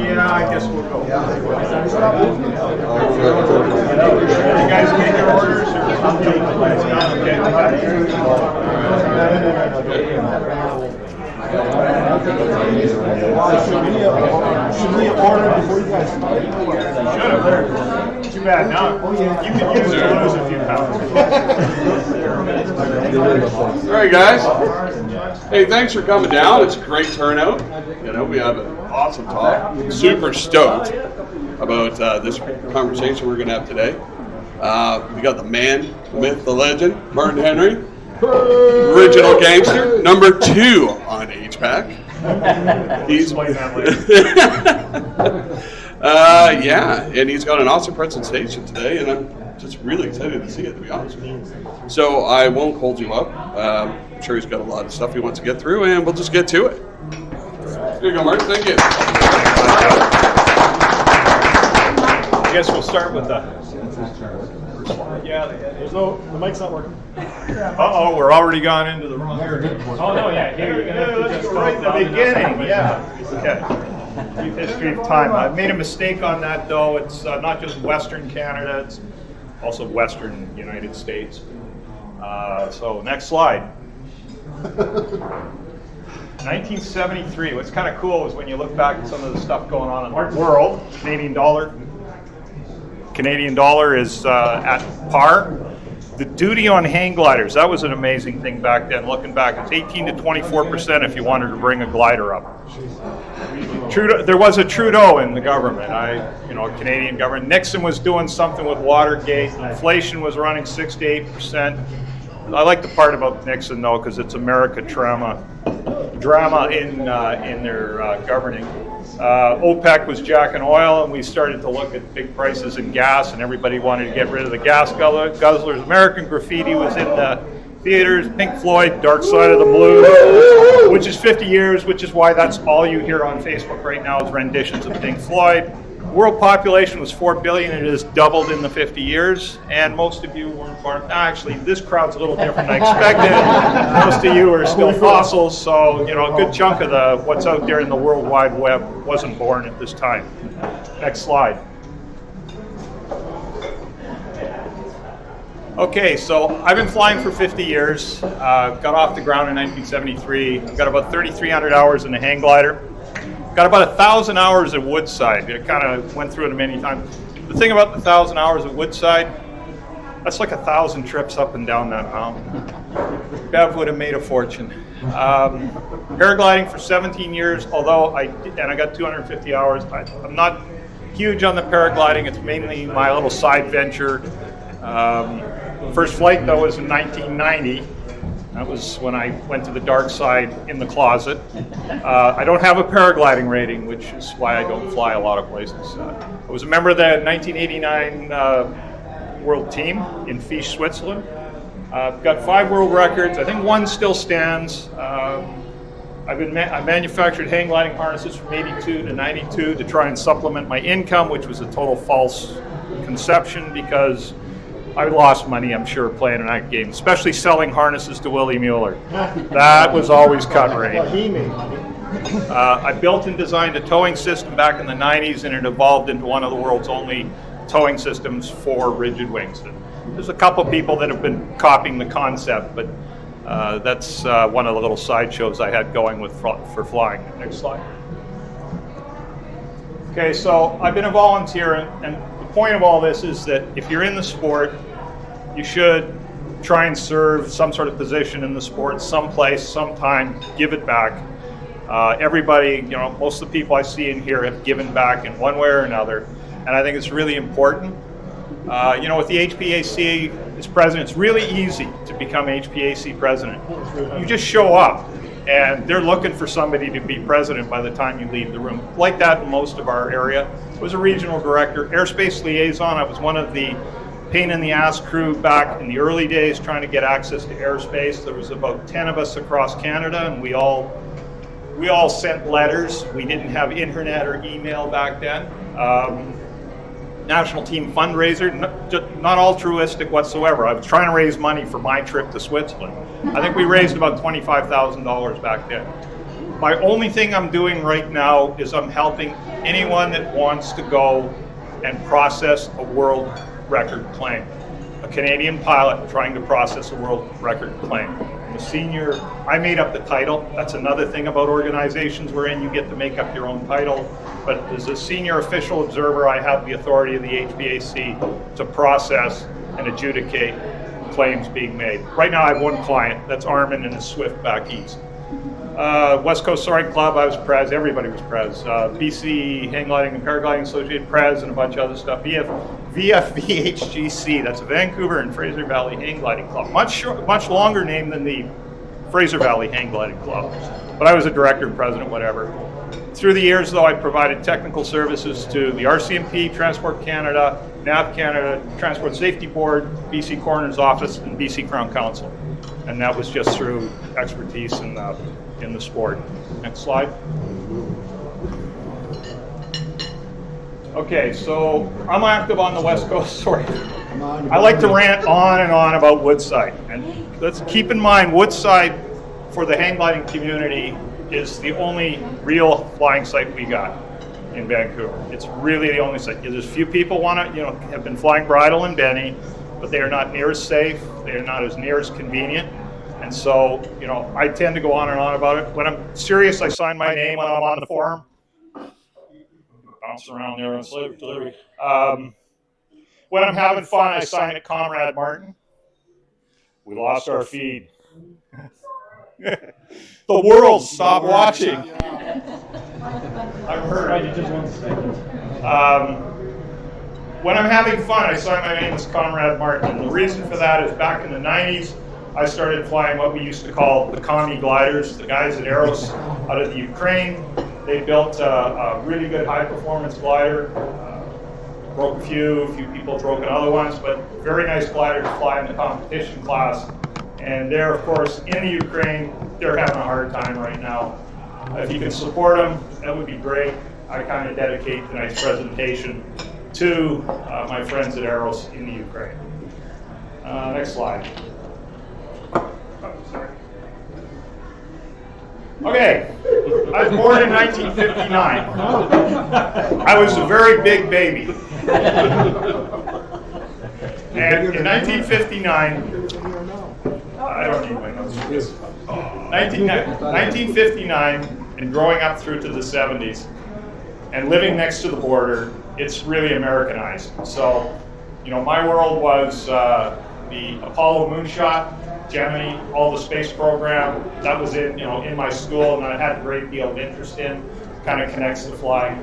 Yeah, I guess we'll go. You guys make your orders? Should we order before you guys start? Should have. Too bad now. You could use it to lose a few pounds. All right, guys. Hey, thanks for coming down. It's a great turnout. You know, we have an awesome talk. Super stoked about this conversation we're going to have today. We got the man, the myth, the legend, Martin Henry, original gangster, number 2 on HPAC. He's yeah, and he's got an awesome presentation today, and I'm just really excited to see it, to be honest with you. So I won't hold you up. I'm sure he's got a lot of stuff he wants to get through, and we'll just get to it. Here you go, Martin. Thank you. I guess we'll start with the... Yeah, the mic's not working. Uh-oh, we're already gone into the wrong area. Oh, no, yeah. Here, you're going to Let's go right at the beginning, yeah. Okay. Brief history of time. I made a mistake on that, though. It's not just Western Canada, it's also Western United States. So, next slide. 1973. What's kind of cool is when you look back at some of the stuff going on in the world, Canadian dollar is at par. The duty on hang gliders, that was an amazing thing back then. Looking back, it's 18 to 24% if you wanted to bring a glider up. Trudeau, there was a Trudeau in the government, Canadian government. Nixon was doing something with Watergate. Inflation was running 6 to 8%. I like the part about Nixon, though, because it's America drama in their governing. OPEC was jacking oil, and we started to look at big prices in gas, and everybody wanted to get rid of the gas guzzlers. American Graffiti was in the theaters. Pink Floyd, Dark Side of the Moon, which is 50 years, which is why that's all you hear on Facebook right now is renditions of Pink Floyd. World population was 4 billion. It has doubled in the 50 years, and most of you weren't born. Actually, this crowd's a little different than I expected. Most of you are still fossils, so a good chunk of what's out there in the World Wide Web wasn't born at this time. Next slide. Okay, so I've been flying for 50 years. Got off the ground in 1973. I've got about 3,300 hours in the hang glider. Got about 1,000 hours at Woodside. I kind of went through it many times. The thing about the 1,000 hours at Woodside, that's like 1,000 trips up and down that mountain. Bev would have made a fortune. Paragliding for 17 years, although I got 250 hours. I'm not huge on the paragliding. It's mainly my little side venture. First flight, though, was in 1990. That was when I went to the dark side in the closet. I don't have a paragliding rating, which is why I don't fly a lot of places. I was a member of the 1989 world team in Fiche, Switzerland. I've got 5 world records. I think 1 still stands. I manufactured hang gliding harnesses from 82 to 92 to try and supplement my income, which was a total false conception because I lost money, I'm sure, playing in that game, especially selling harnesses to Willie Mueller. That was always cut rate. I built and designed a towing system back in the 90s, and it evolved into one of the world's only towing systems for rigid wings. There's a couple people that have been copying the concept, but that's one of the little sideshows I had going for flying. Next slide. Okay, so I've been a volunteer, and the point of all this is that if you're in the sport, you should try and serve some sort of position in the sport, someplace, sometime, give it back. Everybody, most of the people I see in here have given back in one way or another, and I think it's really important. With the HPAC as president, it's really easy to become HPAC president. You just show up, and they're looking for somebody to be president by the time you leave the room. Like that in most of our area. I was a regional director, airspace liaison. I was one of the pain in the ass crew back in the early days trying to get access to airspace. There was about 10 of us across Canada, and we all sent letters. We didn't have internet or email back then. national team fundraiser, not altruistic whatsoever. I was trying to raise money for my trip to Switzerland. I think we raised about $25,000 back then. My only thing I'm doing right now is I'm helping anyone that wants to go and process a world record claim. A Canadian pilot trying to process a world record claim. I'm a senior, I made up the title. That's another thing about organizations we're in, you get to make up your own title. But as a senior official observer, I have the authority of the HVAC to process and adjudicate claims being made. Right now I have one client, that's Armin and his Swift back east. West Coast Soaring Club, I was prez, everybody was prez. BC Hang Gliding and Paragliding Associated prez and a bunch of other stuff. VFVHGC, that's a Vancouver and Fraser Valley Hang Gliding Club. Much longer name than the Fraser Valley Hang Gliding Club. But I was a director, president, whatever. Through the years, though, I provided technical services to the RCMP, Transport Canada, NAV Canada, Transport Safety Board, BC Coroner's Office, and BC Crown Council. And that was just through expertise in the sport. Next slide. Okay, so I'm active on the West Coast. Sorry. I like to rant on and on about Woodside. And let's keep in mind, Woodside, for the hang gliding community, is the only real flying site we got in Vancouver. It's really the only site. There's a few people have been flying Bridle and Benny, but they are not near as safe. They are not as near as convenient. And so, I tend to go on and on about it. When I'm serious, I sign my name when I'm on the forum. Bounce around there on slave delivery. When I'm having fun, I sign it Comrade Martin. We lost our feed. The world stopped watching. I've heard. When I'm having fun, I sign my name as Comrade Martin. And the reason for that is back in the 90s, I started flying what we used to call the commie gliders, the guys at Aeros out of the Ukraine. They built a really good high-performance glider. Broke a few people broke other ones, but very nice glider to fly in the competition class. And they're, of course, in the Ukraine. They're having a hard time right now. If you can support them, that would be great. I kind of dedicate tonight's presentation to my friends at Aeros in the Ukraine. Next slide. Okay, I was born in 1959. I was a very big baby. And in 1959, I don't need my notes for this. 1959, and growing up through to the 70s, and living next to the border, it's really Americanized. So, my world was the Apollo moonshot, Gemini, all the space program. That was in my school, and I had a great deal of interest in. Kind of connects to flying.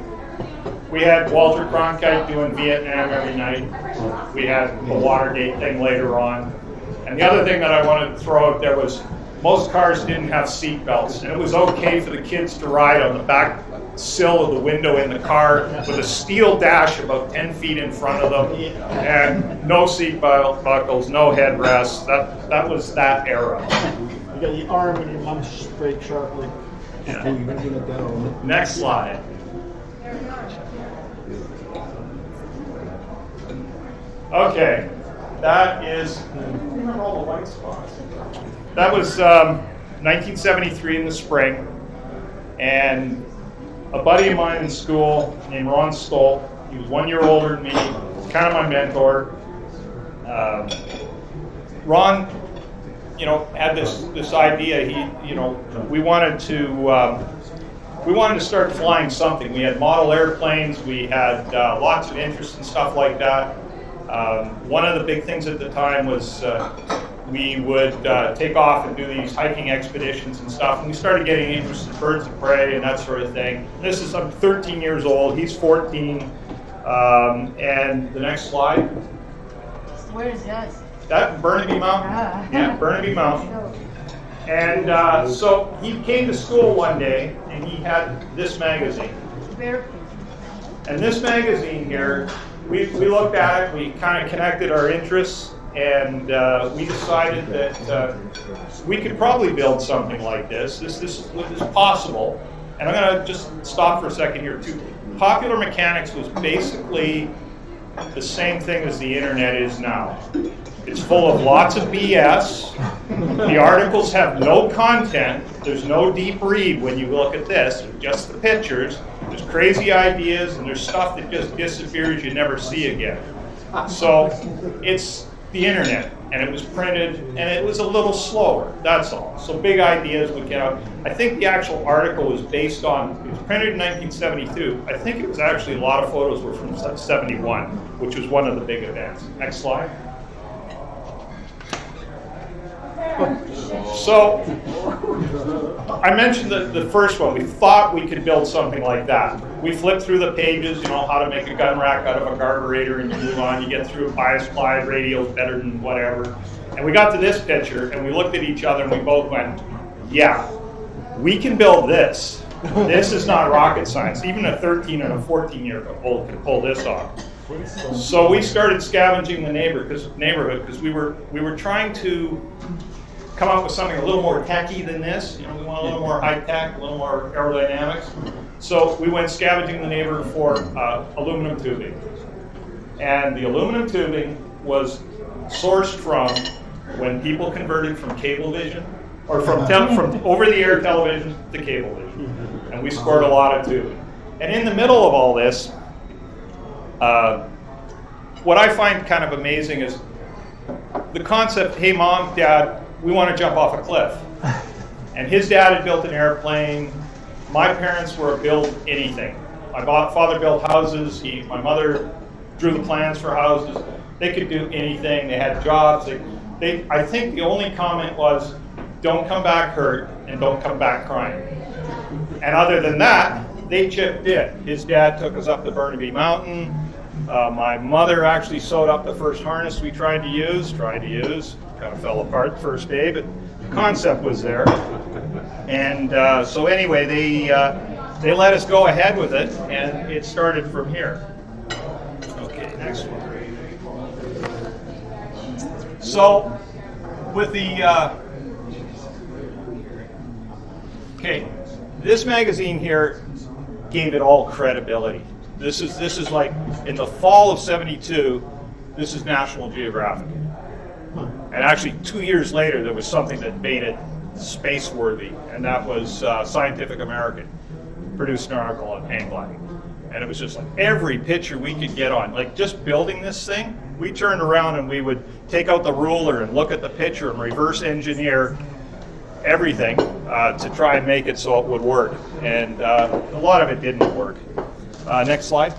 We had Walter Cronkite doing Vietnam every night. We had the Watergate thing later on. And the other thing that I wanted to throw out there was most cars didn't have seat belts, and it was okay for the kids to ride on the back sill of the window in the car with a steel dash about 10 feet in front of them, and no seat buckles, no headrests. That was that era. You got your arm and your mum sprayed sharply. Yeah. Next slide. Okay, that is, remember all the white spots? That was 1973 in the spring, and a buddy of mine in school named Ron Stoll, he was 1 year older than me, kind of my mentor. Ron, had this idea. We wanted to start flying something. We had model airplanes. We had lots of interest in stuff like that. One of the big things at the time was we would take off and do these hiking expeditions and stuff, and we started getting interested in birds of prey and that sort of thing. I'm 13 years old, he's 14, and the next slide. Where is that? That Burnaby Mountain. Yeah, Burnaby Mountain. And so he came to school one day, and he had this magazine. And this magazine here, we looked at it, we kind of connected our interests, and we decided that we could probably build something like this. This is possible. And I'm going to just stop for a second here too. Popular Mechanics was basically the same thing as the internet is now. It's full of lots of BS. The articles have no content. There's no deep read when you look at this, just the pictures. There's crazy ideas and there's stuff that just disappears you never see again. So it's the internet, and it was printed, and it was a little slower, that's all. So big ideas would get out. I think the actual article was based on, it was printed in 1972. I think it was actually, a lot of photos were from 71, which was one of the big events. Next slide. So, I mentioned the first one. We thought we could build something like that. We flipped through the pages, you know, how to make a gun rack out of a carburetor, and you move on. You get through bias slide, radials better than whatever. And we got to this picture, and we looked at each other, and we both went, yeah, we can build this. This is not rocket science. Even a 13 and a 14-year-old can pull this off. So we started scavenging the neighborhood because we were trying to come up with something a little more techy than this. You know, we want a little more high tech, a little more aerodynamics. So we went scavenging the neighborhood for aluminum tubing, and the aluminum tubing was sourced from when people converted from Cablevision or from over-the-air television to Cablevision, and we scored a lot of tubing. And in the middle of all this, what I find kind of amazing is the concept, hey mom, dad, we want to jump off a cliff. And his dad had built an airplane. My parents were build anything. My father built houses. My mother drew the plans for houses. They could do anything. They had jobs. I think the only comment was, don't come back hurt and don't come back crying. And other than that, they chipped in. His dad took us up the Burnaby Mountain. My mother actually sewed up the first harness we tried to use. Kind of fell apart the first day, but the concept was there. And so anyway, they let us go ahead with it, and it started from here. Okay, next one. So with the okay, this magazine here gave it all credibility. This is like in the fall of '72. This is National Geographic. And actually, 2 years later, there was something that made it space-worthy, and that was Scientific American produced an article on hang gliding. And it was just like every picture we could get on, like just building this thing, we turned around and we would take out the ruler and look at the picture and reverse engineer everything to try and make it so it would work. And a lot of it didn't work. Next slide.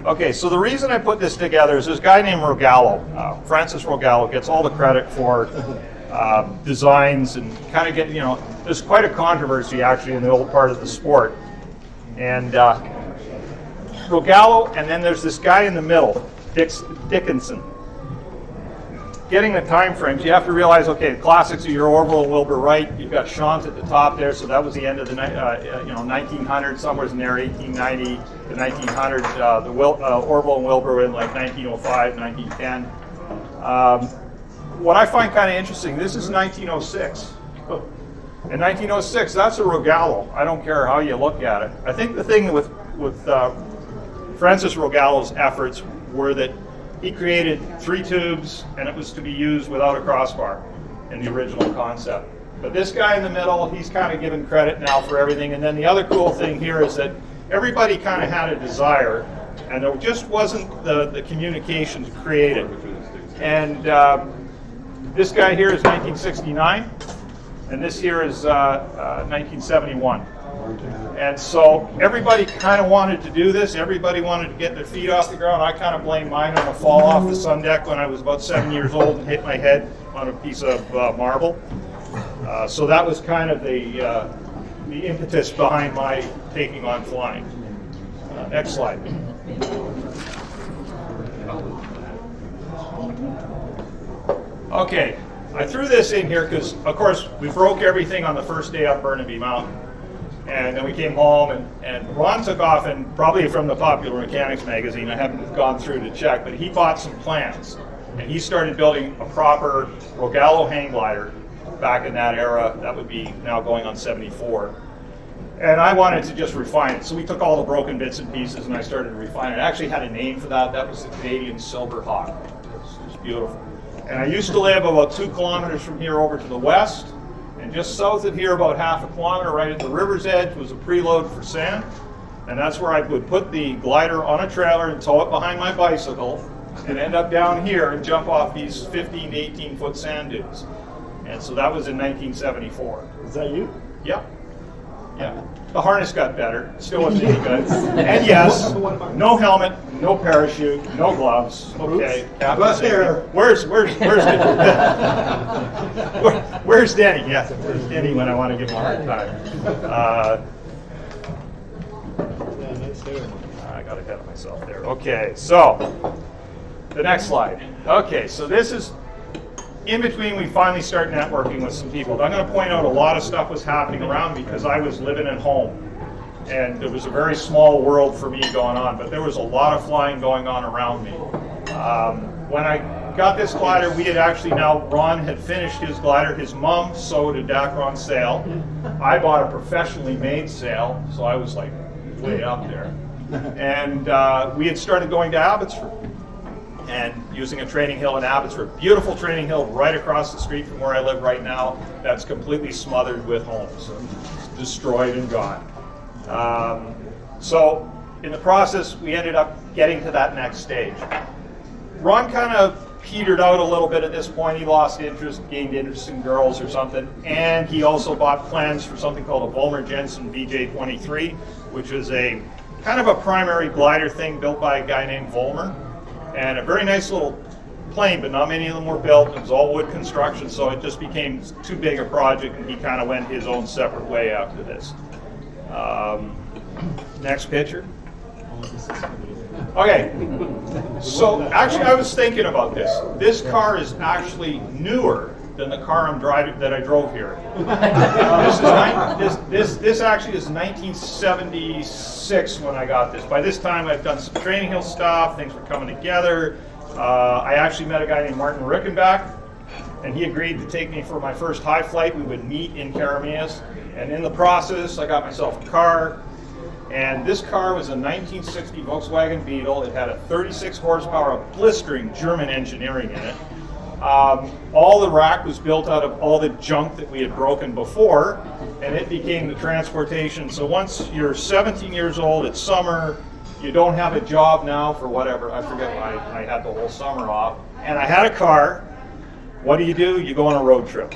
Okay, so the reason I put this together is this guy named Rogallo, Francis Rogallo, gets all the credit for designs and kind of you know, there's quite a controversy actually in the old part of the sport. And Rogallo, and then there's this guy in the middle, Dickinson. Getting the time frames, you have to realize, okay, the classics are your Orville and Wilbur Wright. You've got Chant at the top there, so that was the end of the 1900, somewhere in there, 1890 to 1900. Orville and Wilbur were in like 1905, 1910. What I find kind of interesting, this is 1906. In 1906, that's a Rogallo. I don't care how you look at it. I think the thing with Francis Rogallo's efforts were that he created 3 tubes, and it was to be used without a crossbar in the original concept. But this guy in the middle, he's kind of given credit now for everything. And then the other cool thing here is that everybody kind of had a desire, and there just wasn't the communication to create it. And this guy here is 1969, and this here is 1971. And so everybody kind of wanted to do this. Everybody wanted to get their feet off the ground. I kind of blame mine on a fall off the sun deck when I was about 7 years old and hit my head on a piece of marble. So that was kind of the impetus behind my taking on flying. Next slide. Okay, I threw this in here because, of course, we broke everything on the first day up Burnaby Mountain. And then we came home, and Ron took off, and probably from the Popular Mechanics magazine, I haven't gone through to check, but he bought some plans. And he started building a proper Rogallo hang glider back in that era. That would be now going on 74. And I wanted to just refine it. So we took all the broken bits and pieces and I started to refine it. I actually had a name for that. That was the Canadian Silver Hawk. It was beautiful. And I used to live about 2 kilometers from here over to the west. And just south of here, about half a kilometer, right at the river's edge, was a preload for sand. And that's where I would put the glider on a trailer and tow it behind my bicycle and end up down here and jump off these 15 to 18 foot sand dunes. And so that was in 1974. Is that you? Yep. Yeah. The harness got better. Still wasn't any good. And yes, no helmet, no parachute, no gloves. Okay. But there. Where's where's Denny? Yeah, where's Denny when I want to give him a hard time? Yeah, nice hair. I got ahead of myself there. Okay, so the next slide. Okay, so this is in between. We finally start networking with some people. I'm going to point out a lot of stuff was happening around me because I was living at home, and it was a very small world for me going on. But there was a lot of flying going on around me. When I got this glider, we had actually Ron had finished his glider. His mom sewed a Dacron sail. I bought a professionally made sail, so I was like way up there. And we had started going to Abbotsford and using a training hill in Abbotsford. Beautiful training hill right across the street from where I live right now. That's completely smothered with homes, destroyed and gone. So in the process, we ended up getting to that next stage. Ron kind of petered out a little bit at this point. He lost interest, gained interest in girls or something, and he also bought plans for something called a Volmer Jensen VJ23, which was a kind of a primary glider thing built by a guy named Volmer, and a very nice little plane, but not many of them were built. It was all wood construction, so it just became too big a project, and he kind of went his own separate way after this. Next picture. Okay, so actually I was thinking about this. This car is actually newer than the car I'm driving that I drove here. This actually is 1976 when I got this. By this time I've done some training hill stuff, things were coming together. I actually met a guy named Martin Rickenbach, and he agreed to take me for my first high flight. We would meet in Karamias, and in the process I got myself a car. And this car was a 1960 Volkswagen Beetle. It had a 36 horsepower, a blistering German engineering in it. All the rack was built out of all the junk that we had broken before, and it became the transportation. So once you're 17 years old, it's summer, you don't have a job now for whatever, I forget, I had the whole summer off, and I had a car. What do? You go on a road trip.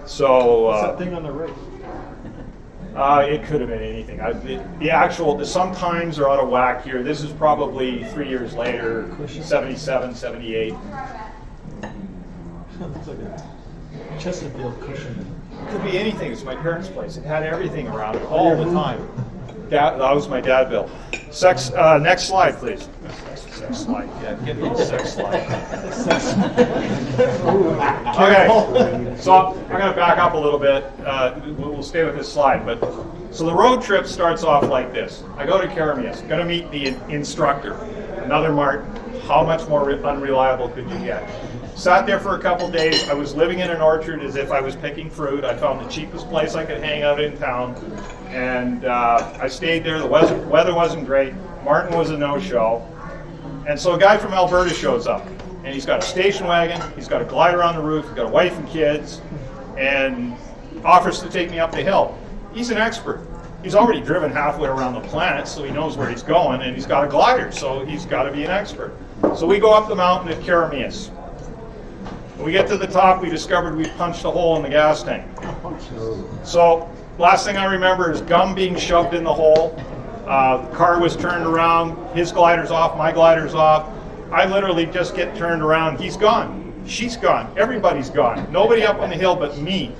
So What's that thing on the right? it could have been anything. The sometimes are out of whack here. This is probably 3 years later, 77, 78. Looks like a Chesterfield cushion. Could be anything. It's my parents' place. It had everything around it all the time. That was my dad built. Next slide, please. Sex slide. Yeah, get me the sex slide. Okay, so I'm going to back up a little bit. We'll stay with this slide. But so the road trip starts off like this. I go to Karamias. Going to meet the instructor, another Martin. How much more unreliable could you get? Sat there for a couple days. I was living in an orchard as if I was picking fruit. I found the cheapest place I could hang out in town. And I stayed there. The weather wasn't great. Martin was a no-show. And so a guy from Alberta shows up. And he's got a station wagon. He's got a glider on the roof. He's got a wife and kids. And offers to take me up the hill. He's an expert. He's already driven halfway around the planet, so he knows where he's going. And he's got a glider, so he's got to be an expert. So we go up the mountain at Karamias. When we get to the top, we discovered we punched a hole in the gas tank. So last thing I remember is gum being shoved in the hole. The car was turned around. His glider's off. My glider's off. I literally just get turned around. He's gone. She's gone. Everybody's gone. Nobody up on the hill but me.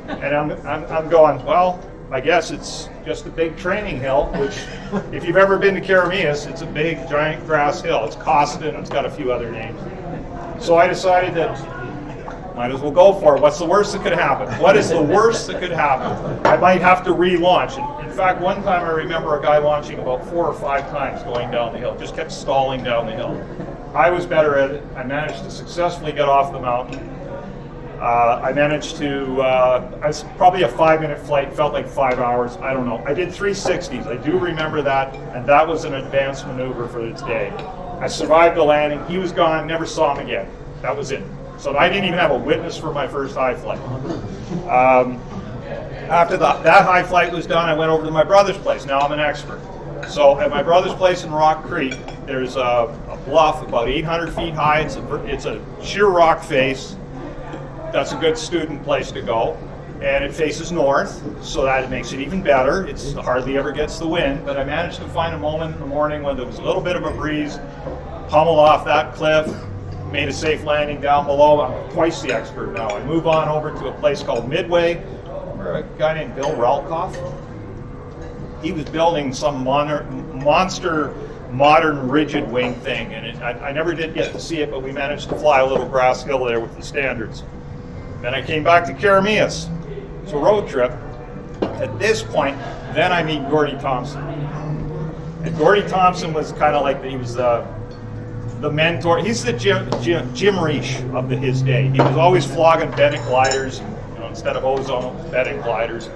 And I'm going, well, I guess it's just a big training hill, which if you've ever been to Karamias, it's a big, giant grass hill. It's Costin. It's got a few other names. So I decided that might as well go for it. What's the worst that could happen? What is the worst that could happen? I might have to relaunch. In fact, one time I remember a guy launching about 4 or 5 times going down the hill. Just kept stalling down the hill. I was better at it. I managed to successfully get off the mountain. I managed to, I was probably a 5-minute flight, felt like 5 hours, I don't know. I did 360s, I do remember that, and that was an advanced maneuver for its day. I survived the landing, he was gone, never saw him again. That was it. So I didn't even have a witness for my first high flight. After that high flight was done, I went over to my brother's place. Now I'm an expert. So at my brother's place in Rock Creek, there's a bluff about 800 feet high. It's a sheer rock face. That's a good student place to go. And it faces north, so that makes it even better. It hardly ever gets the wind, but I managed to find a moment in the morning when there was a little bit of a breeze, pummel off that cliff, made a safe landing down below. I'm twice the expert now. I move on over to a place called Midway, where a guy named Bill Ralkoff. He was building some monster modern rigid wing thing, and I never did get to see it, but we managed to fly a little grass hill there with the standards. Then I came back to Carameas. It's a road trip. At this point, then I meet Gordy Thompson. And Gordy Thompson was kind of like, he was the mentor. He's the Jim Reich of his day. He was always flogging bedding gliders, instead of ozone, bedding gliders.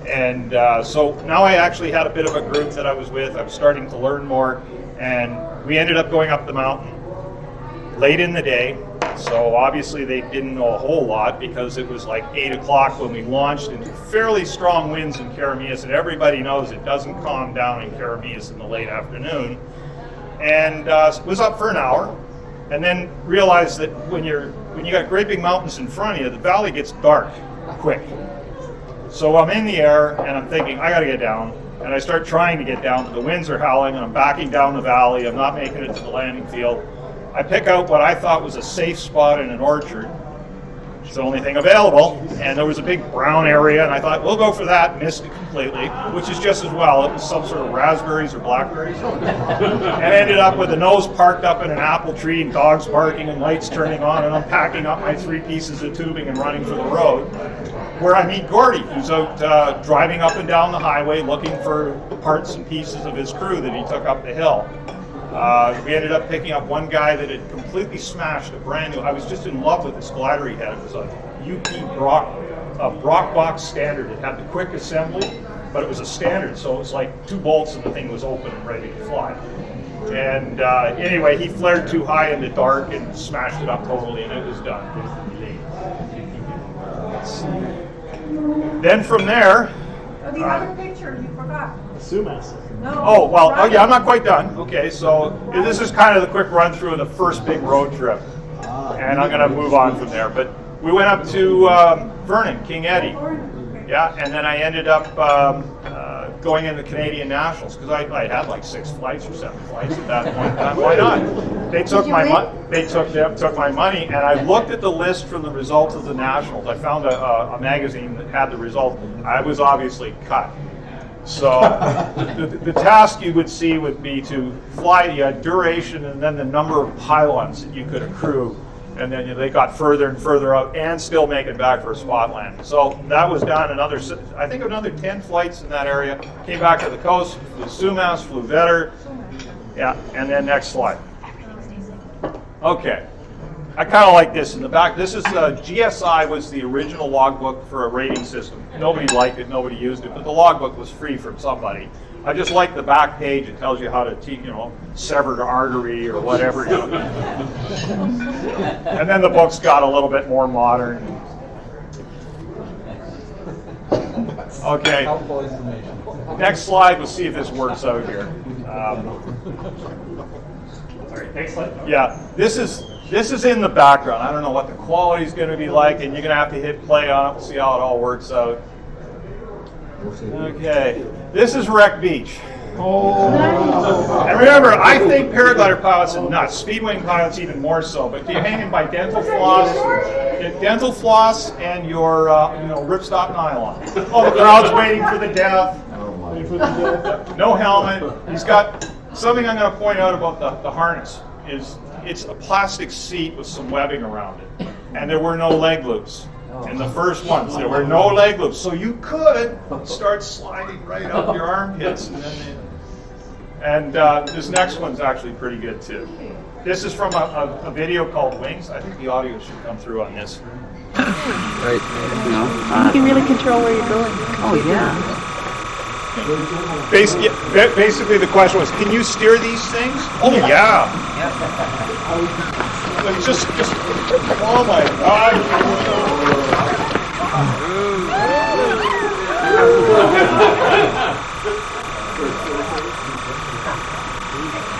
And so now I actually had a bit of a group that I was with. I was starting to learn more, and we ended up going up the mountain late in the day. So obviously they didn't know a whole lot because it was like 8 o'clock when we launched into fairly strong winds in Carameas, and everybody knows it doesn't calm down in Carameas in the late afternoon. And was up for an hour, and then realized that when you got great big mountains in front of you, the valley gets dark quick. So I'm in the air and I'm thinking, I gotta get down. And I start trying to get down, but the winds are howling and I'm backing down the valley. I'm not making it to the landing field. I pick out what I thought was a safe spot in an orchard. It's the only thing available. And there was a big brown area, and I thought, we'll go for that. Missed it completely, which is just as well. It was some sort of raspberries or blackberries. And ended up with the nose parked up in an apple tree and dogs barking and lights turning on, and I'm packing up my 3 pieces of tubing and running for the road, where I meet Gordy, who's out driving up and down the highway looking for parts and pieces of his crew that he took up the hill. We ended up picking up one guy that had completely smashed a brand new, I was just in love with this glider he had. It was a UP Brock box standard. It had the quick assembly, but it was a standard, so it was like 2 bolts and the thing was open and ready to fly. And anyway, he flared too high in the dark and smashed it up totally, and it was done. Then from there, Oh, the other picture, you forgot. Sumas. No. oh, well, oh, yeah, I'm not quite done. Okay, so this is kind of the quick run through of the first big road trip. And I'm going to move on from there. But we went up to Vernon, King Eddie. Yeah, and then I ended up going into Canadian Nationals because I had like 6 flights or 7 flights at that point in time. Why not? They took my money. Took my money, and I looked at the list from the results of the Nationals. I found a magazine that had the result. I was obviously cut. So the task you would see would be to fly the duration and then the number of pylons that you could accrue. And then they got further and further out and still make it back for a spot landing. So that was done. I think another 10 flights in that area. Came back to the coast, flew Sumas, flew Vetter. Yeah, and then next slide. Okay. I kind of like this in the back. This is GSI was the original logbook for a rating system. Nobody liked it, nobody used it, but the logbook was free from somebody. I just like the back page. It tells you how to, severed artery or whatever. And then the book's got a little bit more modern. Okay. Next slide. We'll see if this works out here. Next slide. Yeah, this is in the background. I don't know what the quality is going to be like, and you're going to have to hit play on it. We'll see how it all works out. Okay, this is Wreck Beach. And remember, I think paraglider pilots are nuts. Speedwing pilots even more so. But you're hanging by dental floss, and your ripstop nylon. Oh, the crowd's waiting for the death. No helmet. He's got something I'm going to point out about the harness is it's a plastic seat with some webbing around it, and there were no leg loops. In the first ones, there were no leg loops, so you could start sliding right up your armpits. And this next one's actually pretty good too. This is from a video called Wings. I think the audio should come through on this. Right. You know? You can really control where you're going. Oh yeah. Basically, the question was, can you steer these things? Oh yeah. Like, just. Oh my God.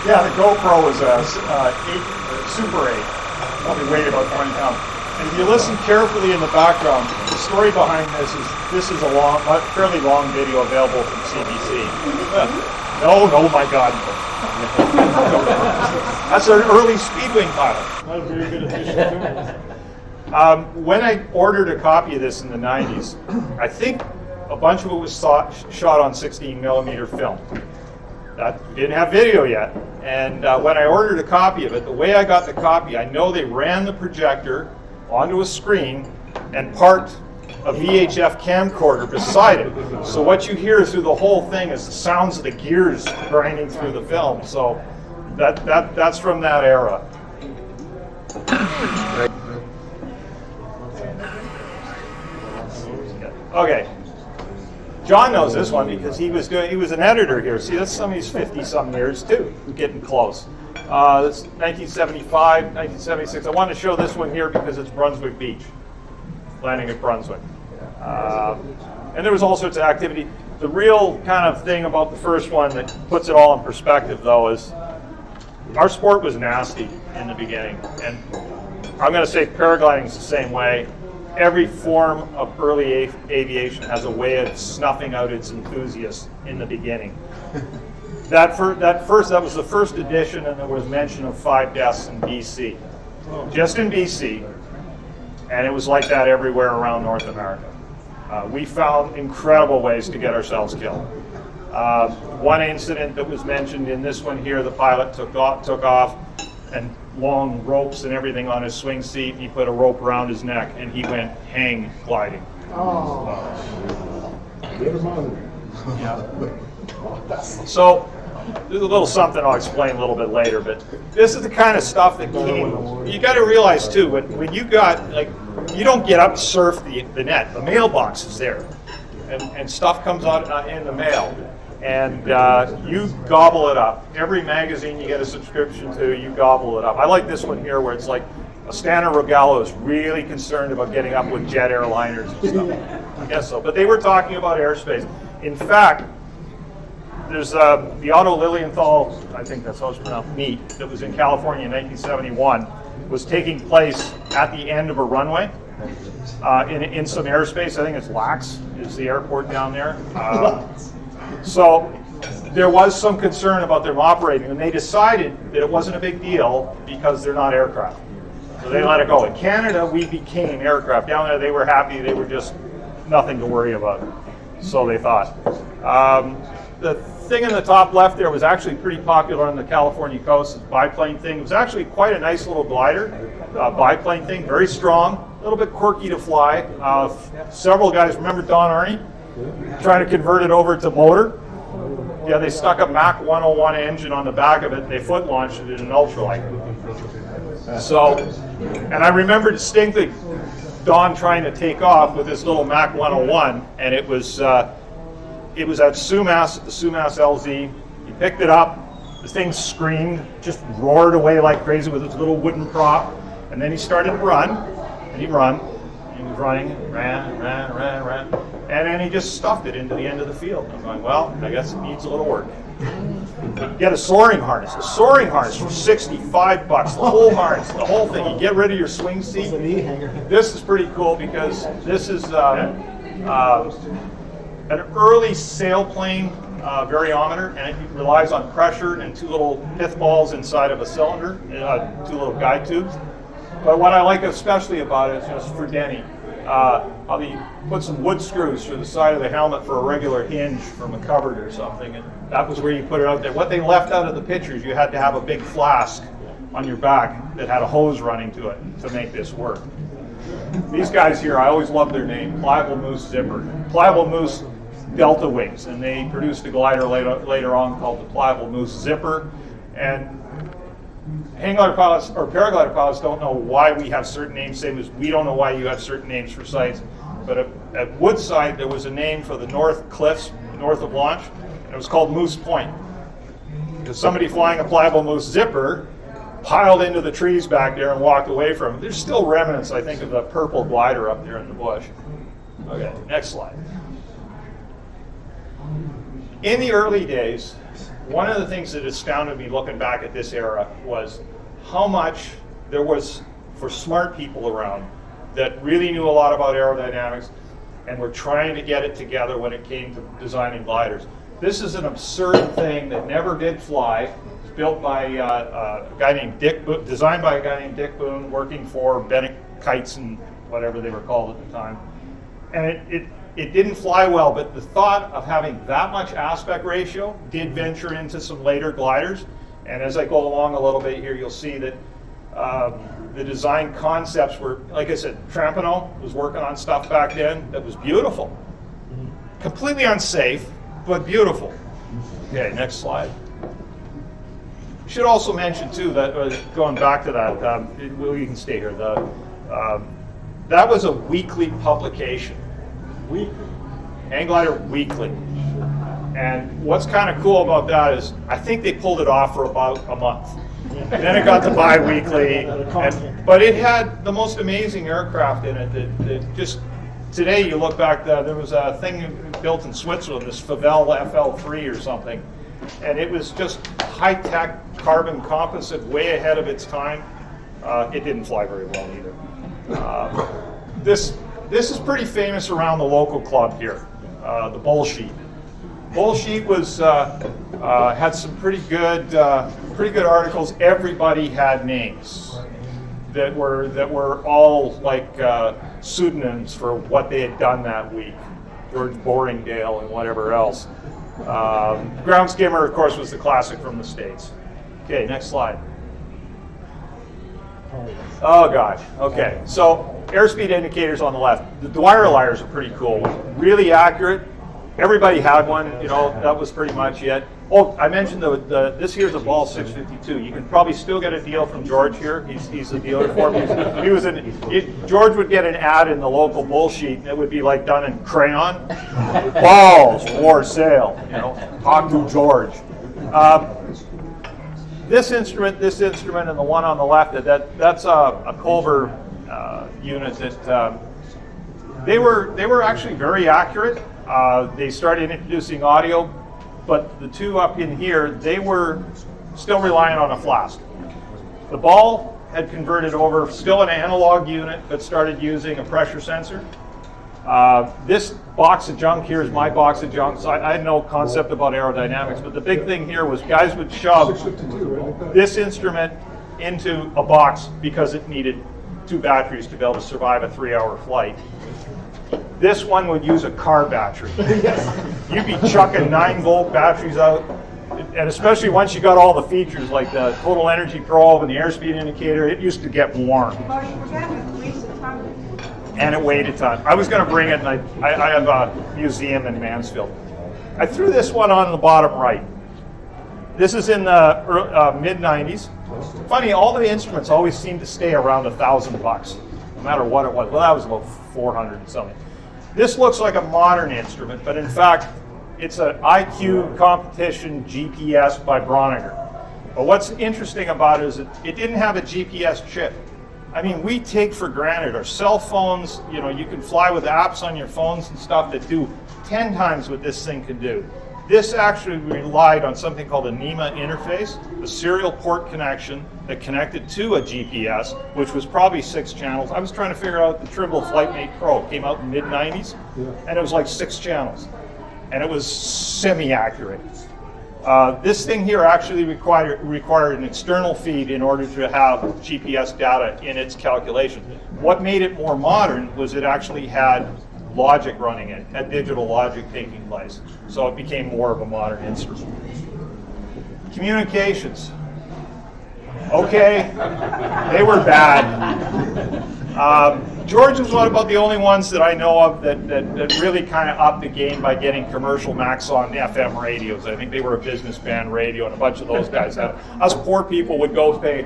Yeah, the GoPro was a Super 8. Probably weighed about 20 pounds. And if you listen carefully in the background, the story behind this is a fairly long video available from CBC. No, my God. That's an early Speedwing pilot. Not very good at When I ordered a copy of this in the 90s, I think a bunch of it was shot on 16 millimeter film. That didn't have video yet. And when I ordered a copy of it, the way I got the copy, I know they ran the projector onto a screen and parked a VHF camcorder beside it. So what you hear through the whole thing is the sounds of the gears grinding through the film. So that's from that era. Okay. John knows this one because he was an editor here. See, that's some of these 50-some years too, getting close. That's 1975, 1976. I want to show this one here because it's Brunswick Beach, landing at Brunswick. And there was all sorts of activity. The real kind of thing about the first one that puts it all in perspective, though, is our sport was nasty in the beginning. And I'm going to say paragliding is the same way. Every form of early aviation has a way of snuffing out its enthusiasts in the beginning. That was the first edition, and there was mention of 5 deaths in BC, just in BC, and it was like that everywhere around North America. We found incredible ways to get ourselves killed. One incident that was mentioned in this one here, the pilot took off and long ropes and everything on his swing seat. He put a rope around his neck and he went hang gliding. Yeah. So there's a little something I'll explain a little bit later, but this is the kind of stuff that came. You got to realize too, when you got, like, you don't get up to surf the net. The mailbox is there, and stuff comes out in the mail, and you gobble it up. Every magazine you get a subscription to, you gobble it up. I like this one here where it's like a Stana Rogallo is really concerned about getting up with jet airliners and stuff. Yes, so, but they were talking about airspace. In fact, there's the Otto Lilienthal, I think that's how it's pronounced, meet that was in California in 1971, was taking place at the end of a runway in some airspace. I think it's Lax is the airport down there. So there was some concern about them operating, and they decided that it wasn't a big deal because they're not aircraft. So they let it go. In Canada, we became aircraft. Down there, they were happy. They were just nothing to worry about. So they thought. The thing in the top left there was actually pretty popular on the California coast. It's a biplane thing. It was actually quite a nice little glider, biplane thing, very strong, a little bit quirky to fly. Several guys, remember Don Arney? Trying to convert it over to motor. Yeah, they stuck a Mach 101 engine on the back of it, and they foot launched it in an ultralight. So, and I remember distinctly Don trying to take off with this little Mach 101, and it was at Sumas, at the Sumas LZ. He picked it up, the thing screamed, just roared away like crazy with its little wooden prop, and then he started to run, and he was running, ran, and then he just stuffed it into the end of the field. I'm going, well, I guess it needs a little work. Get a soaring harness. A soaring harness for $65. The whole harness, the whole thing. You get rid of your swing seat. This is pretty cool because this is an early sailplane variometer, and it relies on pressure and two little pith balls inside of a cylinder, two little guide tubes. But what I like especially about it is just for Denny. Probably put some wood screws through the side of the helmet for a regular hinge from a cupboard or something, and that was where you put it out there. What they left out of the pictures, you had to have a big flask on your back that had a hose running to it to make this work. These guys here, I always love their name, Pliable Moose Zipper. Pliable Moose Delta Wings, and they produced a glider later on called the Pliable Moose Zipper, and hang glider pilots or paraglider pilots don't know why we have certain names, same as we don't know why you have certain names for sites. But at Woodside, there was a name for the North Cliffs, north of launch, and it was called Moose Point. Because somebody flying a pliable moose zipper piled into the trees back there and walked away from it. There's still remnants, I think, of the purple glider up there in the bush. Okay, next slide. In the early days, one of the things that astounded me looking back at this era was how much there was for smart people around that really knew a lot about aerodynamics and were trying to get it together when it came to designing gliders. This is an absurd thing that never did fly. It was built by a guy named designed by a guy named Dick Boone, working for Bennett Kites and whatever they were called at the time. And it didn't fly well, but the thought of having that much aspect ratio did venture into some later gliders. And as I go along a little bit here, you'll see that the design concepts were, like I said, Trampano was working on stuff back then that was beautiful. Completely unsafe, but beautiful. Okay, next slide. Should also mention too that, going back to that, well, you can stay here. That was a weekly publication. Weekly. Hang Glider Weekly. And what's kind of cool about that is I think they pulled it off for about a month. Then it got to bi-weekly, but it had the most amazing aircraft in it that just, today you look back, there was a thing built in Switzerland, this Favel FL3 or something, and it was just high-tech carbon composite, way ahead of its time. It didn't fly very well either. This is pretty famous around the local club here, the Bull Sheet. Bull Sheet was had some pretty good articles. Everybody had names that were all like pseudonyms for what they had done that week. George Boringdale and whatever else. Ground Skimmer, of course, was the classic from the States. Okay, next slide. Oh gosh. Okay, so airspeed indicators on the left. The Dwyer lidars are pretty cool. Really accurate. Everybody had one, you know, that was pretty much it. Oh, I mentioned this here's a Ball 652. You can probably still get a deal from George here. He's the dealer for me. George would get an ad in the local Bull Sheet, and it would be like done in crayon. Balls for sale, you know, talk to George. This instrument, and the one on the left, that's a Culver unit that they were actually very accurate. They started introducing audio, but the two up in here, they were still relying on a flask. The Ball had converted over, still an analog unit, but started using a pressure sensor. This box of junk here is my box of junk, so I had no concept about aerodynamics, but the big thing here was guys would shove this instrument into a box because it needed 2 batteries to be able to survive a 3-hour flight. This one would use a car battery. You'd be chucking 9-volt batteries out, and especially once you got all the features like the total energy probe and the airspeed indicator, it used to get warm. Oh, you forgot it weighs a ton. And it weighed a ton. I was going to bring it, and I have a museum in Mansfield. I threw this one on the bottom right. This is in the mid-90s. Funny, all the instruments always seem to stay around $1,000, no matter what it was. Well, that was about 400 and something. This looks like a modern instrument, but in fact, it's an IQ competition GPS by Broniger. But what's interesting about it is it didn't have a GPS chip. I mean, we take for granted our cell phones, you know, you can fly with apps on your phones and stuff that do 10 times what this thing can do. This actually relied on something called a NEMA interface, a serial port connection that connected to a GPS, which was probably 6 channels. I was trying to figure out the Trimble Flightmate Pro. It came out in the mid-90s, and it was like 6 channels. And it was semi-accurate. This thing here actually required an external feed in order to have GPS data in its calculation. What made it more modern was it actually had logic running it, had digital logic taking place. So it became more of a modern instrument. Communications. Okay, they were bad. George was one about the only ones that I know of that really kind of upped the game by getting commercial Maxon FM radios. I think they were a business band radio, and a bunch of those guys had. Us poor people would go pay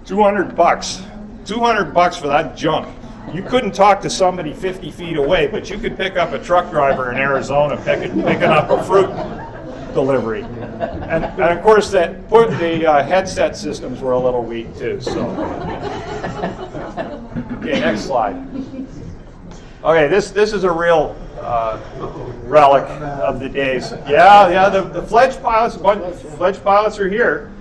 $200. $200 for that junk. You couldn't talk to somebody 50 feet away, but you could pick up a truck driver in Arizona picking up a fruit delivery. And of course, the headset systems were a little weak too. So, okay, next slide. Okay, this is a real relic of the days. Yeah, the fledged pilots are here.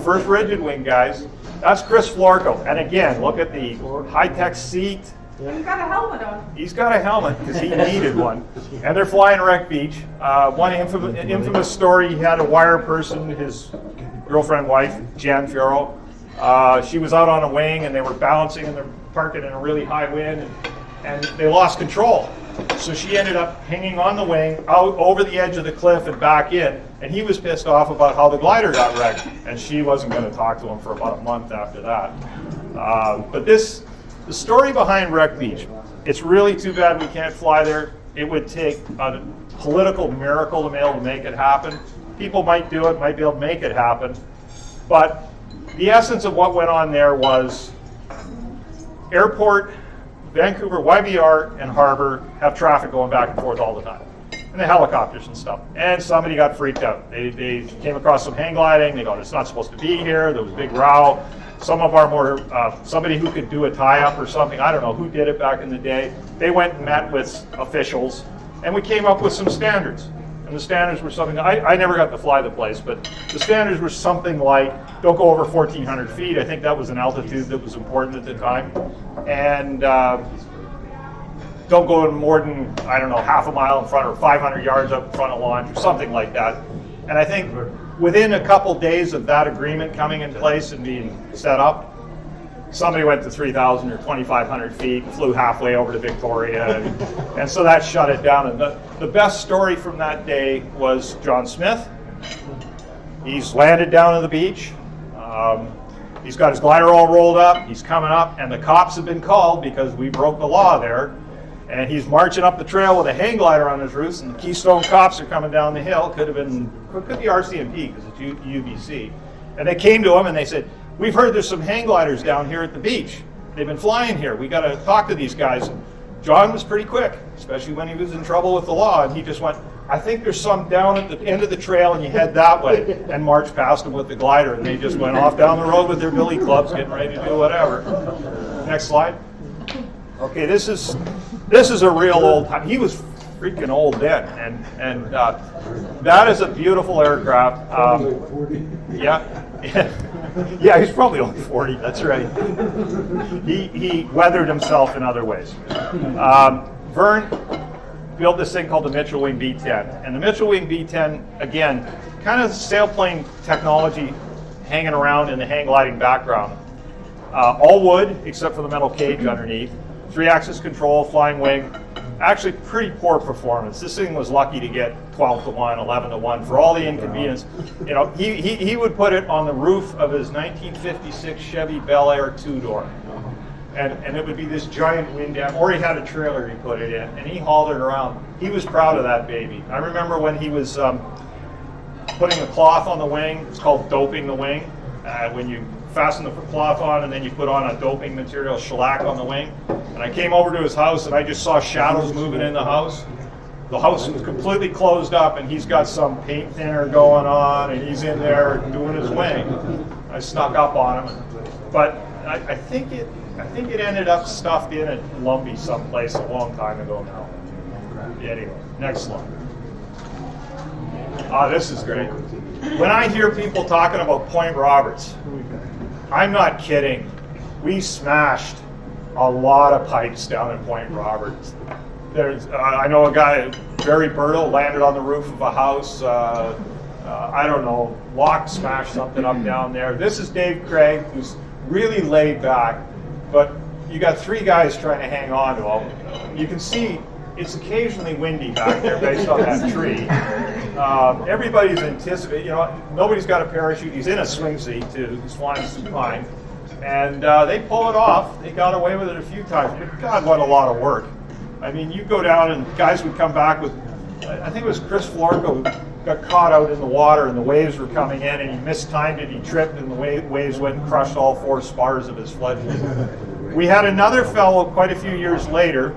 First rigid wing guys. That's Chris Florco. And again, look at the high-tech seat. He's got a helmet on. He's got a helmet because he needed one. And they're flying Wreck Beach. One infamous story, he had a wire person, his girlfriend wife, Jan Fioro. She was out on a wing and they were balancing and they're parking in a really high wind and they lost control. So she ended up hanging on the wing out over the edge of the cliff and back in, and he was pissed off about how the glider got wrecked, and she wasn't going to talk to him for about a month after that. But the story behind Wreck Beach, it's really too bad we can't fly there. It would take a political miracle to be able to make it happen. People might do it, might be able to make it happen, but the essence of what went on there was airport, Vancouver, YVR, and Harbor have traffic going back and forth all the time. And the helicopters and stuff. And somebody got freaked out. They came across some hang gliding. They go, it's not supposed to be here. There was a big row. Some of our more, somebody who could do a tie-up or something, I don't know who did it back in the day. They went and met with officials. And we came up with some standards. And the standards were something, I never got to fly the place, but the standards were something like, don't go over 1,400 feet. I think that was an altitude that was important at the time. And don't go more than, I don't know, half a mile in front or 500 yards up in front of launch or something like that. And I think within a couple days of that agreement coming in place and being set up, somebody went to 3,000 or 2,500 feet, flew halfway over to Victoria, and so that shut it down. And the best story from that day was John Smith. He's landed down on the beach. He's got his glider all rolled up. He's coming up, and the cops have been called because we broke the law there. And he's marching up the trail with a hang glider on his roof, and the Keystone cops are coming down the hill. Could be RCMP because it's UBC. And they came to him and they said, we've heard there's some hang gliders down here at the beach. They've been flying here. We got to talk to these guys. And John was pretty quick, especially when he was in trouble with the law. And he just went, I think there's some down at the end of the trail and you head that way. And marched past them with the glider. And they just went off down the road with their billy clubs getting ready to do whatever. Next slide. Okay, this is a real old time. He was freaking old then. And that is a beautiful aircraft. Yeah, he's probably only 40, that's right. He weathered himself in other ways. Vern built this thing called the Mitchell Wing B-10. And the Mitchell Wing B-10, again, kind of sailplane technology hanging around in the hang gliding background. All wood, except for the metal cage underneath. 3-axis control, flying wing. Actually pretty poor performance. This thing was lucky to get 12 to 1, 11 to 1 for all the inconvenience. You know, he would put it on the roof of his 1956 Chevy Bel Air 2-door. And it would be this giant wind dam, or he had a trailer he put it in, and he hauled it around. He was proud of that baby. I remember when he was putting a cloth on the wing. It's called doping the wing. When you fasten the cloth on and then you put on a doping material shellac on the wing. And I came over to his house and I just saw shadows moving in the house. The house was completely closed up and he's got some paint thinner going on and he's in there doing his wing. I snuck up on him, but I think it ended up stuffed in at Lumbee someplace a long time ago now. Anyway, next slide. This is great. When I hear people talking about Point Roberts, I'm not kidding. We smashed a lot of pipes down in Point Roberts. I know a guy, Barry Birtle, landed on the roof of a house. I don't know, smashed something up down there. This is Dave Craig, who's really laid back, but you got 3 guys trying to hang on to him. You can see it's occasionally windy back there based on that tree. Everybody's anticipating, you know, nobody's got a parachute. He's in a swing seat too. He's flying supine. And they pull it off. They got away with it a few times. But God, what a lot of work. I mean, you go down and guys would come back with I think it was Chris Florco got caught out in the water and the waves were coming in and he mistimed it, he tripped and the waves went and crushed all 4 spars of his fledgling. We had another fellow quite a few years later,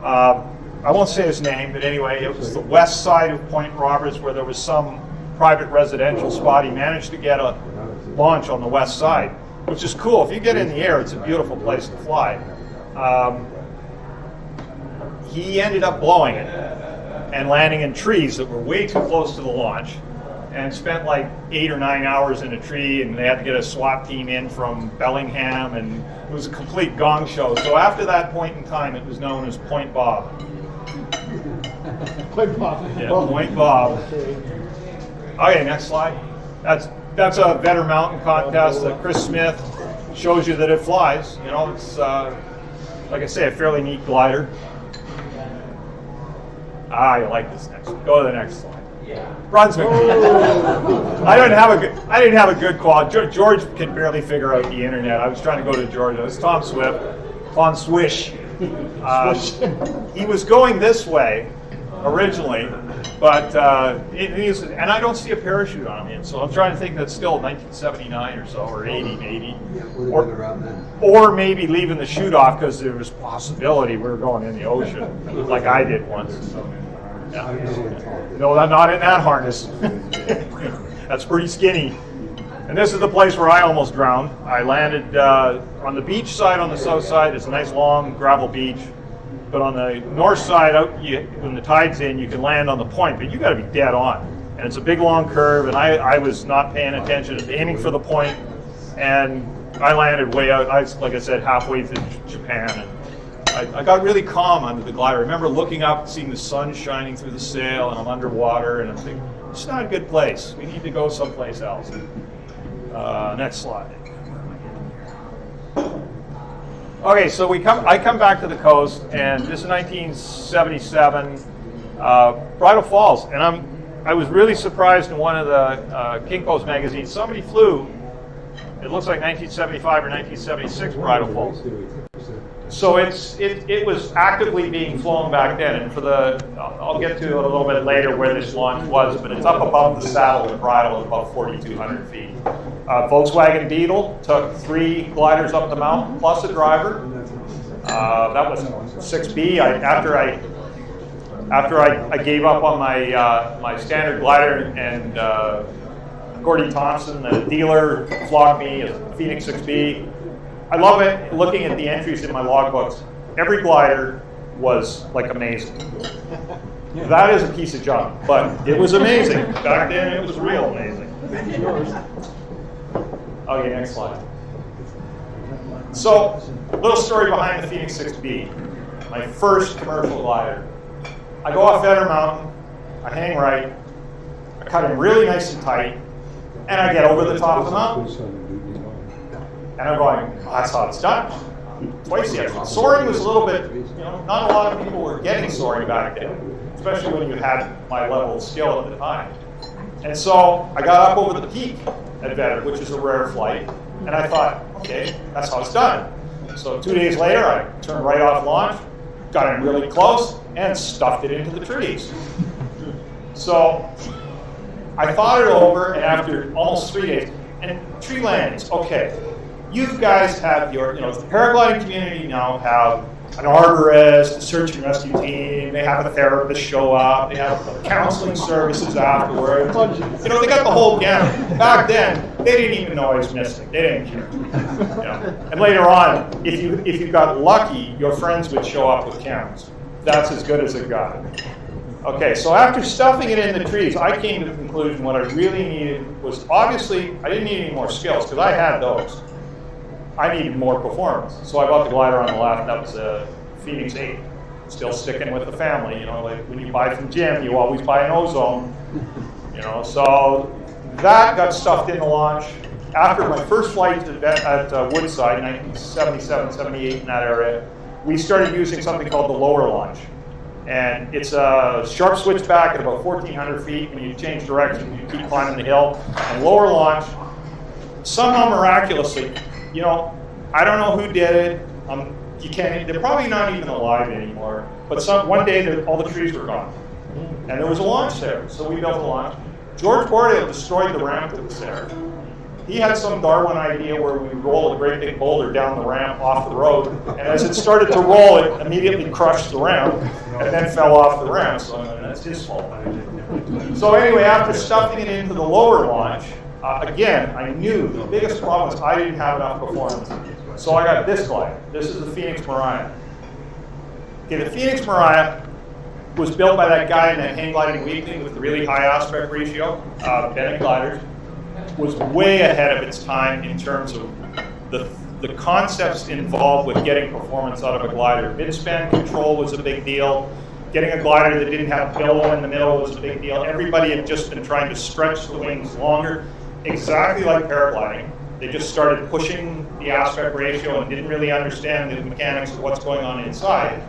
I won't say his name, but anyway, it was the west side of Point Roberts where there was some private residential spot. He managed to get a launch on the west side, which is cool. If you get in the air, it's a beautiful place to fly. He ended up blowing it and landing in trees that were way too close to the launch, and spent like 8 or 9 hours in a tree, and they had to get a SWAT team in from Bellingham, and it was a complete gong show. So after that point in time, it was known as Point Bob. Point Bob. Yeah, Point Bob. Okay, next slide. That's a Vetter Mountain contest that Chris Smith shows you that it flies. You know, it's like I say, a fairly neat glider. You like this next one. Go to the next slide. Brunswick. I didn't have a good quad. George can barely figure out the internet. I was trying to go to George. It was Tom Swish. He was going this way originally, but and I don't see a parachute on him yet. So I'm trying to think that's still 1979 or so, or 80 maybe, or maybe leaving the chute off because there was possibility we were going in the ocean, like I did once. Yeah. No, I'm not in that harness. That's pretty skinny. And this is the place where I almost drowned. I landed on the beach side, on the south side. It's a nice long gravel beach. But on the north side, when the tide's in, you can land on the point, but you got to be dead on. And it's a big long curve, and I was not paying attention, aiming for the point, and I landed way out. Like I said, halfway through Japan. And I got really calm under the glider. I remember looking up, seeing the sun shining through the sail, and I'm underwater, and I'm thinking, it's not a good place. We need to go someplace else. Next slide. Okay, so I come back to the coast, and this is 1977, Bridal Falls, and I was really surprised in one of the Kinko's magazines. Somebody flew, it looks like 1975 or 1976 Bridal Falls. So it was actively being flown back then, and I'll get to it a little bit later where this launch was, but it's up above the saddle of Bridal at about 4,200 feet. Volkswagen Beetle took 3 gliders up the mountain plus a driver. That was 6B. After I gave up on my standard glider, and Gordy Thompson, the dealer, flogged me a Phoenix 6B. I love it looking at the entries in my logbooks. Every glider was like amazing. That is a piece of junk, but it was amazing. Back then it was real amazing. Okay, next slide. So, a little story behind the Phoenix 6B, my first commercial glider. I go off Vetter Mountain, I hang right, I cut him really nice and tight, and I get over the top of the mountain. And I'm going, that's how it's done. Twice yet. Soaring was a little bit, not a lot of people were getting soaring back then, especially when you had my level of skill at the time. And so I got up over the peak at Vetter, which is a rare flight, and I thought, okay, that's how it's done. So 2 days later, I turned right off launch, got in really close, and stuffed it into the trees. So I thought it over, and after almost 3 days, and tree landings, okay, you guys have the paragliding community now have an arborist, a search and rescue team, they have a therapist show up, they have counseling services afterwards. They got the whole gamut. Back then, they didn't even know I was missing. They didn't care. And later on, if you got lucky, your friends would show up with cameras. That's as good as it got. Okay, so after stuffing it in the trees, I came to the conclusion what I really needed was, obviously, I didn't need any more skills, because I had those. I needed more performance. So I bought the glider on the left. That was a Phoenix 8. Still sticking with the family. Like when you buy from Jim, you always buy an ozone. So that got stuffed in the launch. After my first flight at Woodside, 1977, 78, in that area, we started using something called the lower launch. And it's a sharp switchback at about 1,400 feet. When you change direction, you keep climbing the hill. And lower launch, somehow miraculously, I don't know who did it. They're probably not even alive anymore. But one day, all the trees were gone. And there was a launch there, so we built a launch. George Boreal destroyed the ramp that was there. He had some Darwin idea where we roll a great big boulder down the ramp off the road, and as it started to roll, it immediately crushed the ramp and then fell off the ramp, so that's his fault. So anyway, after stuffing it into the lower launch, again, I knew the biggest problem was I didn't have enough performance. So I got this glider. This is the Phoenix Mariah. Okay, the Phoenix Mariah was built by that guy in that hang gliding weakling with the really high aspect ratio, Bennett gliders. Was way ahead of its time in terms of the concepts involved with getting performance out of a glider. Midspan control was a big deal. Getting a glider that didn't have billow in the middle was a big deal. Everybody had just been trying to stretch the wings longer, exactly like paragliding. They just started pushing the aspect ratio and didn't really understand the mechanics of what's going on inside.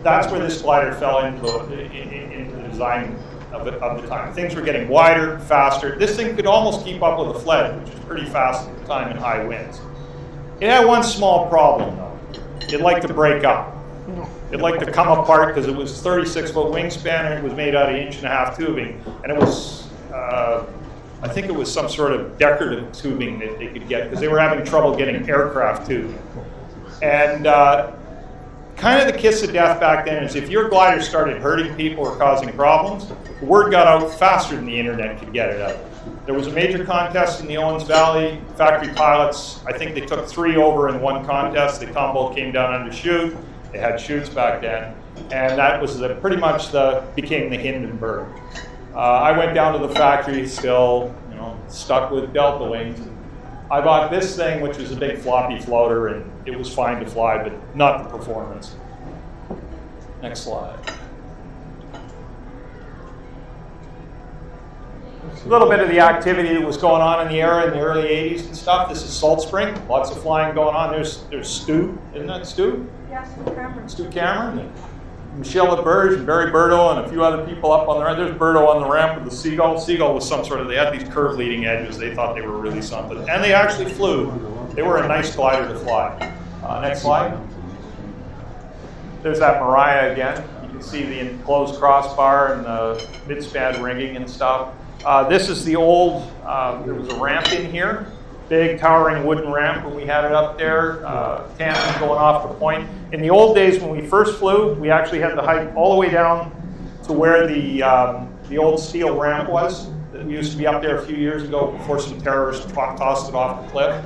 That's where this glider fell into the design of the time. Things were getting wider, faster. This thing could almost keep up with a Fled, which was pretty fast at the time in high winds. It had one small problem though. It liked to break up. It liked to come apart because it was 36-foot wingspan and it was made out of 1.5-inch tubing. And it was, I think it was some sort of decorative tubing that they could get because they were having trouble getting aircraft tubing. And kind of the kiss of death back then is if your glider started hurting people or causing problems, the word got out faster than the internet could get it out. There was a major contest in the Owens Valley. Factory pilots, I think they took 3 over in one contest. They both came down under chute. They had chutes back then. And that was pretty much became the Hindenburg. I went down to the factory still, stuck with Delta wings. I bought this thing, which was a big floppy floater, and it was fine to fly, but not the performance. Next slide. A little bit of the activity that was going on in the era in the early 80s and stuff. This is Salt Spring, lots of flying going on. There's Stu, isn't that Stu? Yes, Cameron. Stu Cameron, and Michelle LaBerge and Barry Berto and a few other people up on the ramp. There's Berto on the ramp with the Seagull. Seagull was some sort of, they had these curved leading edges. They thought they were really something. And they actually flew. They were a nice glider to fly. Next slide. There's that Mariah again. You can see the enclosed crossbar and the midspan rigging and stuff. This is the old, there was a ramp in here. Big towering wooden ramp when we had it up there, tandem going off the point. In the old days when we first flew, we actually had to hike all the way down to where the old steel ramp was. We used to be up there a few years ago before some terrorists tossed it off the cliff.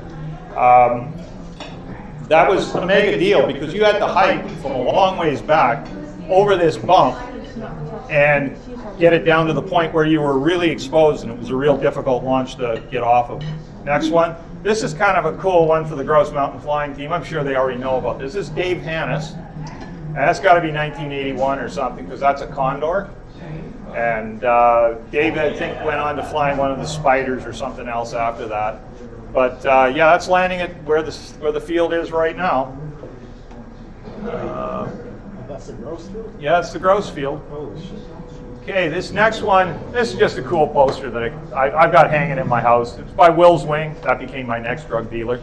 That was a mega deal because you had to hike from a long ways back over this bump and get it down to the point where you were really exposed, and it was a real difficult launch to get off of. Next one. This is kind of a cool one for the Grouse Mountain Flying Team. I'm sure they already know about this. This is Dave Hannes. And that's got to be 1981 or something because that's a Condor. And Dave, I think, went on to flying one of the Spiders or something else after that. But yeah, that's landing at where the field is right now. That's the gross field? Yeah, it's the Grouse Field. Holy shit. Okay, this next one, this is just a cool poster that I've got hanging in my house. It's by Will's Wing. That became my next drug dealer.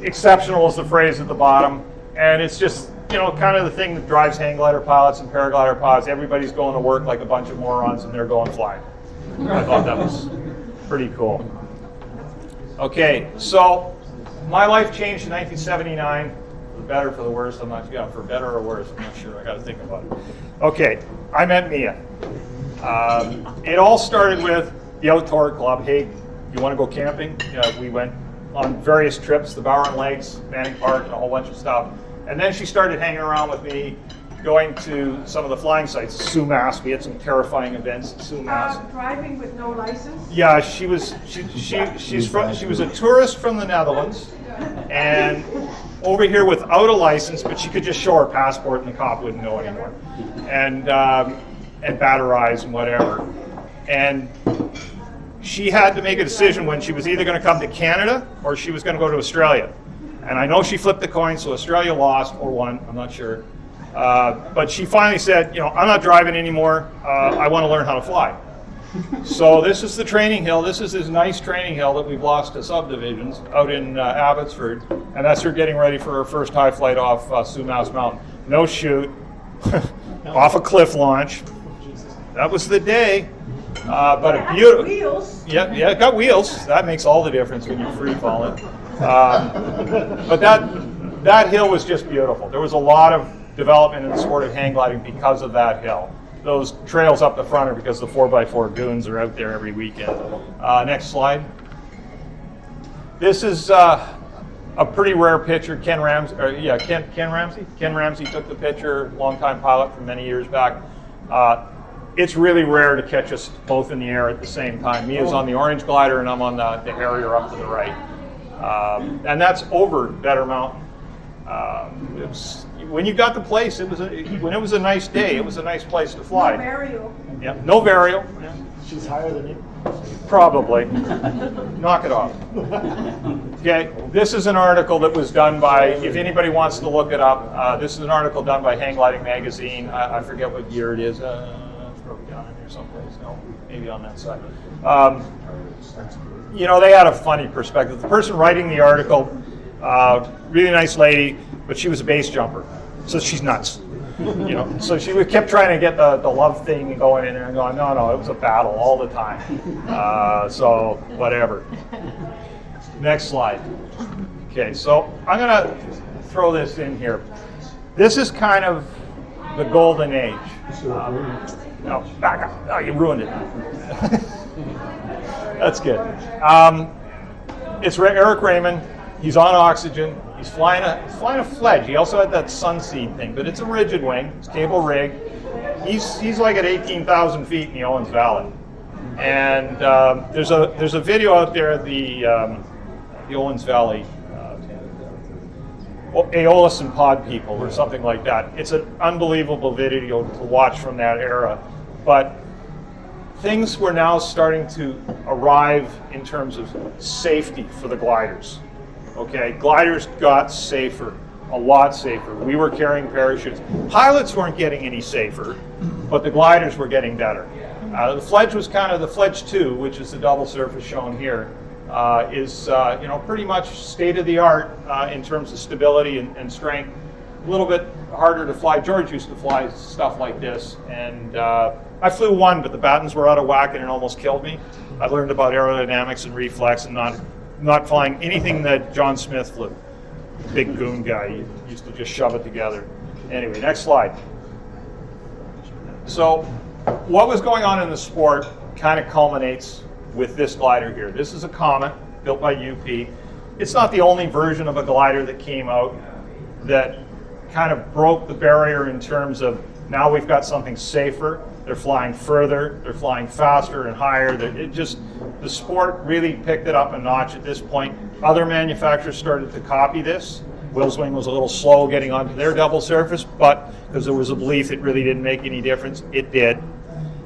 Exceptional is the phrase at the bottom. And it's just, kind of the thing that drives hang glider pilots and paraglider pilots. Everybody's going to work like a bunch of morons and they're going flying. I thought that was pretty cool. Okay, so my life changed in 1979. For better, for the worse, I'm not sure. For better or worse, I'm not sure. I got to think about it. Okay, I met Mia. It all started with the Outdoor Club. Hey, you want to go camping? We went on various trips, the Barron Lakes, Manning Park, and a whole bunch of stuff. And then she started hanging around with me, going to some of the flying sites. Sumas, we had some terrifying events at Sumas. Driving with no license? Yeah, she was a tourist from the Netherlands, and over here without a license, but she could just show her passport and the cop wouldn't know anymore. And batter eyes and whatever. And she had to make a decision when she was either going to come to Canada or she was going to go to Australia. And I know she flipped the coin, so Australia lost or won, I'm not sure. But she finally said, I'm not driving anymore. I want to learn how to fly. So this is the training hill. This is this nice training hill that we've lost to subdivisions out in Abbotsford. And that's her getting ready for her first high flight off Sumas Mountain. No chute. off a cliff launch. That was the day. But a beautiful. Wheels. Yeah, it got wheels. That makes all the difference when you're free falling. But that hill was just beautiful. There was a lot of development in the sport of hang gliding because of that hill. Those trails up the front are because the 4x4 goons are out there every weekend. Next slide. This is a pretty rare picture. Ken Ramsey took the picture, longtime pilot from many years back. It's really rare to catch us both in the air at the same time. Mia's on the orange glider and I'm on the Harrier up to the right. And that's over Better Mountain. When you got the place, when it was a nice day, it was a nice place to fly. No burial. Yeah, no burial. Yeah. She's higher than you. Probably. Knock it off. Okay, this is an article that was done by, if anybody wants to look it up, this is an article done by Hang Gliding Magazine. I forget what year it is. It's probably down in here someplace. No, maybe on that side. You know, they had a funny perspective. The person writing the article, really nice lady, but she was a base jumper, so she's nuts. You know, so she kept trying to get the love thing going in there and going, no, it was a battle all the time. So whatever. Next slide. Okay, so I'm gonna throw this in here. This is kind of the golden age. No, back up. Oh, you ruined it. That's good. It's Eric Raymond. He's on oxygen. He's flying a Fledge. He also had that Sunseed thing, but it's a rigid wing. It's cable rigged. He's like at 18,000 feet in the Owens Valley, and there's a video out there at the Owens Valley, Aeolus and Pod People or something like that. It's an unbelievable video to watch from that era, but things were now starting to arrive in terms of safety for the gliders. Okay, gliders got safer, a lot safer. We were carrying parachutes. Pilots weren't getting any safer, but the gliders were getting better. The Fledge was kind of the Fledge 2, which is the double surface shown here, is pretty much state of the art in terms of stability and strength. A little bit harder to fly. George used to fly stuff like this, and I flew one, but the battens were out of whack and it almost killed me. I learned about aerodynamics and reflex and not flying anything that John Smith flew. Big goon guy, he used to just shove it together. Anyway, next slide. So what was going on in the sport kind of culminates with this glider here. This is a Comet built by UP. It's not the only version of a glider that came out that kind of broke the barrier in terms of now we've got something safer. They're flying further, they're flying faster and higher. The sport really picked it up a notch at this point. Other manufacturers started to copy this. Willswing was a little slow getting onto their double surface, but because there was a belief it really didn't make any difference, it did.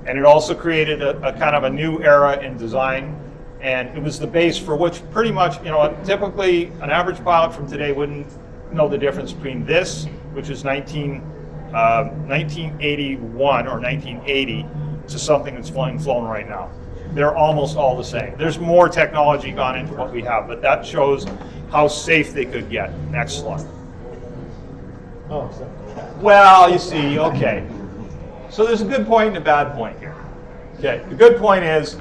And it also created a kind of a new era in design, and it was the base for which pretty much, typically an average pilot from today wouldn't know the difference between this, which is 1981 or 1980, to something that's flown right now. They're almost all the same. There's more technology gone into what we have, but that shows how safe they could get. Next slide. Oh, so Well, you see, okay. So there's a good point and a bad point here. Okay, the good point is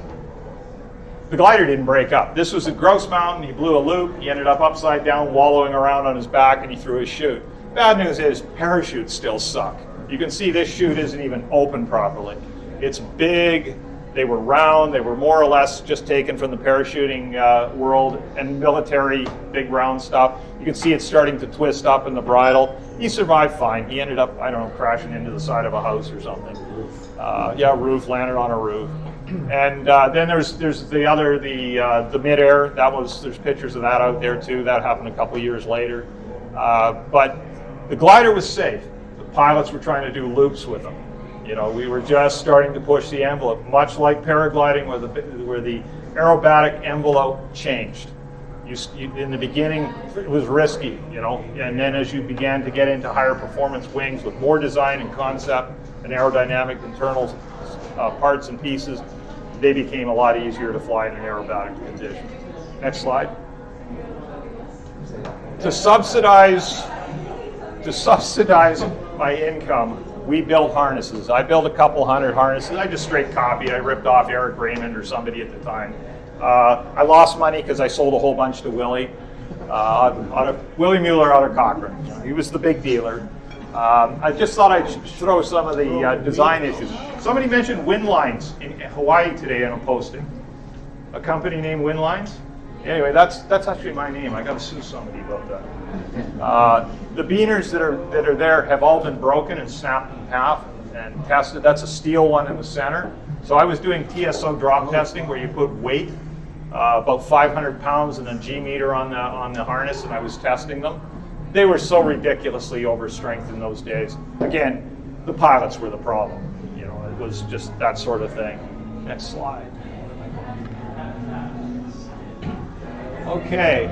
the glider didn't break up. This was at Grouse Mountain. He blew a loop. He ended up upside down, wallowing around on his back, and he threw his chute. Bad news is parachutes still suck. You can see this chute isn't even open properly. It's big. They were round. They were more or less just taken from the parachuting world and military, big round stuff. You can see it's starting to twist up in the bridle. He survived fine. He ended up, I don't know, crashing into the side of a house or something. Roof, landed on a roof. And then there's the other, the midair. There's pictures of that out there too. That happened a couple years later. But the glider was safe. The pilots were trying to do loops with them. We were just starting to push the envelope, much like paragliding, where the aerobatic envelope changed. In the beginning, it was risky, and then as you began to get into higher performance wings with more design and concept and aerodynamic internal parts and pieces, they became a lot easier to fly in an aerobatic condition. Next slide. To subsidize my income, we build harnesses. I built a couple hundred harnesses. I just straight copied. I ripped off Eric Raymond or somebody at the time. I lost money because I sold a whole bunch to Willie. Willie Mueller out of Cochrane. He was the big dealer. I just thought I'd throw some of the design issues. Somebody mentioned wind lines in Hawaii today in a posting. A company named Wind Lines. Anyway, that's actually my name. I got to sue somebody about that. The beaners that are there have all been broken and snapped in half and tested. That's a steel one in the center. So I was doing TSO drop testing where you put weight, about 500 pounds and a G meter on the harness, and I was testing them. They were so ridiculously overstrength in those days. Again, the pilots were the problem. You know, it was just that sort of thing. Next slide. Okay.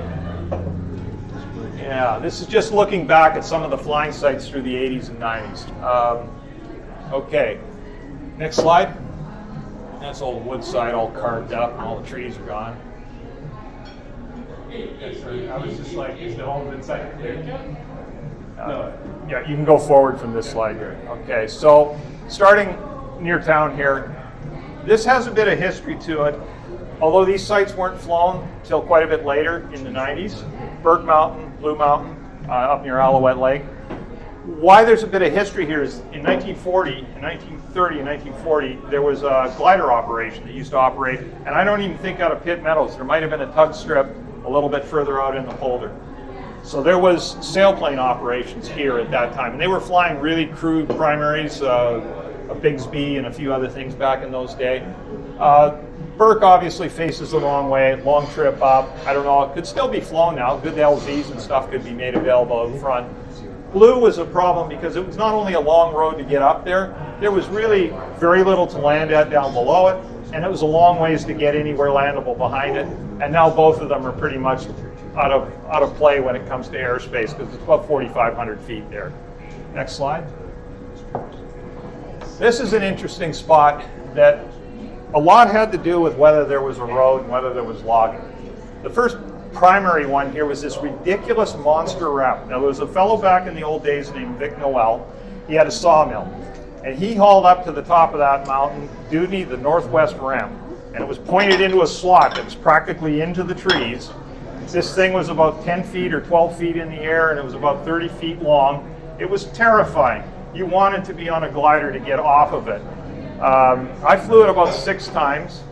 Yeah, this is just looking back at some of the flying sites through the 80s and 90s. Okay. Next slide. That's old Woodside all carved up and all the trees are gone. I was just like, is the whole Woodside cleared yet? No. Yeah, you can go forward from this slide here. Okay, so starting near town here, this has a bit of history to it. Although these sites weren't flown till quite a bit later in the 90s, Burke Mountain, Blue Mountain, up near Alouette Lake. Why there's a bit of history here is in 1930 and 1940, there was a glider operation that used to operate, and I don't even think out of Pitt Meadows. There might have been a tug strip a little bit further out in the polder. So there was sailplane operations here at that time, and they were flying really crude primaries, a Bigsby and a few other things back in those days. Burke obviously faces the wrong way, long trip up. I don't know, it could still be flown now. Good LZs and stuff could be made available out front. Blue was a problem because it was not only a long road to get up there, there was really very little to land at down below it, and it was a long ways to get anywhere landable behind it. And now both of them are pretty much out of play when it comes to airspace because it's about 4,500 feet there. Next slide. This is an interesting spot that a lot had to do with whether there was a road and whether there was logging. The first primary one here was this ridiculous monster ramp. Now there was a fellow back in the old days named Vic Noel. He had a sawmill, and he hauled up to the top of that mountain, Dewdney, the northwest ramp, and it was pointed into a slot that was practically into the trees. This thing was about 10 feet or 12 feet in the air, and it was about 30 feet long. It was terrifying. You wanted to be on a glider to get off of it. I flew it about 6 times.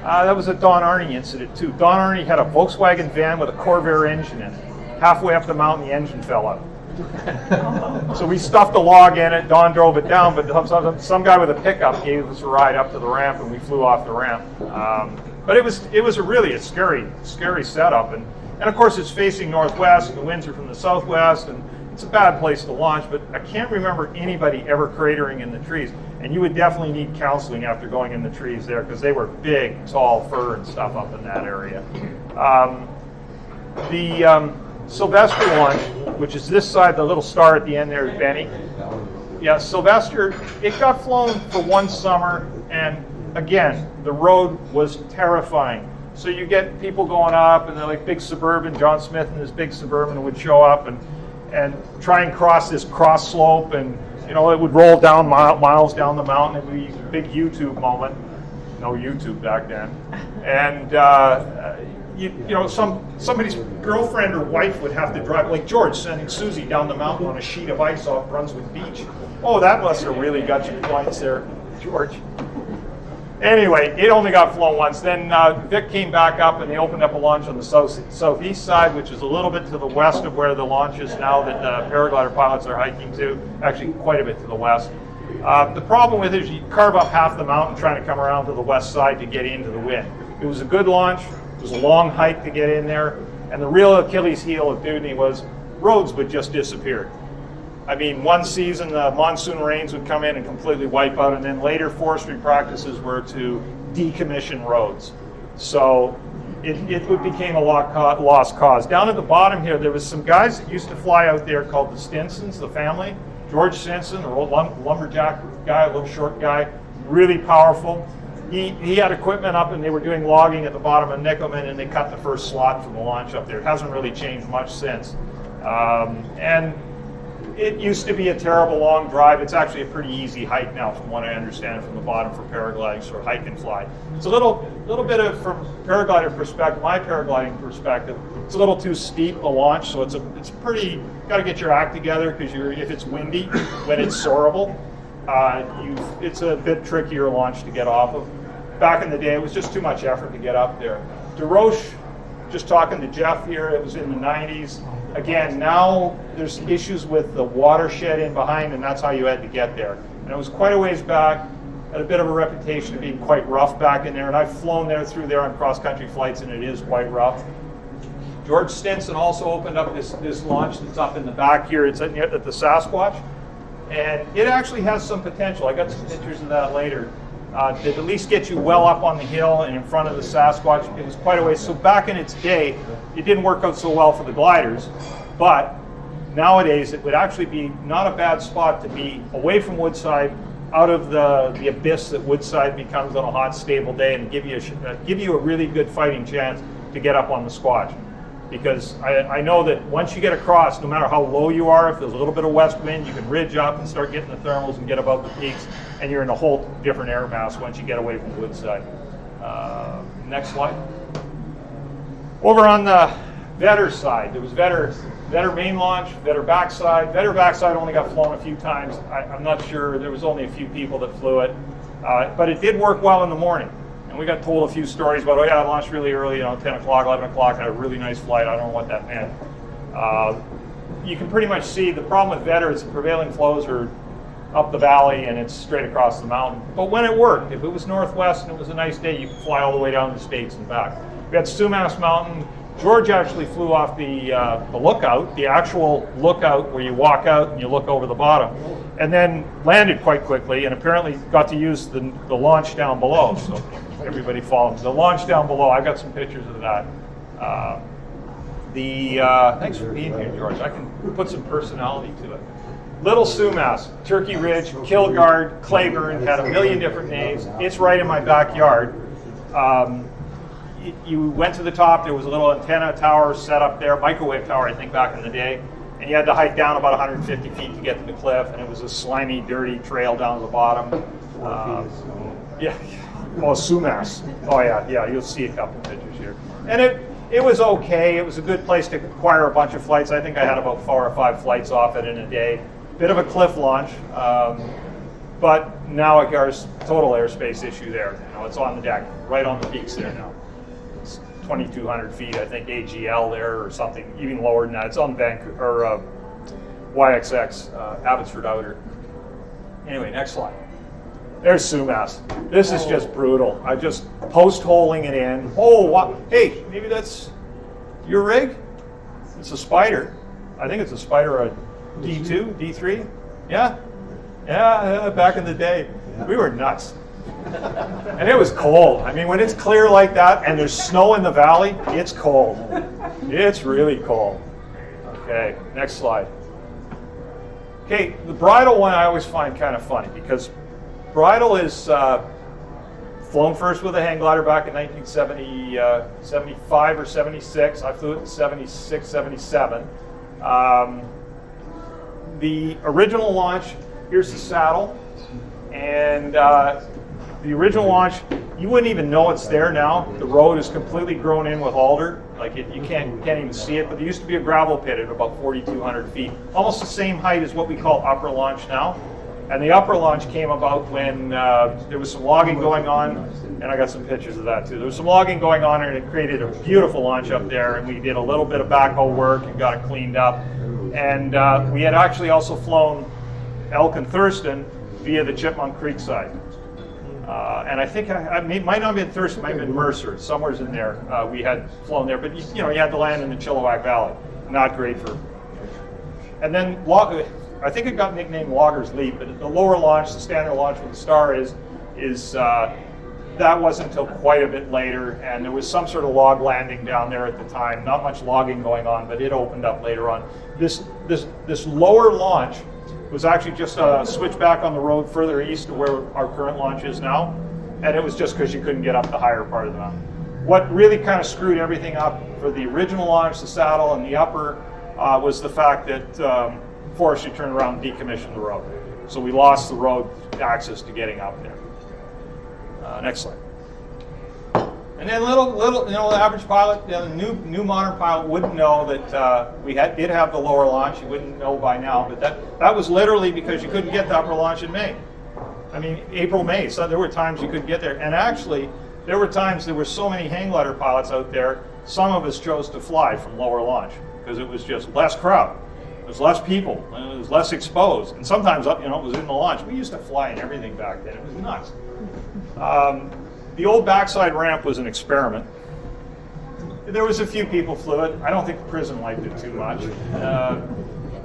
That was a Don Arnie incident too. Don Arnie had a Volkswagen van with a Corvair engine in it. Halfway up the mountain, the engine fell out. So we stuffed a log in it. Don drove it down, but some guy with a pickup gave us a ride up to the ramp, and we flew off the ramp. But it was really a scary setup, and of course it's facing northwest, and the winds are from the southwest, and it's a bad place to launch. But I can't remember anybody ever cratering in the trees. And you would definitely need counseling after going in the trees there because they were big, tall fir and stuff up in that area. The Sylvester launch, which is this side, the little star at the end there is Benny. Yeah, Sylvester, it got flown for one summer, and again, the road was terrifying. So you get people going up, and they're like big Suburban, John Smith and his big Suburban would show up and try and cross this cross slope, and you know, it would roll down miles down the mountain. It would be a big YouTube moment. No YouTube back then. And you know, somebody's girlfriend or wife would have to drive, like George sending Susie down the mountain on a sheet of ice off Brunswick Beach. Oh, that must have really got your points there, George. Anyway, it only got flown once. Then Vic came back up, and they opened up a launch on the southeast side, which is a little bit to the west of where the launch is now that paraglider pilots are hiking to, actually quite a bit to the west. The problem with it is you carve up half the mountain trying to come around to the west side to get into the wind. It was a good launch. It was a long hike to get in there. And the real Achilles heel of Dewdney was roads would just disappear. I mean, one season the monsoon rains would come in and completely wipe out, and then later forestry practices were to decommission roads. So it became a lost cause. Down at the bottom here, there was some guys that used to fly out there called the Stinsons, the family. George Stinson, a lumberjack guy, a little short guy, really powerful. He had equipment up, and they were doing logging at the bottom of Nickelman, and they cut the first slot from the launch up there. It hasn't really changed much since. And It used to be a terrible long drive. It's actually a pretty easy hike now, from what I understand, from the bottom for paragliding, sort of hike and fly. It's a little bit of, from paraglider perspective, my paragliding perspective, it's a little too steep a launch, so it's pretty. Got to get your act together because if it's windy, when it's soarable, it's a bit trickier launch to get off of. Back in the day, it was just too much effort to get up there. DeRoche, just talking to Jeff here, it was in the 90s. Again, now there's issues with the watershed in behind, and that's how you had to get there. And it was quite a ways back, had a bit of a reputation of being quite rough back in there, and I've flown through there on cross-country flights, and it is quite rough. George Stinson also opened up this launch that's up in the back here. It's at the Sasquatch, and it actually has some potential. I got some pictures of that later. That at least get you well up on the hill and in front of the Sasquatch. It was quite a ways. So back in its day, it didn't work out so well for the gliders, but nowadays it would actually be not a bad spot to be away from Woodside, out of the abyss that Woodside becomes on a hot, stable day, and give you a really good fighting chance to get up on the Squatch. Because I know that once you get across, no matter how low you are, if there's a little bit of west wind, you can ridge up and start getting the thermals and get above the peaks, and you're in a whole different air mass once you get away from Woodside. Next slide. Over on the Vetter side, there was Vetter main launch, Vetter backside. Vetter backside only got flown a few times. I'm not sure, there was only a few people that flew it, but it did work well in the morning. And we got told a few stories about, oh yeah, I launched really early, 10 o'clock, 11 o'clock, and had a really nice flight. I don't know what that meant. You can pretty much see the problem with Vetter is the prevailing flows are up the valley and it's straight across the mountain. But when it worked, if it was northwest and it was a nice day, you could fly all the way down to the States and back. We had Sumas Mountain. George actually flew off the lookout, the actual lookout where you walk out and you look over the bottom, and then landed quite quickly and apparently got to use the launch down below. So everybody follows the launch down below. I've got some pictures of that. Thanks for being here, George. I can put some personality to it. Little Sumas, Turkey Ridge, Kilgard, Claiborne, had a million different names. It's right in my backyard. You went to the top, there was a little antenna tower set up there, microwave tower I think back in the day, and you had to hike down about 150 feet to get to the cliff, and it was a slimy, dirty trail down to the bottom. Sumas. Oh yeah, you'll see a couple pictures here. And it was okay, it was a good place to acquire a bunch of flights. I think I had about 4 or 5 flights off it in a day. Bit of a cliff launch, but now there's total airspace issue there. It's on the deck, right on the peaks there now. 2,200 feet, I think AGL there or something, even lower than that. It's on Vancouver or YXX, Abbotsford Outer. Anyway, next slide. There's Sumas. This is just brutal. I just post-holing it in. Oh, what? Hey, maybe that's your rig? It's a Spider. I think it's a Spider, a D2, D3. Yeah, back in the day. We were nuts. And it was cold. I mean, when it's clear like that and there's snow in the valley, it's cold. It's really cold. Okay, next slide. Okay, the bridle one I always find kind of funny because bridle is flown first with a hang glider back in 1975 or 76. I flew it in 76, 77. The original launch, here's the saddle, and the original launch, you wouldn't even know it's there now. The road is completely grown in with alder. Like you can't even see it, but there used to be a gravel pit at about 4,200 feet. Almost the same height as what we call upper launch now. And the upper launch came about when there was some logging going on, and I got some pictures of that too. There was some logging going on and it created a beautiful launch up there, and we did a little bit of backhoe work and got it cleaned up. And we had actually also flown Elk and Thurston via the Chipmunk Creek side. And I think it might not have been Thurston, it might have been Mercer. Somewhere's in there we had flown there, but you had to land in the Chilliwack Valley. Not great for. And then I think it got nicknamed Logger's Leap, but the lower launch, the standard launch with the Star is that wasn't until quite a bit later, and there was some sort of log landing down there at the time. Not much logging going on, but it opened up later on. This lower launch was actually just a switchback on the road further east to where our current launch is now, and it was just because you couldn't get up the higher part of the mountain. What really kind of screwed everything up for the original launch, the saddle and the upper, was the fact that forced to turn around and decommission the road. So we lost the road access to getting out there. Next slide. And then little, the average pilot, the new modern pilot wouldn't know that we did have the lower launch. You wouldn't know by now, but that was literally because you couldn't get the upper launch in May. I mean, April, May. So there were times you couldn't get there, and actually, there were times there were so many hang glider pilots out there. Some of us chose to fly from lower launch because it was just less crowd. There was less people, and it was less exposed. And sometimes, it was in the launch. We used to fly in everything back then. It was nuts. The old backside ramp was an experiment. There was a few people flew it. I don't think the prison liked it too much.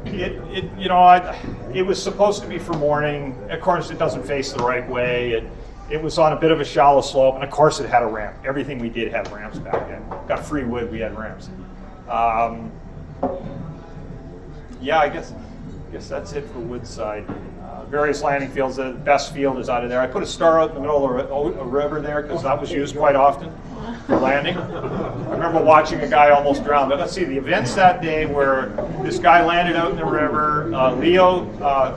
It was supposed to be for morning. Of course, it doesn't face the right way. It was on a bit of a shallow slope, and of course, it had a ramp. Everything we did had ramps back then. Got free wood, we had ramps. Yeah, I guess that's it for Woodside. Various landing fields. The best field is out of there. I put a star out in the middle of a river there because that was used quite often for landing. I remember watching a guy almost drown. But let's see, the events that day where this guy landed out in the river. Leo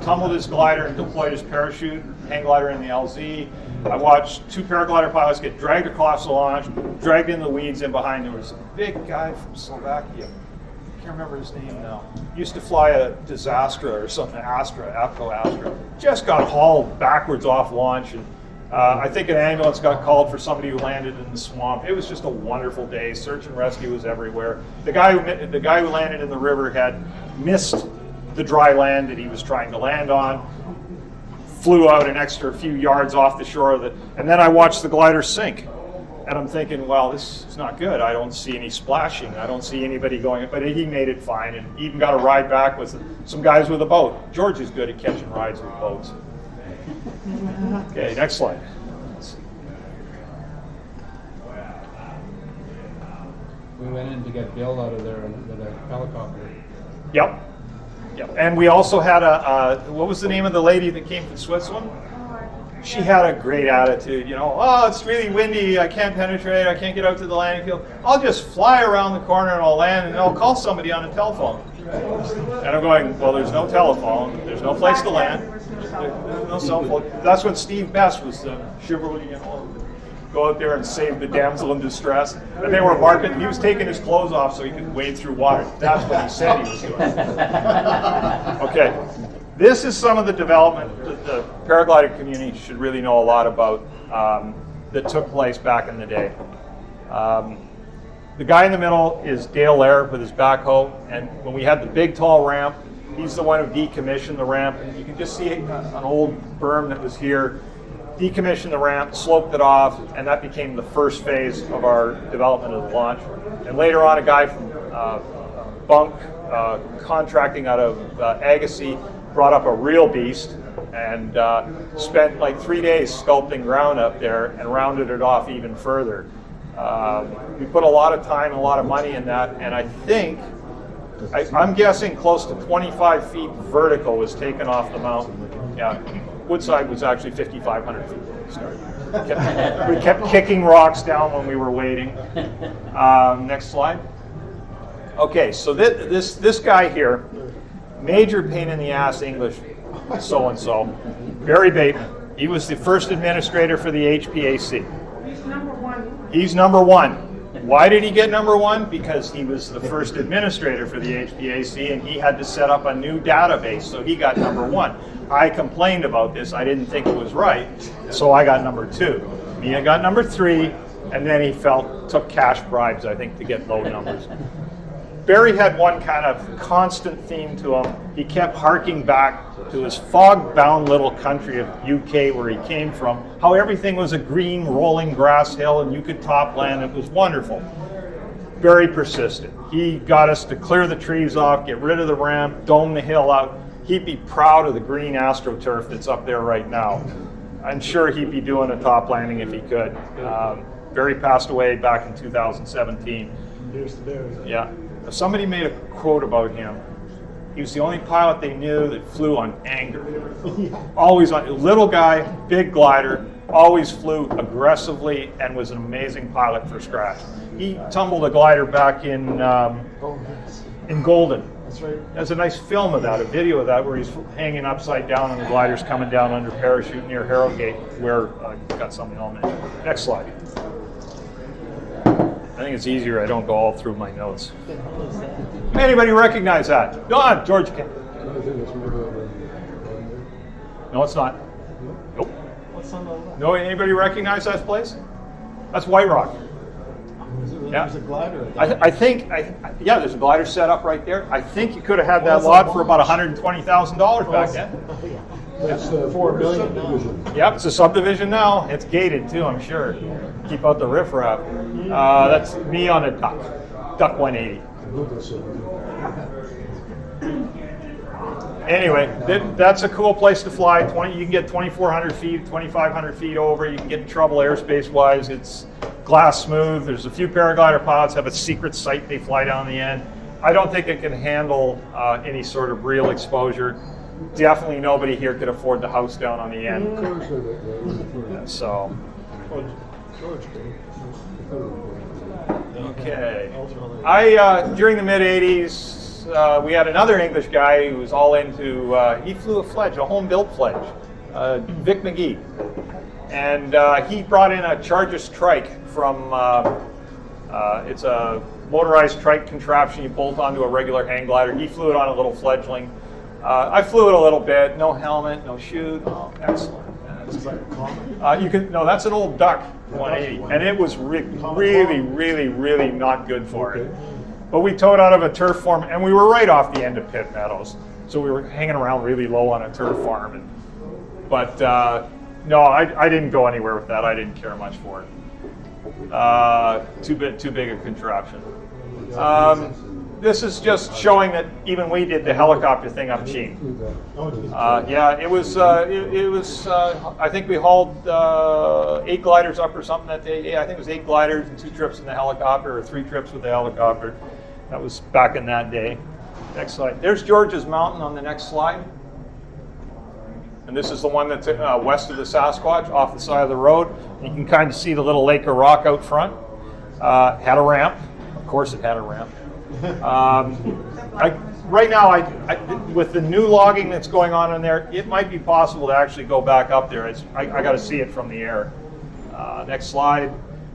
tumbled his glider and deployed his parachute, hang glider in the LZ. I watched two paraglider pilots get dragged across the launch, dragged in the weeds, and behind there was a big guy from Slovakia. I can't remember his name now. Used to fly a Disastra or something, APCO Astra. Just got hauled backwards off launch, and I think an ambulance got called for somebody who landed in the swamp. It was just a wonderful day. Search and rescue was everywhere. The guy who landed in the river had missed the dry land that he was trying to land on. Flew out an extra few yards off the shore of and then I watched the glider sink. And I'm thinking, well, this is not good. I don't see any splashing. I don't see anybody going, but he made it fine and even got a ride back with some guys with a boat. George is good at catching rides with boats. Okay, next slide. We went in to get Bill out of there with a helicopter. Yep. And we also had what was the name of the lady that came from Switzerland? She had a great attitude, oh, it's really windy, I can't penetrate, I can't get out to the landing field. I'll just fly around the corner and I'll land and I'll call somebody on a telephone. And I'm going, well, there's no telephone, there's no place to land, there's no cell phone. That's when Steve Best was chivalry, go out there and save the damsel in distress. And they were barking, he was taking his clothes off so he could wade through water. That's what he said he was doing. Okay. This is some of the development that the paragliding community should really know a lot about that took place back in the day. The guy in the middle is Dale Lair with his backhoe, and when we had the big tall ramp, he's the one who decommissioned the ramp. And you can just see an old berm that was here, decommissioned the ramp, sloped it off, and that became the first phase of our development of the launch. And later on, a guy from Bunk, contracting out of Agassiz, brought up a real beast and spent like 3 days sculpting ground up there and rounded it off even further. We put a lot of time and a lot of money in that, and I think, I'm guessing close to 25 feet vertical was taken off the mountain. Yeah, Woodside was actually 5,500 feet when we started. We kept kicking rocks down when we were waiting. Next slide. Okay, so this guy here, major pain in the ass English, so-and-so, Barry Bateman. He was the first administrator for the HPAC. He's number one. He's number one. Why did he get number one? Because he was the first administrator for the HPAC and he had to set up a new database, so he got number one. I complained about this. I didn't think it was right, so I got number two. Mia got number three, and then he took cash bribes, I think, to get low numbers. Barry had one kind of constant theme to him. He kept harking back to his fog-bound little country of UK where he came from, how everything was a green rolling grass hill and you could top land. It was wonderful. Very persistent. He got us to clear the trees off, get rid of the ramp, dome the hill out. He'd be proud of the green AstroTurf that's up there right now. I'm sure he'd be doing a top landing if he could. Barry passed away back in 2017. Here's the Barry. Yeah. Somebody made a quote about him. He was the only pilot they knew that flew on anger. Always on, little guy, big glider, always flew aggressively and was an amazing pilot for scratch. He tumbled a glider back in Golden That's right. There's a nice film of that, a video of that, where he's hanging upside down and the glider's coming down under parachute near Harrogate, where got something on it. Next slide. I think it's easier. I don't go all through my notes. Anybody recognize that? Don, George Kent. No, it's not. Nope. What's on the left? No, anybody recognize that place? That's White Rock. There's a glider. I think, yeah, there's a glider set up right there. I think you could have had that lot for about $120,000 back then. That's the 4 million now. Yep, it's a subdivision now. It's gated too, I'm sure. Keep out the riffraff. That's me on a Duck 180. Anyway, that's a cool place to fly. You can get 2,400 feet, 2,500 feet over. You can get in trouble airspace-wise. It's glass smooth. There's a few paraglider pilots have a secret sight they fly down the end. I don't think it can handle any sort of real exposure. Definitely nobody here could afford the house down on the end. So, okay. During the mid-'80s, we had another English guy who was all into, he flew a fledge, a home-built fledge, Vic McGee. And he brought in a Charger Trike from, it's a motorized trike contraption you bolt onto a regular hang glider. He flew it on a little fledgling. I flew it a little bit, no helmet, no chute. Oh, excellent. No, that's an old Duck 180, and it was really not good for it. But we towed out of a turf farm, and we were right off the end of Pitt Meadows, so we were hanging around really low on a turf farm. But no, I didn't go anywhere with that. I didn't care much for it. Too big a contraption. This is just showing that even we did the helicopter thing up cheap. Yeah, it was. I think we hauled 8 gliders up or something that day. Yeah, I think it was 8 gliders and 2 trips in the helicopter, or 3 trips with the helicopter. That was back in that day. Next slide. There's George's Mountain on the next slide. And this is the one that's west of the Sasquatch, off the side of the road. You can kind of see the little lake of rock out front. Had a ramp. Of course it had a ramp. Right now, with the new logging that's going on in there, it might be possible to actually go back up there. I got to see it from the air. Next slide.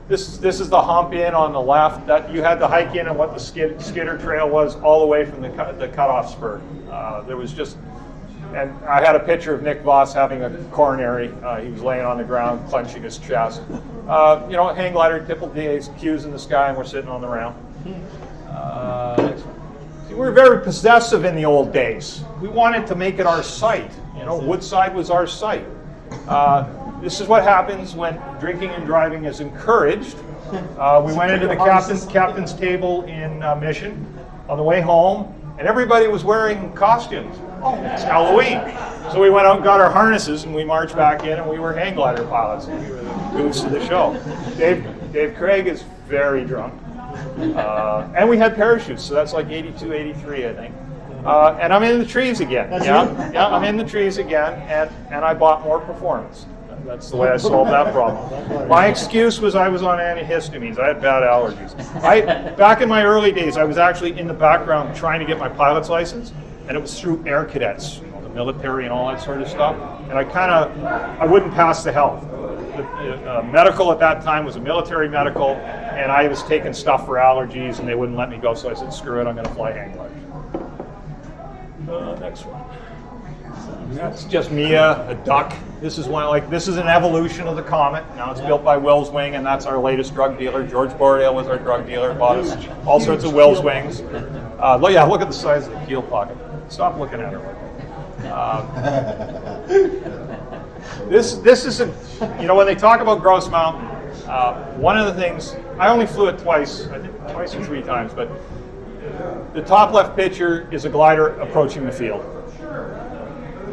This is the hump in on the left. That you had to hike in, and what the skidder trail was all the way from the cutoff spur. There was just, and I had a picture of Nick Voss having a coronary. He was laying on the ground, clenching his chest. You know, hang glider, triple D's, Q's in the sky, and we're sitting on the ramp. We were very possessive in the old days. We wanted to make it our site. You know, Woodside was our site. This is what happens when drinking and driving is encouraged. We went into the captain's table in Mission on the way home, and everybody was wearing costumes. Oh, it's Halloween. So we went out and got our harnesses, and we marched back in, and we were hang glider pilots. We were the goofs of the show. Dave Craig is very drunk. And we had parachutes, so that's like 82, 83, I think. And I'm in the trees again. Yeah, I'm in the trees again, and I bought more performance. That's the way I solved that problem. My excuse was I was on antihistamines. I had bad allergies. Back in my early days, I was actually in the background trying to get my pilot's license, and it was through air cadets, you know, the military and all that sort of stuff. And I wouldn't pass the health. The medical at that time was a military medical, and I was taking stuff for allergies, and they wouldn't let me go. So I said, "Screw it, I'm going to fly hang gliders." Next one. That's just Mia, a duck. This is an evolution of the Comet. Now it's built by Will's Wing, and that's our latest drug dealer. George Bordale was our drug dealer. Bought us all sorts of Will's Wings. Yeah, look at the size of the keel pocket. Stop looking at her like that. This is you know, when they talk about Grouse Mountain, one of the things, I only flew it twice, I think twice or 3 times, but the top left picture is a glider approaching the field.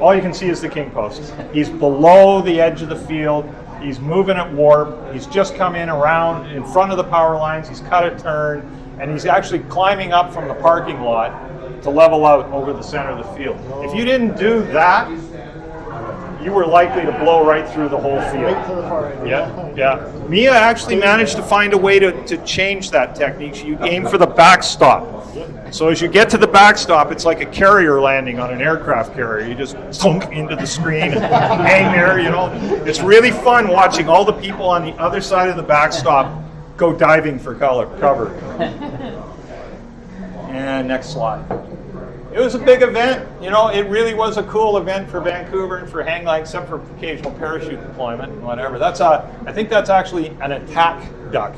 All you can see is the king post. He's below the edge of the field. He's moving at warp. He's just come in around in front of the power lines. He's cut a turn, and he's actually climbing up from the parking lot to level out over the center of the field. If you didn't do that, you were likely to blow right through the whole field. Right to the far end. Yeah. Mia actually managed to find a way to change that technique. You aim for the backstop. So as you get to the backstop, it's like a carrier landing on an aircraft carrier. You just thunk into the screen and hang there, you know. It's really fun watching all the people on the other side of the backstop go diving for cover. And next slide. It was a big event. You know, it really was a cool event for Vancouver and for hang gliding, except for occasional parachute deployment and whatever. I think that's actually an attack duck.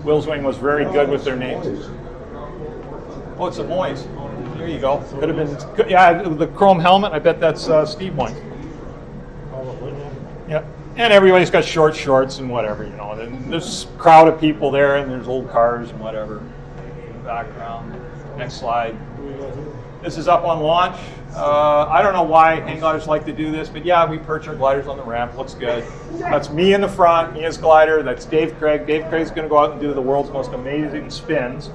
Will's Wing was very good with their names. Oh, it's a Moyes. There you go. Could have been, yeah, the chrome helmet. I bet that's Steve Moyes. Yeah, and everybody's got short shorts and whatever, you know. And there's a crowd of people there, and there's old cars and whatever in the background. Next slide. This is up on launch. I don't know why hang gliders like to do this, but yeah, we perch our gliders on the ramp. Looks good. That's me in the front, Mia's glider. That's Dave Craig. Dave Craig's going to go out and do the world's most amazing spins.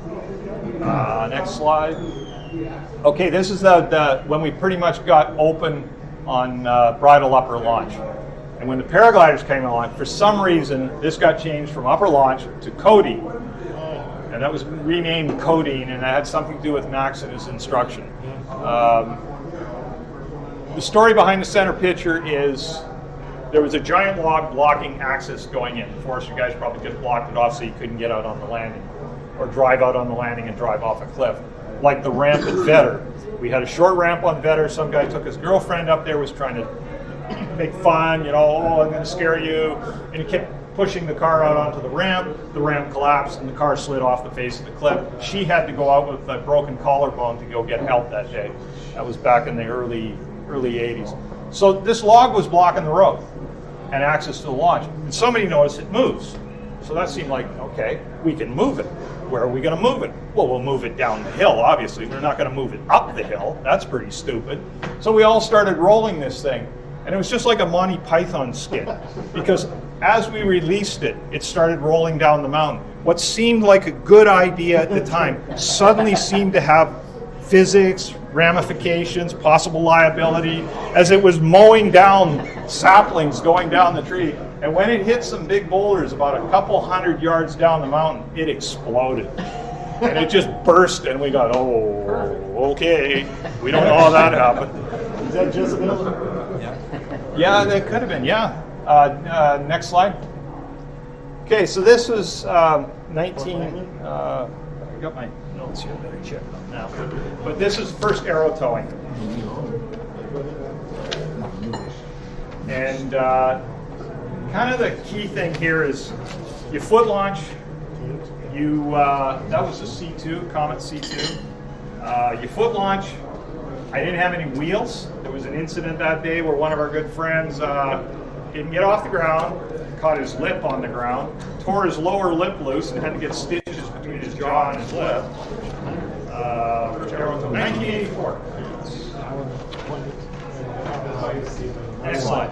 Next slide. Okay, this is the when we pretty much got open on bridle upper launch. And when the paragliders came along, for some reason, this got changed from upper launch to codeine. And that was renamed codeine, and that had something to do with Max and his instruction. The story behind the center picture is there was a giant log blocking access going in. The forestry guys probably just blocked it off so you couldn't get out on the landing, or drive out on the landing and drive off a cliff. Like the ramp at Vetter. We had a short ramp on Vetter. Some guy took his girlfriend up there, was trying to make fun, you know, oh, I'm going to scare you. And he kept pushing the car out onto the ramp. The ramp collapsed and the car slid off the face of the cliff. She had to go out with a broken collarbone to go get help that day. That was back in the early 80s. So this log was blocking the road and access to the launch. And somebody noticed it moves. So that seemed like, okay, we can move it. Where are we going to move it? Well, we'll move it down the hill, obviously. We're not going to move it up the hill. That's pretty stupid. So we all started rolling this thing. And it was just like a Monty Python skit. Because as we released it, it started rolling down the mountain. What seemed like a good idea at the time suddenly seemed to have physics, ramifications, possible liability, as it was mowing down saplings going down the tree. And when it hit some big boulders about a couple 100 yards down the mountain, it exploded. And it just burst, and we got, oh, okay. We don't know how that happened. Is that just Bill? Yeah, that could have been, yeah. Next slide. Okay, so this was 19, I got my notes here, better check them now. But this is first arrow towing. And kind of the key thing here is you foot launch, that was a C2, Comet C2. You foot launch. I didn't have any wheels. There was an incident that day where one of our good friends didn't get off the ground, caught his lip on the ground, tore his lower lip loose, and had to get stitches between his jaw and his lip. 1984. Next slide.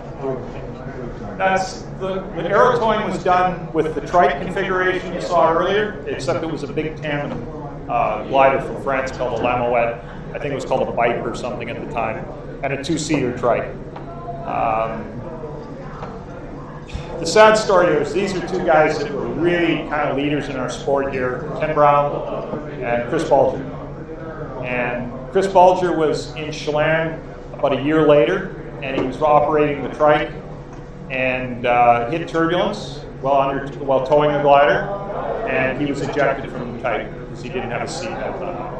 That's the arrow towing was done with the trike configuration you saw earlier, except it was a big tandem glider from France called a Lamouette. I think it was called a Viper or something at the time, and a two-seater trike. The sad story is these are two guys that were really kind of leaders in our sport here, Ken Brown and Chris Bulger. And Chris Bulger was in Chelan about a year later, and he was operating the trike and hit turbulence while towing the glider, and he was ejected from the kite because he didn't have a seat at the time.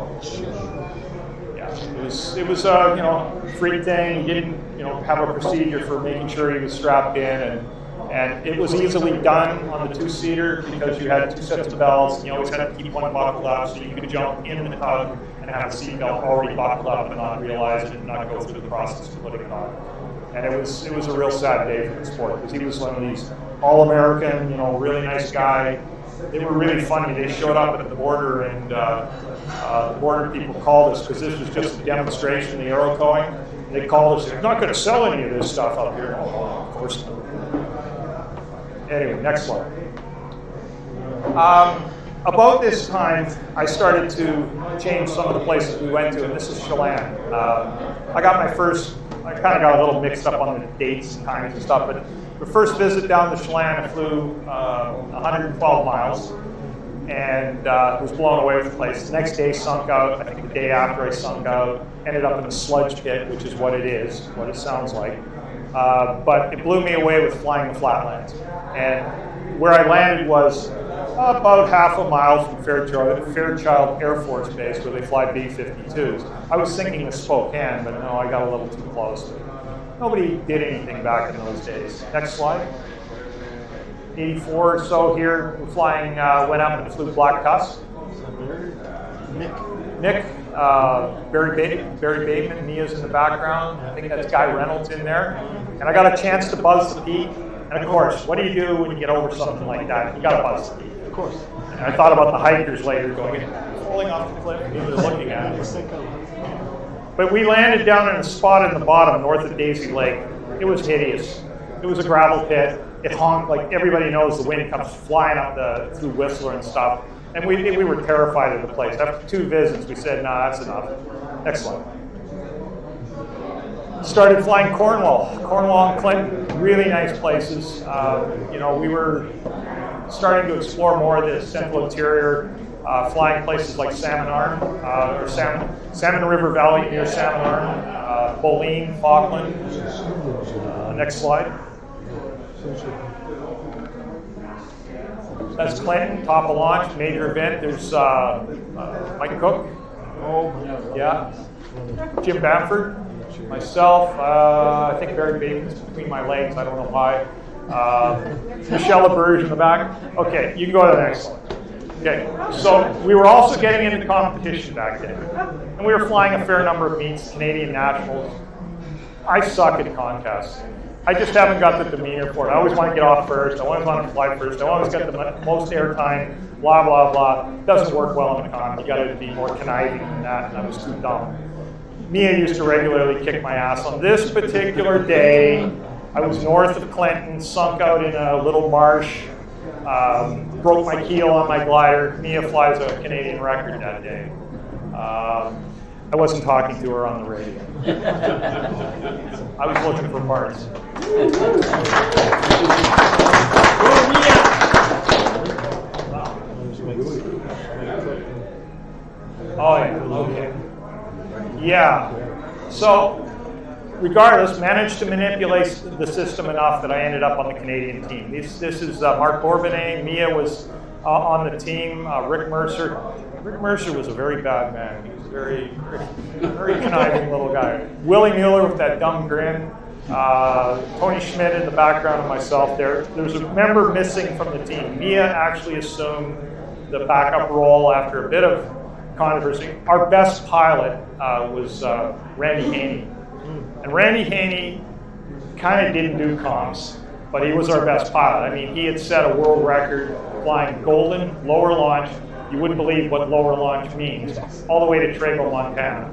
It was a freak thing. He didn't have a procedure for making sure he was strapped in, and it was easily done on the two-seater because you had two sets of belts. You always had to keep one buckled up so you could jump in the tug and have the seat belt already buckled up and not realize it and not go through the process of putting it on. And it was a real sad day for the sport because he was one of these all-American, really nice guy. They were really funny. They showed up at the border, and the border people called us because this was just a demonstration of the arrow towing. They called us. They're not going to sell any of this stuff up here. Oh, of course not. Anyway, next slide. About this time, I started to change some of the places we went to, and this is Chelan. I got my first I kind of got a little mixed up on the dates and times and stuff, but the first visit down to Chelan, I flew 112 miles and was blown away with the place. The next day sunk out. I think the day after I sunk out, ended up in a sludge pit, which is what it is, what it sounds like. But it blew me away with flying the flatlands. And where I landed was about half a mile from Fairchild Air Force Base, where they fly B-52s. I was thinking of Spokane, but no, I got a little too close. Nobody did anything back in those days. Next slide. 84 or so here, we're flying, went up and flew Black Tusk. Nick, Barry Bateman, Mia's in the background. I think that's Guy Reynolds in there. And I got a chance to buzz the peak. And of course, what do you do when you get over something like that? You got to buzz the peak. Of course. And I thought about the hikers later going, falling off the cliff, and they're looking at it. But we landed down in a spot in the bottom, north of Daisy Lake. It was hideous. It was a gravel pit. It honked, like everybody knows, the wind comes flying up through Whistler and stuff. And we were terrified of the place. After 2 visits, we said, nah, that's enough. Next slide. Started flying Cornwall and Clinton, really nice places. We were starting to explore more of the central interior, flying places like Salmon Arm, or Salmon River Valley near Salmon Arm, Boline, Falkland. Next slide. That's Clinton, top of launch, major event. There's Mike Cook, yeah, Jim Bamford, myself, I think Barry Bateman's between my legs, I don't know why. Michelle LaBerge in the back. Okay, you can go to the next one. Okay, so we were also getting into competition back then. And we were flying a fair number of meets, Canadian nationals. I suck at contests. I just haven't got the demeanor for it. I always want to get off first. I always want to fly first. I always get the most airtime, blah, blah, blah. Doesn't work well in the con. You got to be more conniving than that, and I was too dumb. Mia used to regularly kick my ass. On this particular day, I was north of Clinton, sunk out in a little marsh, broke my keel on my glider. Mia flies a Canadian record that day. I wasn't talking to her on the radio. I was looking for parts. Oh yeah, okay. Yeah, so regardless, managed to manipulate the system enough that I ended up on the Canadian team. This is Mark Bourbonnais. Mia was on the team. Rick Mercer. Rick Mercer was a very bad man. He was a very conniving little guy. Willie Mueller with that dumb grin. Tony Schmidt in the background, and myself there. There's a member missing from the team. Mia actually assumed the backup role after a bit of controversy. Our best pilot was Randy Haney. And Randy Haney kind of didn't do comms, but he was our best pilot. I mean, he had set a world record flying Golden, lower launch. You wouldn't believe what lower launch means, all the way to Trago, Montana.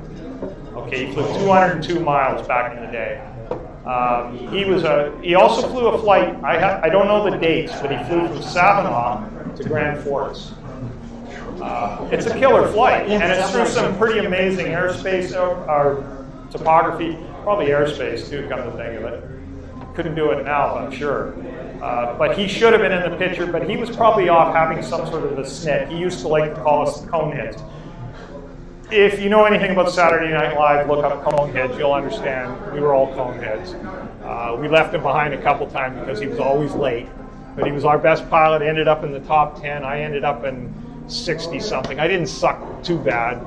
Okay, he flew 202 miles back in the day. He also flew a flight, I don't know the dates, but he flew from Savannah to Grand Forks. It's a killer flight, and it's through some pretty amazing airspace, or topography, probably airspace too, come to think of it. Couldn't do it now, I'm sure. But he should have been in the picture, but he was probably off having some sort of a snit. He used to like to call us the coneheads. If you know anything about Saturday Night Live, look up coneheads, you'll understand we were all coneheads. We left him behind a couple times because he was always late, but he was our best pilot, ended up in the top 10. I ended up in 60 something. I didn't suck too bad.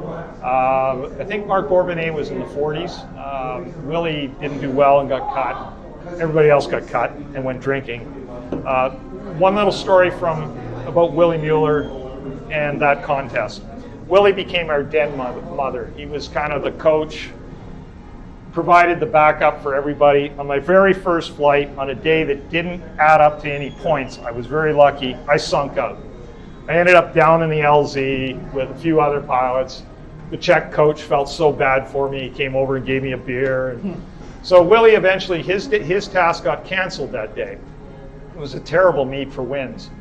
I think Mark Bourbonnais was in the 40s. Willie didn't do well and got cut. Everybody else got cut and went drinking. One little story about Willie Mueller and that contest. Willie became our den mother. He was kind of the coach, provided the backup for everybody. On my very first flight, on a day that didn't add up to any points, I was very lucky, I sunk out. I ended up down in the LZ with a few other pilots. The Czech coach felt so bad for me, he came over and gave me a beer. So Willie eventually, his task got canceled that day. It was a terrible meet for wins.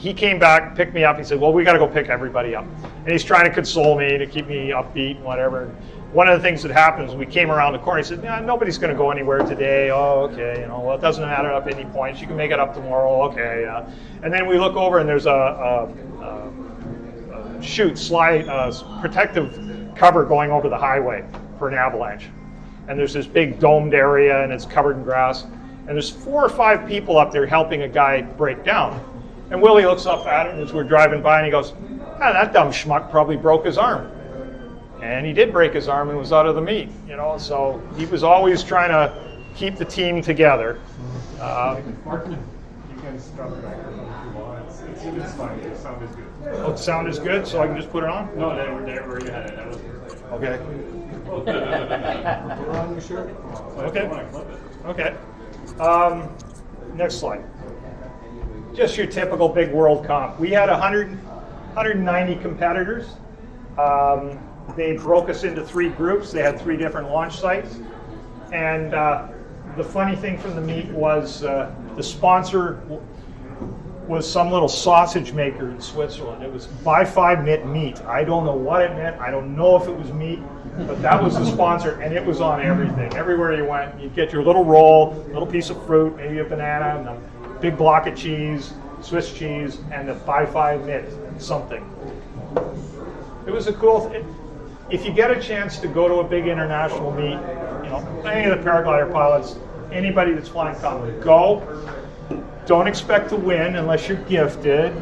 he came back, picked me up. He said, well, we got to go pick everybody up. And he's trying to console me to keep me upbeat and whatever. One of the things that happens, we came around the corner, he said, nobody's going to go anywhere today. Oh, okay, well, it doesn't matter up any points. You can make it up tomorrow. Okay, And then we look over and there's a chute, protective cover going over the highway for an avalanche. And there's this big domed area and it's covered in grass. And there's 4 or 5 people up there helping a guy break down. And Willie looks up at it as we're driving by and he goes, that dumb schmuck probably broke his arm. And he did break his arm and was out of the meet, so he was always trying to keep the team together. You can stop the microphone if you want. It's fine. The sound is good. Oh, the sound is good, so I can just put it on? No, where you had it. That was Okay. Put it on your shirt. Okay. Next slide. Just your typical big world comp. We had 190 competitors. They broke us into 3 groups. They had 3 different launch sites. And the funny thing from the meet was the sponsor was some little sausage maker in Switzerland. It was by 5 knit meat. I don't know what it meant. I don't know if it was meat, but that was the sponsor, and it was on everything. Everywhere you went, you'd get your little roll, little piece of fruit, maybe a banana, and a big block of cheese, Swiss cheese, and the by 5 knit something. It was a cool thing. If you get a chance to go to a big international meet, any of the paraglider pilots, anybody that's flying combat, go. Don't expect to win unless you're gifted,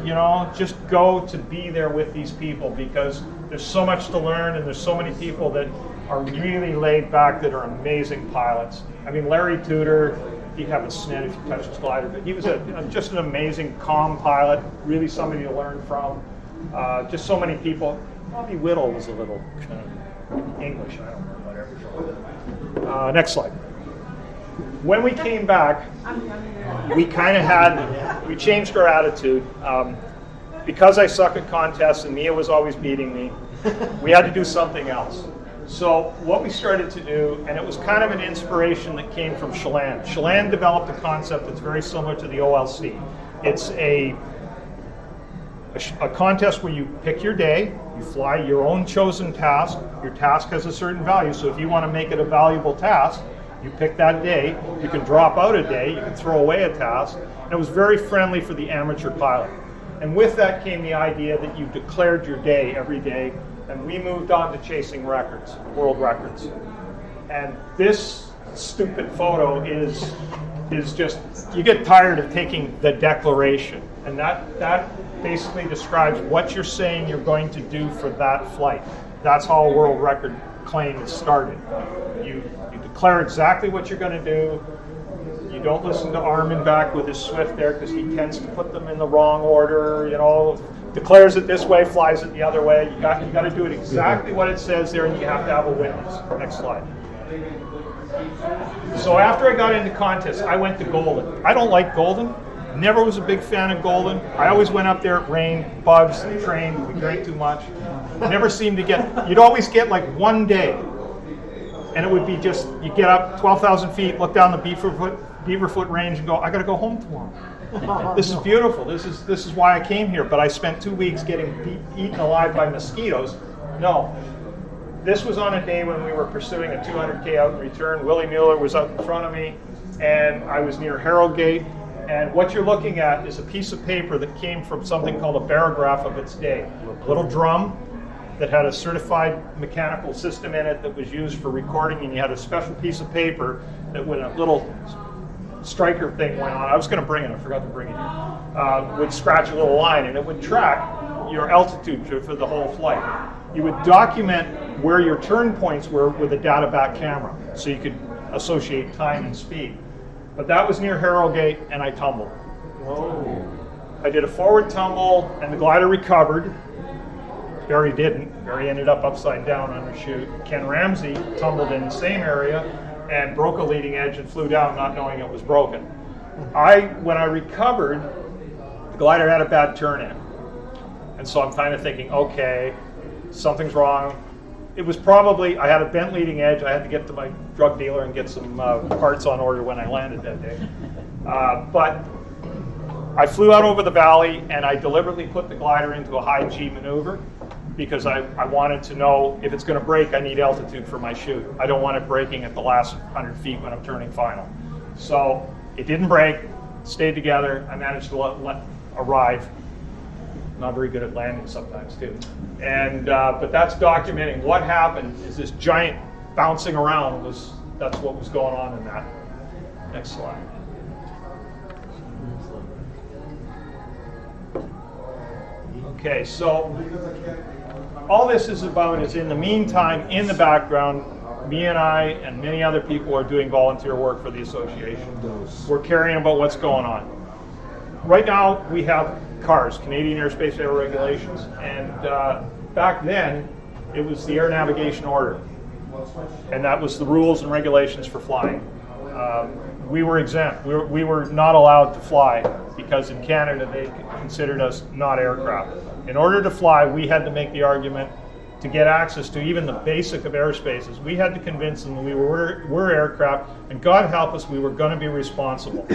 just go to be there with these people because there's so much to learn and there's so many people that are really laid back that are amazing pilots. I mean, Larry Tudor, he'd have a snit if you touched his glider, but he was just an amazing, calm pilot, really somebody to learn from. Just so many people. Bobby Whittle was a little English, I don't know, whatever. Next slide. When we came back, we we changed our attitude. Because I suck at contests and Mia was always beating me, we had to do something else. So what we started to do, and it was kind of an inspiration that came from Chelan. Chelan developed a concept that's very similar to the OLC. It's a contest where you pick your day, you fly your own chosen task. Your task has a certain value, so if you want to make it a valuable task, you pick that day. You can drop out a day, you can throw away a task. And it was very friendly for the amateur pilot. And with that came the idea that you declared your day every day, and we moved on to chasing records, world records. And this stupid photo is just, you get tired of taking the declaration. And that basically describes what you're saying you're going to do for that flight. That's how a world record claim is started. You declare exactly what you're going to do. You don't listen to Armin back with his Swift there because he tends to put them in the wrong order, declares it this way, flies it the other way. You got to do it exactly what it says there, and you have to have a witness. Next slide. So after I got into contests, I went to Golden. I don't like Golden. Never was a big fan of Golden. I always went up there, it rained, bugs, train, we drank too much. Never seemed to get, you'd always get like one day. And it would be just, you get up 12,000 feet, look down the Beaverfoot Range and go, I gotta go home tomorrow. This is beautiful, this is why I came here, but I spent 2 weeks getting eaten alive by mosquitoes. No. This was on a day when we were pursuing a 200K out and return. Willie Mueller was out in front of me, and I was near Harrogate. And what you're looking at is a piece of paper that came from something called a barograph of its day. A little drum that had a certified mechanical system in it that was used for recording, and you had a special piece of paper that when a little striker thing went on, I was going to bring it, I forgot to bring it, would scratch a little line, and it would track your altitude for the whole flight. You would document where your turn points were with a data back camera, so you could associate time and speed. But that was near Harrogate, and I tumbled. Whoa. I did a forward tumble, and the glider recovered. Barry didn't. Barry ended up upside down on the chute. Ken Ramsey tumbled in the same area and broke a leading edge and flew down not knowing it was broken. When I recovered, the glider had a bad turn-in. And so I'm kind of thinking, okay, something's wrong. It was probably, I had a bent leading edge. I had to get to my drug dealer and get some parts on order when I landed that day. But I flew out over the valley, and I deliberately put the glider into a high G maneuver because I wanted to know if it's going to break, I need altitude for my chute. I don't want it breaking at the last 100 feet when I'm turning final. So it didn't break, stayed together. I managed to arrive. Not very good at landing sometimes too. And but that's documenting what happened. Is this giant bouncing around that's what was going on in that. Next slide. Okay, so all this is about is in the meantime, in the background, me and I and many other people are doing volunteer work for the association. We're caring about what's going on. Right now, we have CARS, Canadian Airspace Air Regulations, and back then, it was the Air Navigation Order, and that was the rules and regulations for flying. We were exempt. We were not allowed to fly because in Canada, they considered us not aircraft. In order to fly, we had to make the argument to get access to even the basic of airspaces. We had to convince them that we were aircraft, and God help us, we were going to be responsible.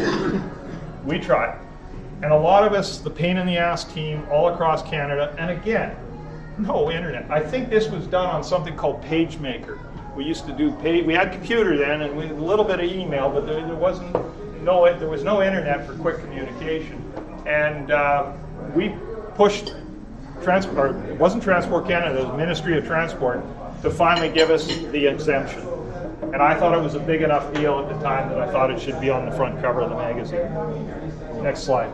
We tried. And a lot of us, the pain in the ass team all across Canada, and again, no internet. I think this was done on something called PageMaker. We used to do we had computer then and a little bit of email, but there was no internet for quick communication. And we pushed it wasn't Transport Canada, it was Ministry of Transport to finally give us the exemption. And I thought it was a big enough deal at the time that I thought it should be on the front cover of the magazine. Next slide.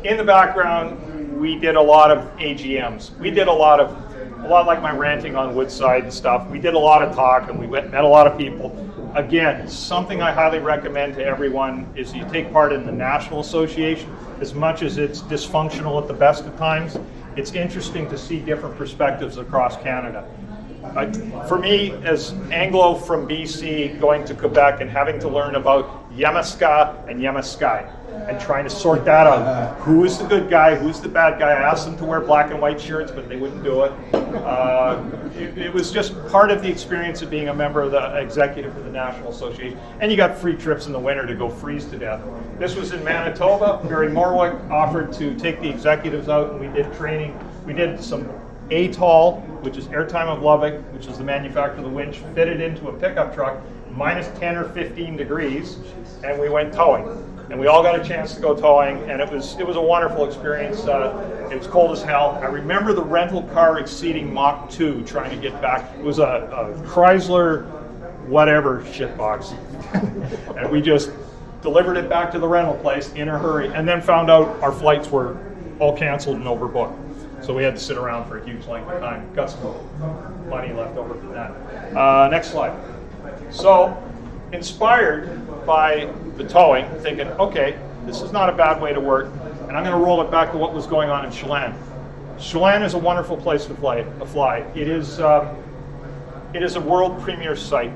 In the background, we did a lot of AGMs. We did a lot like my ranting on Woodside and stuff. We did a lot of talk and we met a lot of people. Again, something I highly recommend to everyone is you take part in the National Association. As much as it's dysfunctional at the best of times, it's interesting to see different perspectives across Canada. For me, as Anglo from BC, going to Quebec and having to learn about Yemaska and Yemaskai and trying to sort that out. Who is the good guy? Who's the bad guy? I asked them to wear black and white shirts, but they wouldn't do it. It was just part of the experience of being a member of the executive for the National Association. And you got free trips in the winter to go freeze to death. This was in Manitoba. Barry Morwick offered to take the executives out, and we did training. We did some ATOL, which is Airtime of Lubbock, which is the manufacturer of the winch, fitted into a pickup truck, minus 10 or 15 degrees, and we went towing. And we all got a chance to go towing, and it was a wonderful experience. It was cold as hell. I remember the rental car exceeding Mach 2 trying to get back. It was a Chrysler whatever shitbox. And we just delivered it back to the rental place in a hurry, and then found out our flights were all canceled and overbooked. So we had to sit around for a huge length of time. Got some money left over from that. Next slide. So, inspired by the towing, thinking, okay, this is not a bad way to work, and I'm going to roll it back to what was going on in Chelan. Chelan is a wonderful place to fly. It is a world premier site.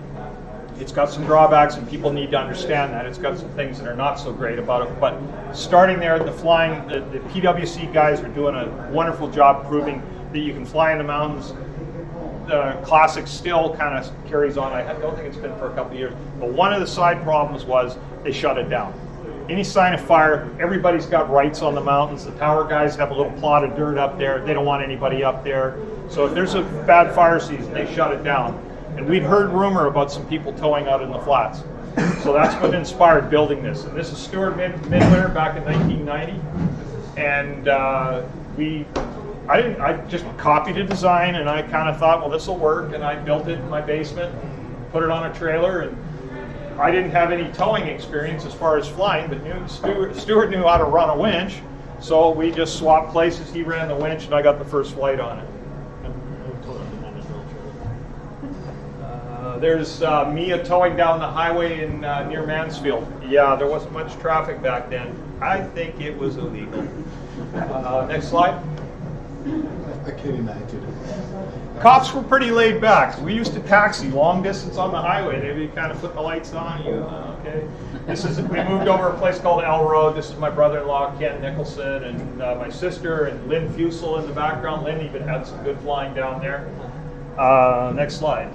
It's got some drawbacks, and people need to understand that. It's got some things that are not so great about it. But starting there, the PWC guys are doing a wonderful job proving that you can fly in the mountains. The Classic still kind of carries on. I don't think it's been for a couple of years. But one of the side problems was they shut it down. Any sign of fire, everybody's got rights on the mountains. The tower guys have a little plot of dirt up there. They don't want anybody up there. So if there's a bad fire season, they shut it down. And we'd heard rumor about some people towing out in the flats. So that's what inspired building this. And this is Stuart Midler back in 1990. And I just copied a design, and I kind of thought, well, this will work. And I built it in my basement, and put it on a trailer. And I didn't have any towing experience as far as flying, but Stuart knew how to run a winch. So we just swapped places. He ran the winch, and I got the first flight on it. There's Mia towing down the highway in near Mansfield. Yeah, there wasn't much traffic back then. I think it was illegal. Next slide. I can't imagine. Cops were pretty laid back. We used to taxi long distance on the highway. They kind of put the lights on. Okay. We moved over a place called El Road. This is my brother-in-law, Ken Nicholson, and my sister, and Lynn Fusel in the background. Lynn even had some good flying down there. Next slide.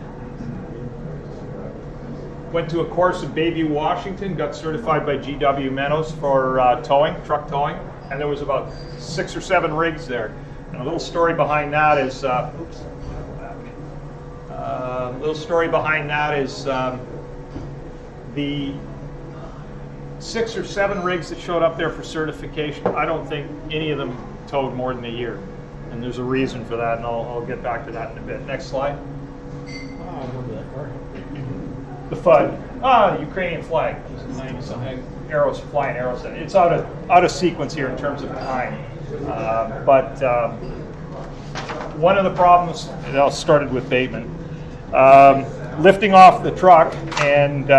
Went to a course in Bayview, Washington, got certified by GW Meadows for towing, truck towing, and there was about 6 or 7 rigs there. And a little story behind that is, the 6 or 7 rigs that showed up there for certification, I don't think any of them towed more than a year. And there's a reason for that, and I'll get back to that in a bit. Next slide. Oh, I remember that car. The FUD. The Ukrainian flag. Arrows, flying arrows. It's out of sequence here in terms of time. One of the problems, it all started with Bateman. Lifting off the truck, and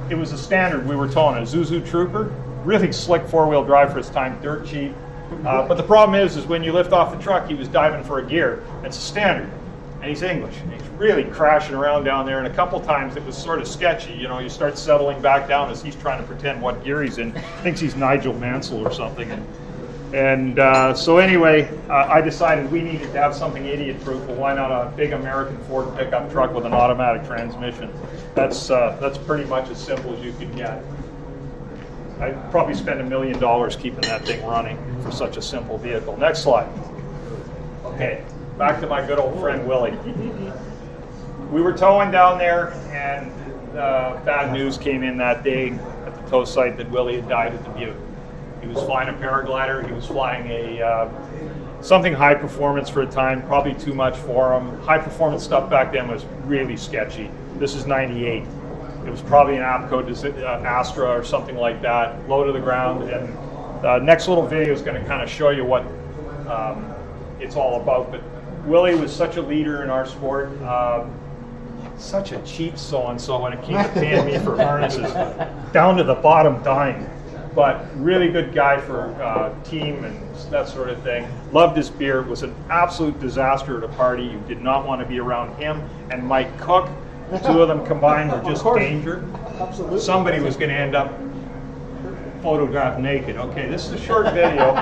it was a standard we were towing, a Zuzu Trooper. Really slick 4-wheel drive for its time, dirt cheap. But the problem is when you lift off the truck, he was diving for a gear. It's a standard, and he's English. And he's really crashing around down there, and a couple times it was sort of sketchy. You know, you start settling back down as he's trying to pretend what gear he's in. Thinks he's Nigel Mansell or something. So anyway, I decided we needed to have something idiot-proof. Well, why not a big American Ford pickup truck with an automatic transmission? That's pretty much as simple as you could get. I'd probably spend $1 million keeping that thing running for such a simple vehicle. Next slide. Okay, back to my good old friend Willie. We were towing down there, and bad news came in that day at the tow site that Willie had died at the Butte. He was flying a paraglider. He was flying a something high performance for a time, probably too much for him. High performance stuff back then was really sketchy. This is '98. It was probably an APCO Astra or something like that, low to the ground. And the next little video is going to kind of show you what it's all about. But Willie was such a leader in our sport. Such a cheap so-and-so when it came to paying me for harnesses, down to the bottom dime. But really good guy for team and that sort of thing. Loved his beer. Was an absolute disaster at a party. You did not want to be around him and Mike Cook. The two of them combined were just danger. Absolutely. Somebody was going to end up photographed naked. Okay, this is a short video.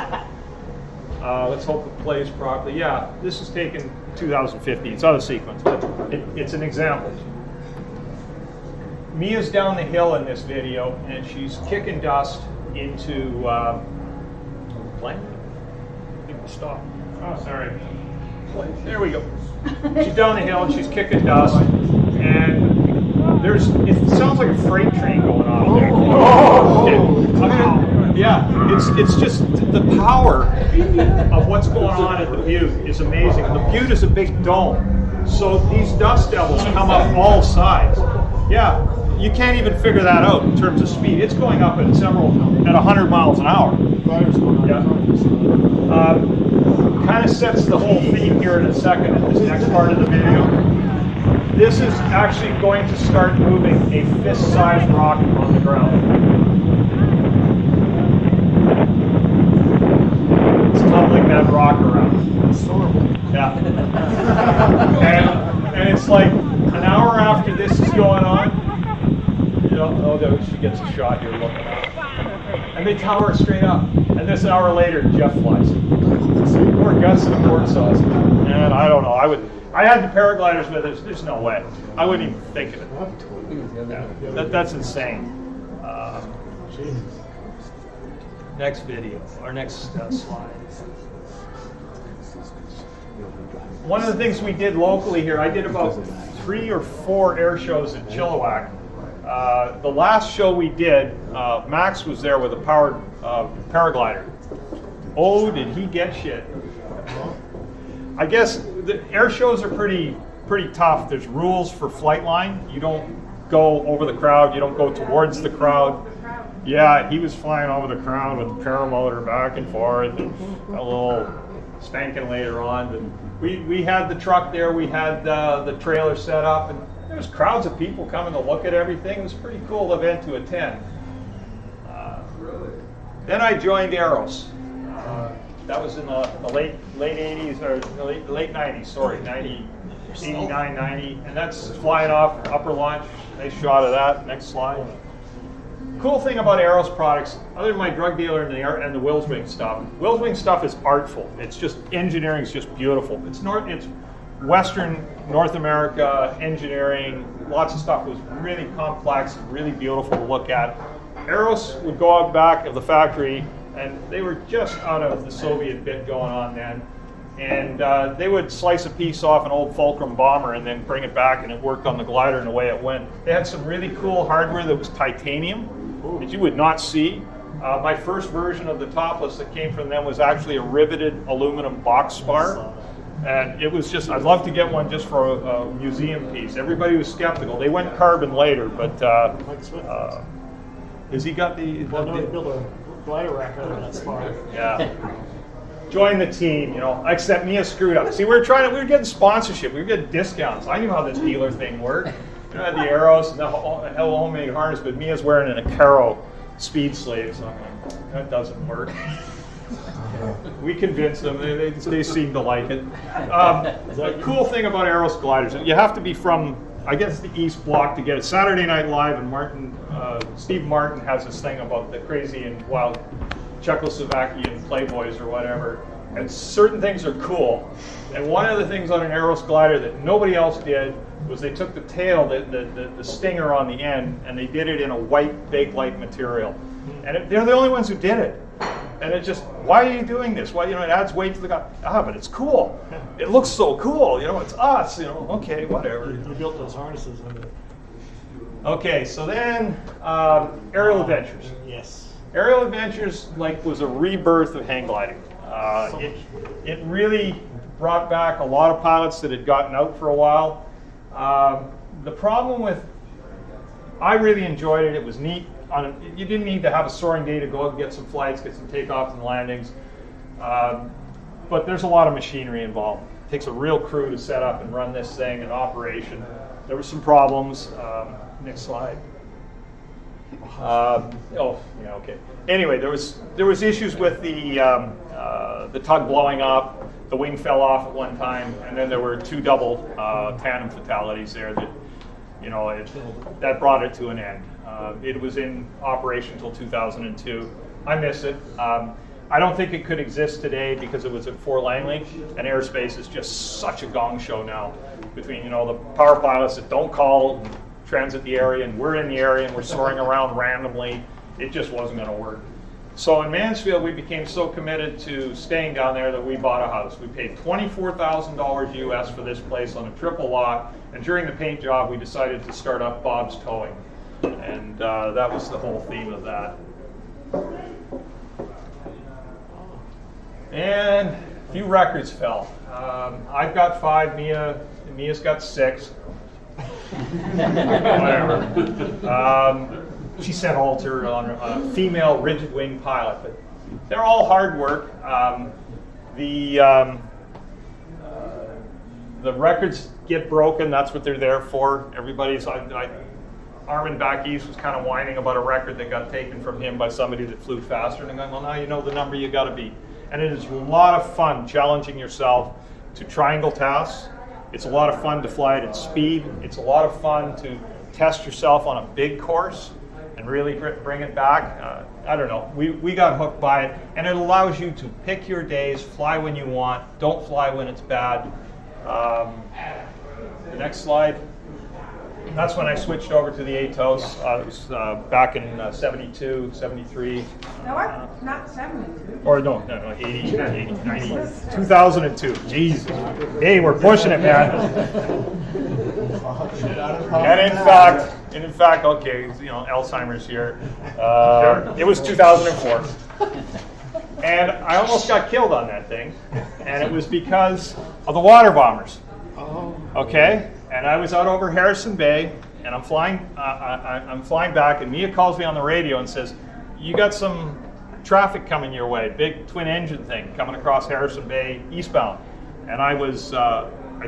Let's hope it plays properly. Yeah, this is taken 2015. It's out of sequence, but it's an example. Mia's down the hill in this video, and she's kicking dust into plane. I think we'll stop. Oh, sorry. There we go. She's down the hill and she's kicking dust, and it sounds like a freight train going on there. It's just the power of what's going on at the Butte is amazing. The Butte is a big dome, so these dust devils come up all sides. Yeah, you can't even figure that out in terms of speed. It's going up at 100 miles an hour. Yeah. Kind of sets the whole theme here in a second in this next part of the video. This is actually going to start moving a fist-sized rock on the ground. It's tumbling that rock around. It's horrible. Yeah. And it's like an hour after this is going on, she gets a shot here looking up. And they tower it straight up. And this hour later, Jeff flies. More guts than a pork sauce. And I don't know. I had the paragliders with us. There's no way. I wouldn't even think of it. Yeah. That's insane. Next video, or next slide. One of the things we did locally here, I did about 3 or 4 air shows at Chilliwack. The last show we did, Max was there with a powered paraglider. Oh, did he get shit. I guess the air shows are pretty tough. There's rules for flight line. You don't go over the crowd. You don't go towards the crowd. Yeah, he was flying over the crowd with the paramotor back and forth, and a little spanking later on. And we had the truck there. We had the trailer set up, and there was crowds of people coming to look at everything. It was a pretty cool event to attend. Then I joined Arrows. That was in the late 80s, or late 90s, sorry, 89, 90. And that's flying off upper launch. Nice shot of that. Next slide. Cool thing about Arrows products, other than my drug dealer and the Willswing stuff is artful. It's just, engineering is just beautiful. It's Western North America engineering, lots of stuff was really complex, really beautiful to look at. Arrows would go out back of the factory, and they were just out of the Soviet bit going on then. And they would slice a piece off an old Fulcrum bomber and then bring it back, and it worked on the glider, and away it went. They had some really cool hardware that was titanium that you would not see. My first version of the topless that came from them was actually a riveted aluminum box spar. And it was just, I'd love to get one just for a museum piece. Everybody was skeptical. They went carbon later, but has he got the... Well, no, he built a glider rack out of that spar. Yeah. Join the team, you know, except Mia screwed up. See, we were getting sponsorship. We were getting discounts. I knew how this dealer thing worked. You know, I had the arrows and the homemade harness, but Mia's wearing an Acaro speed slave, so I'm like, that doesn't work. We convinced them. They seem to like it. The cool thing about Arrows gliders, you have to be from, I guess, the East Bloc to get it. Saturday Night Live, and Steve Martin has this thing about the crazy and wild Czechoslovakian playboys or whatever. And certain things are cool. And one of the things on an Arrows glider that nobody else did was they took the tail, the stinger on the end, and they did it in a white Bakelite material. And they're the only ones who did it. And it just, why are you doing this? Why, you know, it adds weight to the guy. But it's cool. It looks so cool. You know, it's us. You know, okay, whatever. You built those harnesses on it. Okay, so then aerial adventures. Yes. Aerial adventures was a rebirth of hang gliding. It really brought back a lot of pilots that had gotten out for a while. The problem with, I really enjoyed it. It was neat. You didn't need to have a soaring day to go out and get some flights, get some takeoffs and landings. But there's a lot of machinery involved. It takes a real crew to set up and run this thing in operation. There were some problems. Next slide. Okay. Anyway, there was issues with the tug blowing up. The wing fell off at one time, and then there were 2 double tandem fatalities there that, you know, that brought it to an end. It was in operation until 2002. I miss it. I don't think it could exist today because it was at Fort Langley, and airspace is just such a gong show now between, you know, the power pilots that don't call and transit the area, and we're in the area and we're soaring around randomly. It just wasn't going to work. So in Mansfield, we became so committed to staying down there that we bought a house. We paid $24,000 US for this place on a triple lot, and during the paint job, we decided to start up Bob's Towing. And that was the whole theme of that. And a few records fell. I've got 5, Mia's got 6. Whatever. She set halter on a female rigid wing pilot, but they're all hard work. The records get broken. That's what they're there for. Everybody's. Armin back east was kind of whining about a record that got taken from him by somebody that flew faster, and I'm going, well, now you know the number you got to beat. And it is a lot of fun challenging yourself to triangle tasks. It's a lot of fun to fly it at speed. It's a lot of fun to test yourself on a big course and really bring it back. I don't know. We got hooked by it, and it allows you to pick your days, fly when you want, don't fly when it's bad. The next slide. That's when I switched over to the ATOS. It was back in 72, 73. No, what? Not 72. Or no, 80, 90, 2002. Jesus. Hey, we're pushing it, man. And in fact, okay, you know, Alzheimer's here. It was 2004. And I almost got killed on that thing. And it was because of the water bombers. Okay? And I was out over Harrison Bay, and I'm flying back, and Mia calls me on the radio and says, you got some traffic coming your way, big twin engine thing coming across Harrison Bay eastbound. And I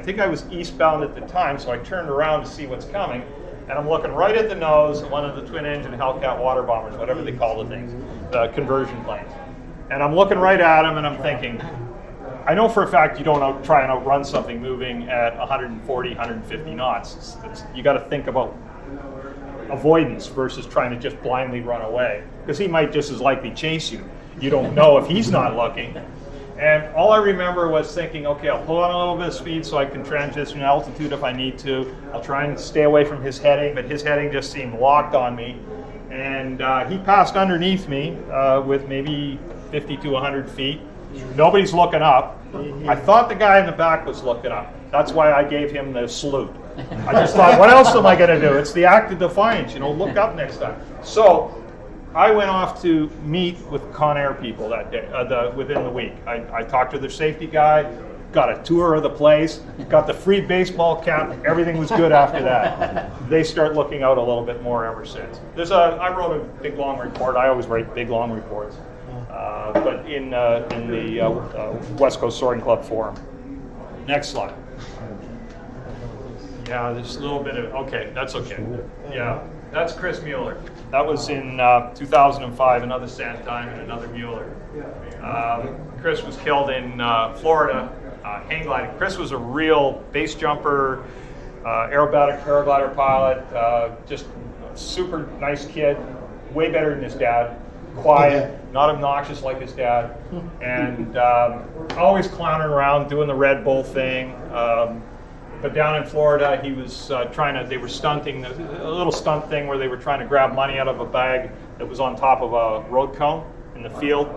think I was eastbound at the time, so I turned around to see what's coming, and I'm looking right at the nose of one of the twin engine Hellcat water bombers, whatever they call the things, the conversion planes. And I'm looking right at him, and I'm thinking, I know for a fact you don't try and outrun something moving at 140, 150 knots. You got to think about avoidance versus trying to just blindly run away, because he might just as likely chase you. You don't know if he's not looking. And all I remember was thinking, okay, I'll pull on a little bit of speed so I can transition altitude if I need to. I'll try and stay away from his heading, but his heading just seemed locked on me. And he passed underneath me with maybe 50 to 100 feet. Nobody's looking up. I thought the guy in the back was looking up. That's why I gave him the salute. I just thought, what else am I going to do? It's the act of defiance, you know, look up next time. So I went off to meet with Conair people that day, within the week. I talked to their safety guy, got a tour of the place, got the free baseball cap. Everything was good after that. They start looking out a little bit more ever since. I wrote a big long report. I always write big long reports, but in the West Coast Soaring Club forum. Next slide. Yeah, there's a little bit of, okay, that's okay. Yeah, that's Chris Mueller. That was in 2005, another sand time and another Mueller. Chris was killed in Florida, hang gliding. Chris was a real base jumper, aerobatic paraglider pilot, just a super nice kid, way better than his dad. Quiet, not obnoxious like his dad, and always clowning around, doing the Red Bull thing. But down in Florida, he was they were stunting, a little stunt thing where they were trying to grab money out of a bag that was on top of a road cone in the field,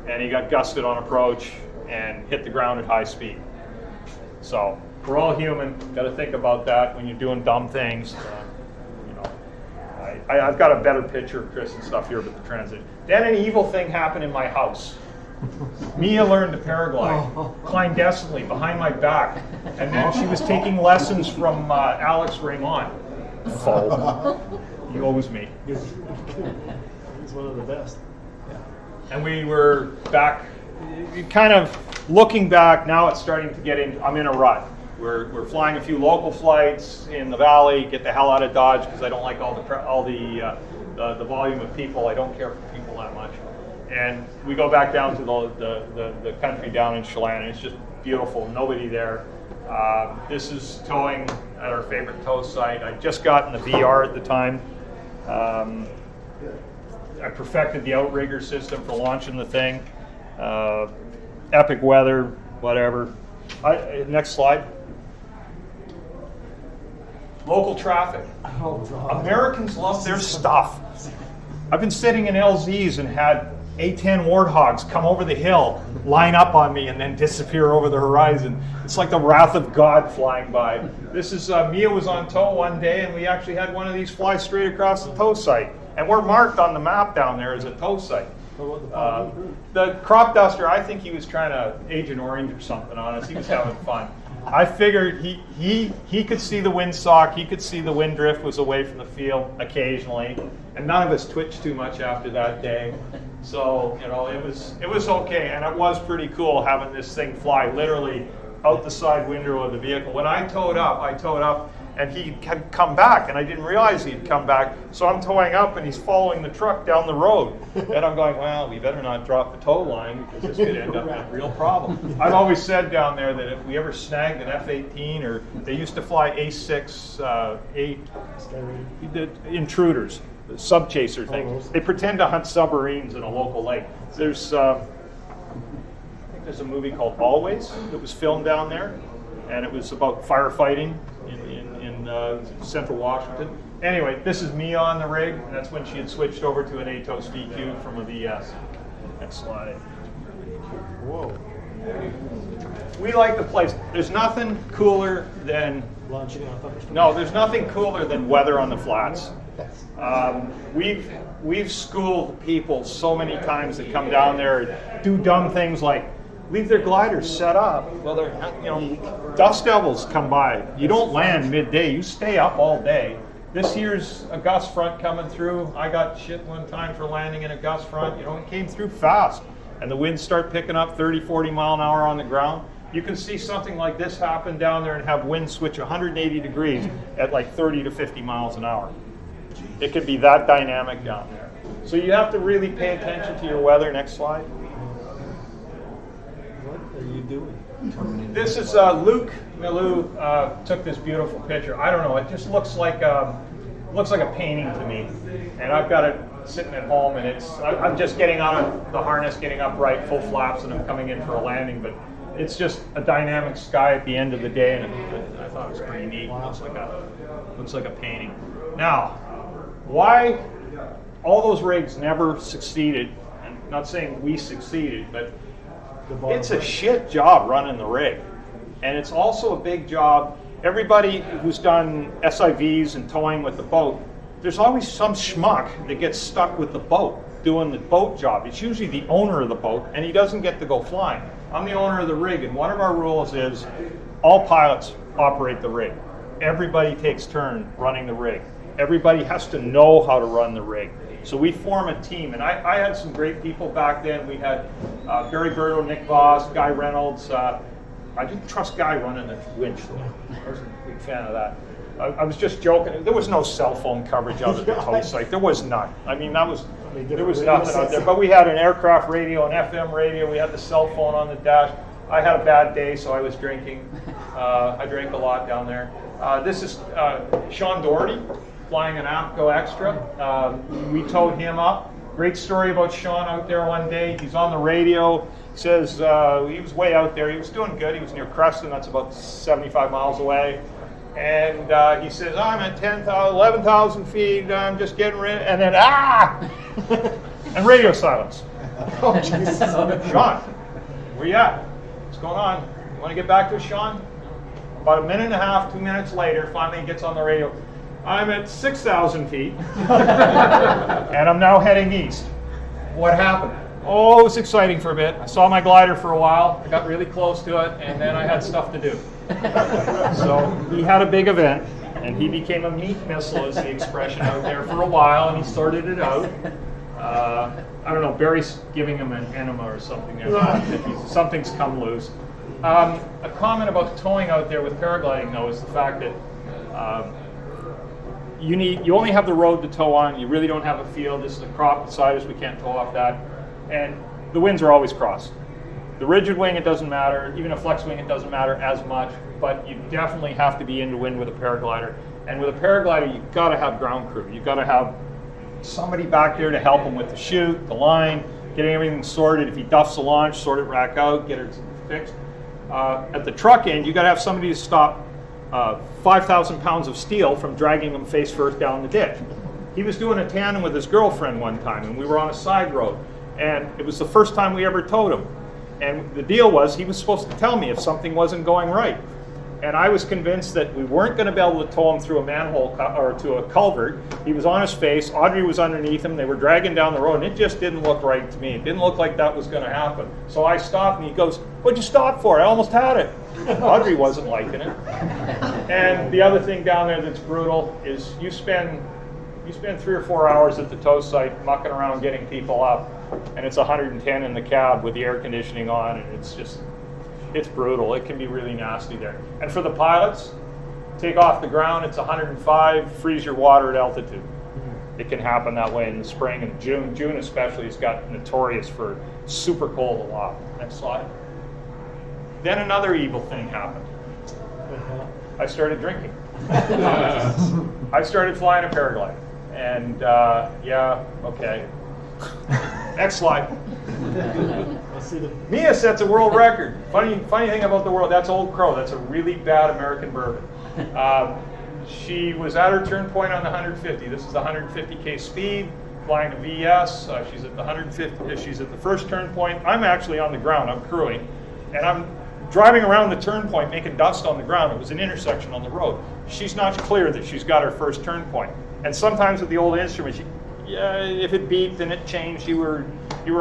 and he got gusted on approach and hit the ground at high speed. So we're all human, got to think about that when you're doing dumb things. You know, I've got a better picture of Chris and stuff here, but the transit. Then an evil thing happened in my house. Mia learned to paraglide clandestinely behind my back, and then she was taking lessons from Alex Raymond. Oh, he owes me. He's one of the best. And we were back, kind of looking back. Now it's starting to get in. I'm in a rut. We're flying a few local flights in the valley. Get the hell out of Dodge because I don't like all the volume of people. I don't care for people that much. And we go back down to the country down in Chelan, and it's just beautiful, nobody there. This is towing at our favorite tow site. I just got in the VR at the time. I perfected the outrigger system for launching the thing. Epic weather, whatever. Next slide. Local traffic. Americans love their stuff. I've been sitting in LZs and had A-10 Warthogs come over the hill, line up on me, and then disappear over the horizon. It's like the wrath of God flying by. This is, Mia was on tow one day, and we actually had one of these fly straight across the tow site. And we're marked on the map down there as a tow site. The crop duster, I think he was trying to Agent Orange or something on us. He was having fun. I figured he could see the windsock, he could see the wind drift was away from the field occasionally, and none of us twitched too much after that day. So, you know, it was okay, and it was pretty cool having this thing fly literally out the side window of the vehicle. When I towed up, and he had come back, and I didn't realize he had come back, so I'm towing up, and he's following the truck down the road. And I'm going, well, we better not drop the tow line, because this could end up in a real problem. I've always said down there that if we ever snagged an F-18, or they used to fly A6, the intruders, the sub-chaser things. They pretend to hunt submarines in a local lake. There's, I think there's a movie called Always that was filmed down there, and it was about firefighting in central Washington. Anyway, this is Mia on the rig, and that's when she had switched over to an ATOS VQ from a VS. Next slide. Whoa. We like the place. There's nothing cooler than Launching off of no. There's nothing cooler than weather on the flats. We've schooled people so many times that come down there and do dumb things like leave their gliders set up. Well, they're, you know, dust devils come by. You don't land midday. You stay up all day. This year's a gust front coming through. I got shit one time for landing in a gust front. You know, it came through fast, and the winds start picking up 30, 40 mile an hour on the ground. You can see something like this happen down there and have wind switch 180 degrees at like 30 to 50 miles an hour. It could be that dynamic down there. So you have to really pay attention to your weather. Next slide. What are you doing? This is Luke Milou took this beautiful picture. I don't know. It just looks like a painting to me, and I've got it sitting at home, and I'm just getting out of the harness, getting upright, full flaps, and I'm coming in for a landing. But it's just a dynamic sky at the end of the day, and I thought it was pretty neat. Looks like a painting. Now, why all those rigs never succeeded? And I'm not saying we succeeded, but it's a shit job running the rig, and it's also a big job. Everybody who's done SIVs and towing with the boat, there's always some schmuck that gets stuck with the boat doing the boat job. It's usually the owner of the boat, and he doesn't get to go flying. I'm the owner of the rig, and one of our rules is all pilots operate the rig. Everybody takes turn running the rig. Everybody has to know how to run the rig. So we form a team, and I had some great people back then. We had Barry Berto, Nick Voss, Guy Reynolds. I didn't trust Guy running the winch, though. I was a big fan of that. I was just joking. There was no cell phone coverage out at the tow site. There was none. I mean, there was nothing out there. But we had an aircraft radio, an FM radio. We had the cell phone on the dash. I had a bad day, so I was drinking. I drank a lot down there. This is Sean Doherty flying an APCO Extra. We towed him up. Great story about Sean out there one day. He's on the radio. He says he was way out there. He was doing good. He was near Creston. That's about 75 miles away. And he says, I'm at 11,000 feet. I'm just getting ready. And then, and radio silence. Oh, Jesus. Sean, where you at? What's going on? You want to get back to us, Sean? About a minute and a half, 2 minutes later, finally he gets on the radio. I'm at 6,000 feet, and I'm now heading east. What happened? Oh, it was exciting for a bit. I saw my glider for a while. I got really close to it, and then I had stuff to do. So he had a big event, and he became a meat missile, is the expression out there, for a while, and he sorted it out. I don't know, Barry's giving him an enema or something there. Something's come loose. A comment about towing out there with paragliding, though, is the fact that you only have the road to tow on. You really don't have a field. This is a crop beside us. We can't tow off that. And the winds are always crossed. The rigid wing, it doesn't matter. Even a flex wing, it doesn't matter as much. But you definitely have to be into wind with a paraglider. And with a paraglider, you've got to have ground crew. You've got to have somebody back there to help him with the chute, the line, getting everything sorted. If he duffs the launch, sort it back out, get it fixed. At the truck end, you've got to have somebody to stop 5,000 pounds of steel from dragging him face first down the ditch. He was doing a tandem with his girlfriend one time, and we were on a side road. And it was the first time we ever towed him. And the deal was he was supposed to tell me if something wasn't going right. And I was convinced that we weren't going to be able to tow him through a manhole or to a culvert. He was on his face. Audrey was underneath him. They were dragging down the road, and it just didn't look right to me. It didn't look like that was going to happen. So I stopped, and he goes, "What'd you stop for? I almost had it." Audrey wasn't liking it. And the other thing down there that's brutal is you spend 3 or 4 hours at the tow site mucking around getting people up, and it's 110 in the cab with the air conditioning on, and it's brutal. It can be really nasty there. And for the pilots, take off the ground, it's 105, freeze your water at altitude. It can happen that way in the spring and June. June especially has got notorious for super cold aloft. Next slide. Then another evil thing happened. I started drinking. I started flying a paraglider. And yeah, okay. Next slide. Mia sets a world record. Funny thing about the world, that's Old Crow. That's a really bad American bourbon. She was at her turn point on the 150. This is the 150K speed, flying to VS. She's at the 150. She's at the first turn point. I'm actually on the ground. I'm crewing, and I'm driving around the turn point, making dust on the ground. It was an intersection on the road. She's not clear that she's got her first turn point. And sometimes with the old instruments, if it beeped and it changed, you were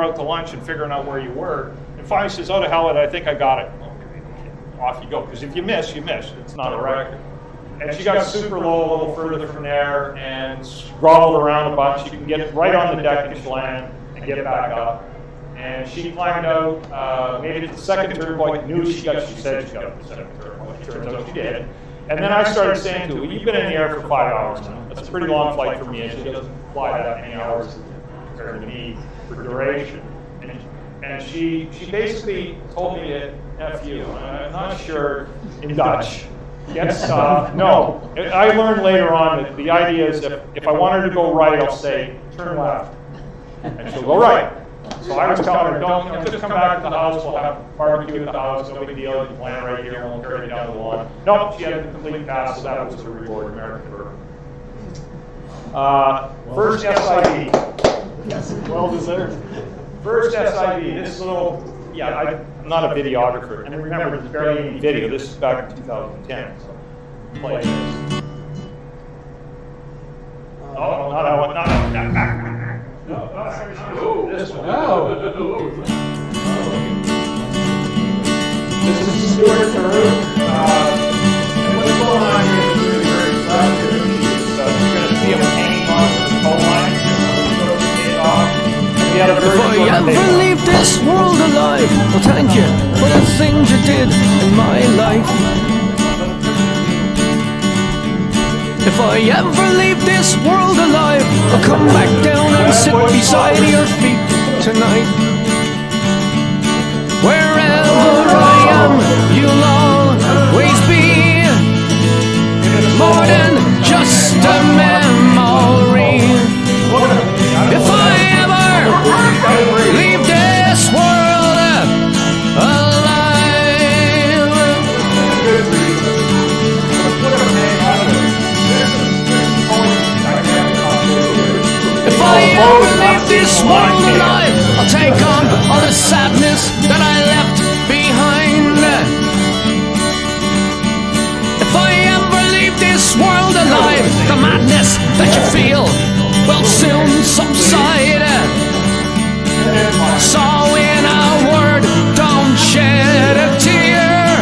out to lunch and figuring out where you were. And finally she says, "Oh, to hell with it, I think I got it." Okay, off you go. Because if you miss, you miss. It's not a record. And she got super low, a little further from there, and groveled around a bunch. You can get right on the deck and land and get back up. And she climbed out, made it to the second turn point, knew she said she got to the second turn point. Turns out she did. And then I started saying to her, "You've been in the air for 5 hours now. That's a pretty long flight for me." And she doesn't fly that many hours compared to me for duration. And she basically told me to F you. I'm not sure in Dutch. get stuff. No, I learned later on that the idea is if I want her to go right, I'll say, turn left. And she'll go right. So I was telling her, don't, just come back to the house, we'll have barbecue at the house, no big deal, you can land right here, we'll carry it down the lawn. Nope, she had the complete pass, so that was her reward, American Burger. First SIV. Yes, well deserved. First SIV, this little, I'm not a videographer, and remember, there's barely any video, this is back in 2010, so play this. Oh, not that one, not that one. No, this one. Oh. This is Stuart Peru. And what's going on here is really very impressive. You're going to see him hanging on to the coal line. We had a very If I ever leave this world alive, well, thank you for the things you did in my life. If I ever leave this world alive, I'll come back down and sit beside your feet tonight. Wherever I am, you'll always be more than just a memory. If I ever leave this world alive, if I ever leave this world alive, I'll take on all the sadness that I left behind. If I ever leave this world alive, the madness that you feel will soon subside. So in a word, don't shed a tear.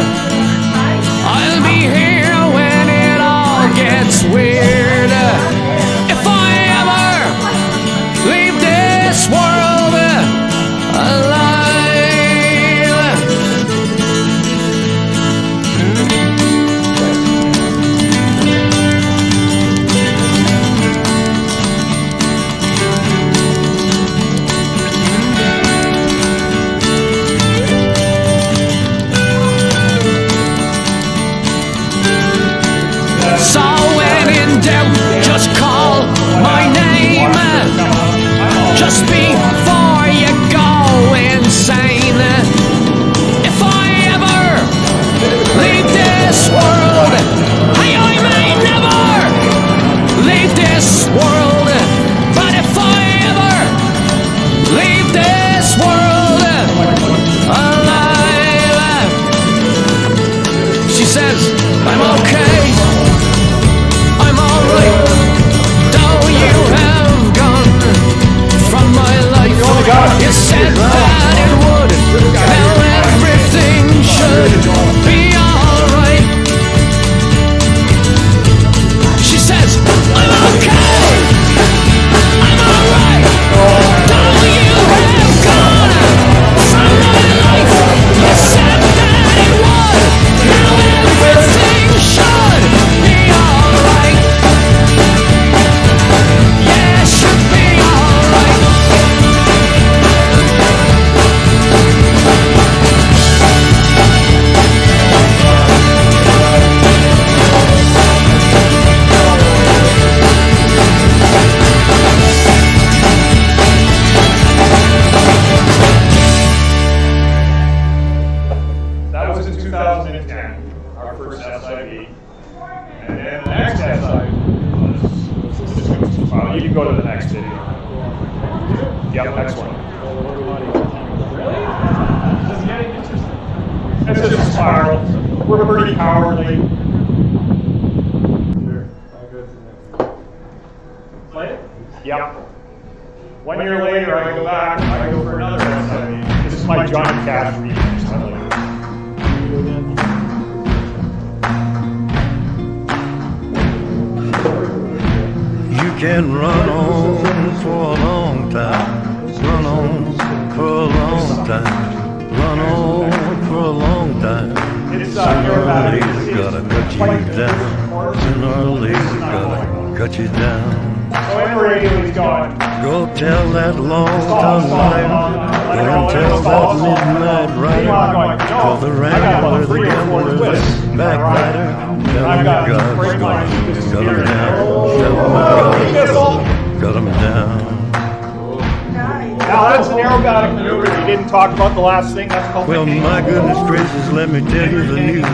I'll be here when it all gets weird. If I ever leave this world alive. So when in doubt, just call my name. Just before you go insane. If I ever leave this world, I may never leave this world. But if I ever leave this world alive, she says, I'm okay, I'm alright. Though you have gone from my life, you said that it would. Now everything should be alright. She says, I'm okay, I'm alright. Though you have gone from my life, you said that it would. Now everything should be alright. Yeah, it should be alright. That was in 2010, our first SIV. And then the next SIV was, you can go to the next video. Yep, next one. It's just a spiral. We're pretty cowardly. Play it? Yep. 1 year later, I go back, I go for another SIV. This is my Johnny Cash remix. You can run on for a long time, run on for a long time, run on for a long time. Sooner or later, gotta cut you down. Sooner or later, gotta cut you down. So anyway, he's gone. Go tell that long-tongued liar, go and tell that midnight rider, call the rambler, the gambler, the backbiter. Tell I've him got God's great gonna lines cut him disappearing. down. Tell him God's cut him down. Now that's an aerobatic maneuver. You didn't talk about the last thing. That's called Well, the my goodness gracious, let me tell you the news.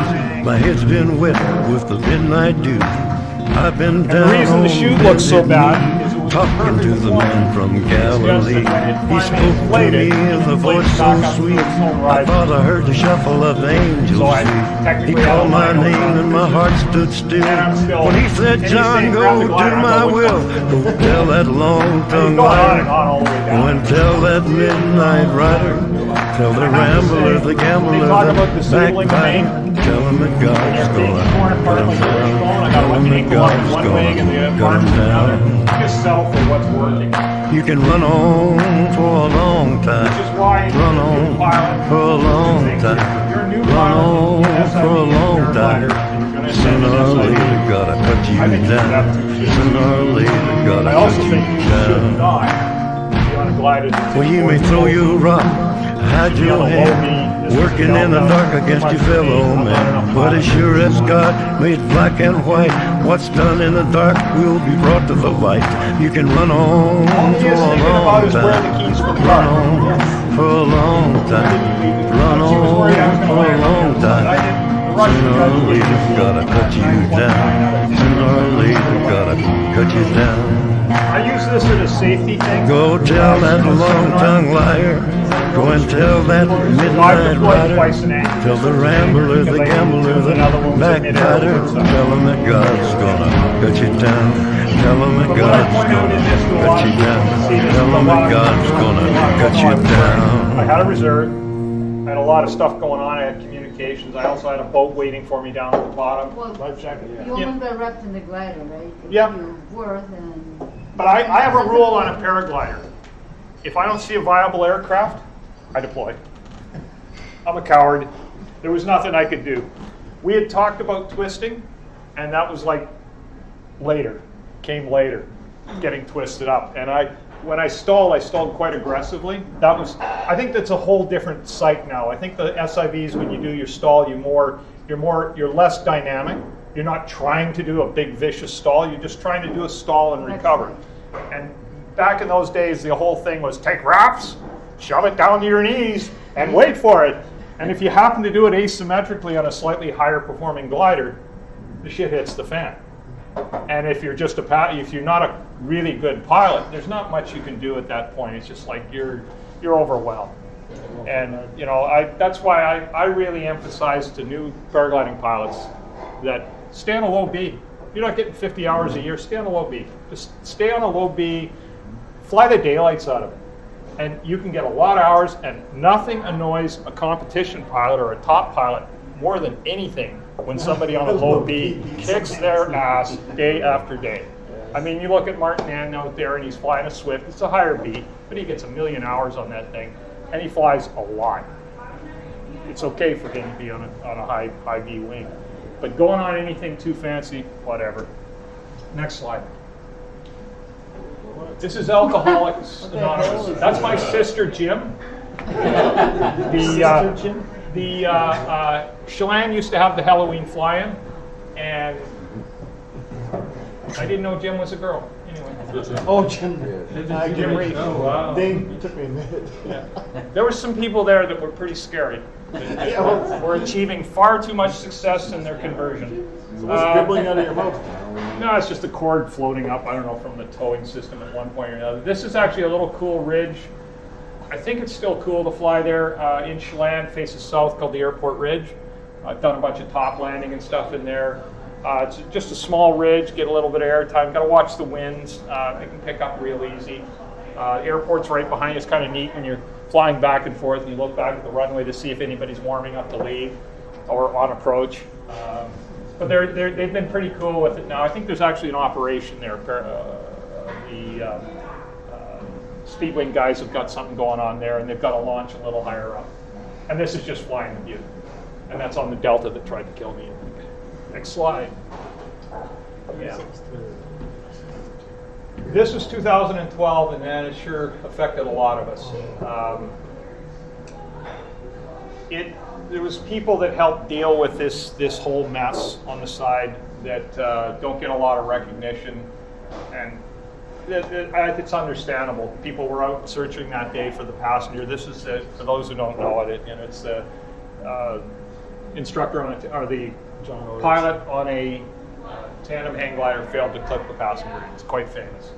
My head's been wet with the midnight dew. I've been And down the reason the on shoe looks so bended bad knee, is it was talking perfect to the man from Galilee. He spoke to me in a voice so sweet. I thought I heard the shuffle of angels' feet. He called my name and my heart stood still. When he said, John, go do my will. Go tell that long-tongued liar. Go and tell that midnight rider. Tell the rambler, the gambler, the backbiter. Tell him that God's gonna cut him down. Tell him that God's gonna cut him down. Just settle for what's working. You can run on for a long time. Run on for a long time. Run on for a long time. Sooner or later, gotta cut you down. Sooner or later, gotta cut you down. Well, you may throw your rock, hide your hand, working in the dark against your fellow man. But as sure as God made black and white, what's done in the dark will be brought to the light. You can run on for a long time. Run on for a long time. Run on for a long time. Sooner or later, gotta cut you down. Sooner or later, gotta cut you down. I use this as a safety thing. Go tell that long-tongued liar. Go and tell that midnight rider. Tell the rambler, the gambler, the backbiter. Tell him that God's gonna cut you down. Tell him that God's gonna cut you down. Tell him that God's gonna cut you down. I had a reserve. I had a lot of stuff going on. I had communications. I also had a boat waiting for me down at the bottom. Well, Life jacket. you only got wrapped in the glider, right? If Yeah. you were, then... But I have a rule on a paraglider. If I don't see a viable aircraft, I deploy. I'm a coward. There was nothing I could do. We had talked about twisting, and that was like later, came later, getting twisted up. And when I stalled quite aggressively. I think that's a whole different sight now. I think the SIVs, when you do your stall, you're less dynamic. You're not trying to do a big vicious stall. You're just trying to do a stall and recover. And back in those days, the whole thing was take wraps, shove it down to your knees, and wait for it. And if you happen to do it asymmetrically on a slightly higher performing glider, the shit hits the fan. And if you're if you're not a really good pilot, there's not much you can do at that point. It's just like you're overwhelmed. And that's why I really emphasize to new paragliding pilots that stay on a low B. You're not getting 50 hours a year, stay on a low B. Just stay on a low B, fly the daylights out of it. And you can get a lot of hours, and nothing annoys a competition pilot or a top pilot more than anything when somebody on a low B kicks their ass day after day. I mean, you look at Martin Ann out there, and he's flying a Swift. It's a higher B, but he gets 1 million hours on that thing, and he flies a lot. It's okay for him to be on a high B wing. But going on anything too fancy, whatever. Next slide. This is Alcoholics Anonymous. That's my sister Jim. Chelan used to have the Halloween fly-in, and I didn't know Jim was a girl. Anyway. Oh, Jim. Jim Reed. Oh, wow. It took me a minute. Yeah. There were some people there that were pretty scary. That were achieving far too much success in their conversion. So what's dribbling out of your mouth? No, it's just a cord floating up, I don't know, from the towing system at one point or another. This is actually a little cool ridge. I think it's still cool to fly there in Chelan, faces south, called the Airport Ridge. I've done a bunch of top landing and stuff in there. It's just a small ridge, get a little bit of air time. Got to watch the winds. They can pick up real easy. The airport's right behind you. It's kind of neat when you're flying back and forth and you look back at the runway to see if anybody's warming up to leave or on approach. But they've been pretty cool with it now. I think there's actually an operation there. The Speedwing guys have got something going on there, and they've got to launch a little higher up. And this is just flying the Butte. And that's on the Delta that tried to kill me. Next slide. Yeah. This was 2012, and man, it sure affected a lot of us. there was people that helped deal with this whole mess on the side that don't get a lot of recognition, and it's understandable. People were out searching that day for the passenger. This is for those who don't know it, and it's the instructor on or the pilot on a tandem hang glider failed to clip the passenger. It's quite famous.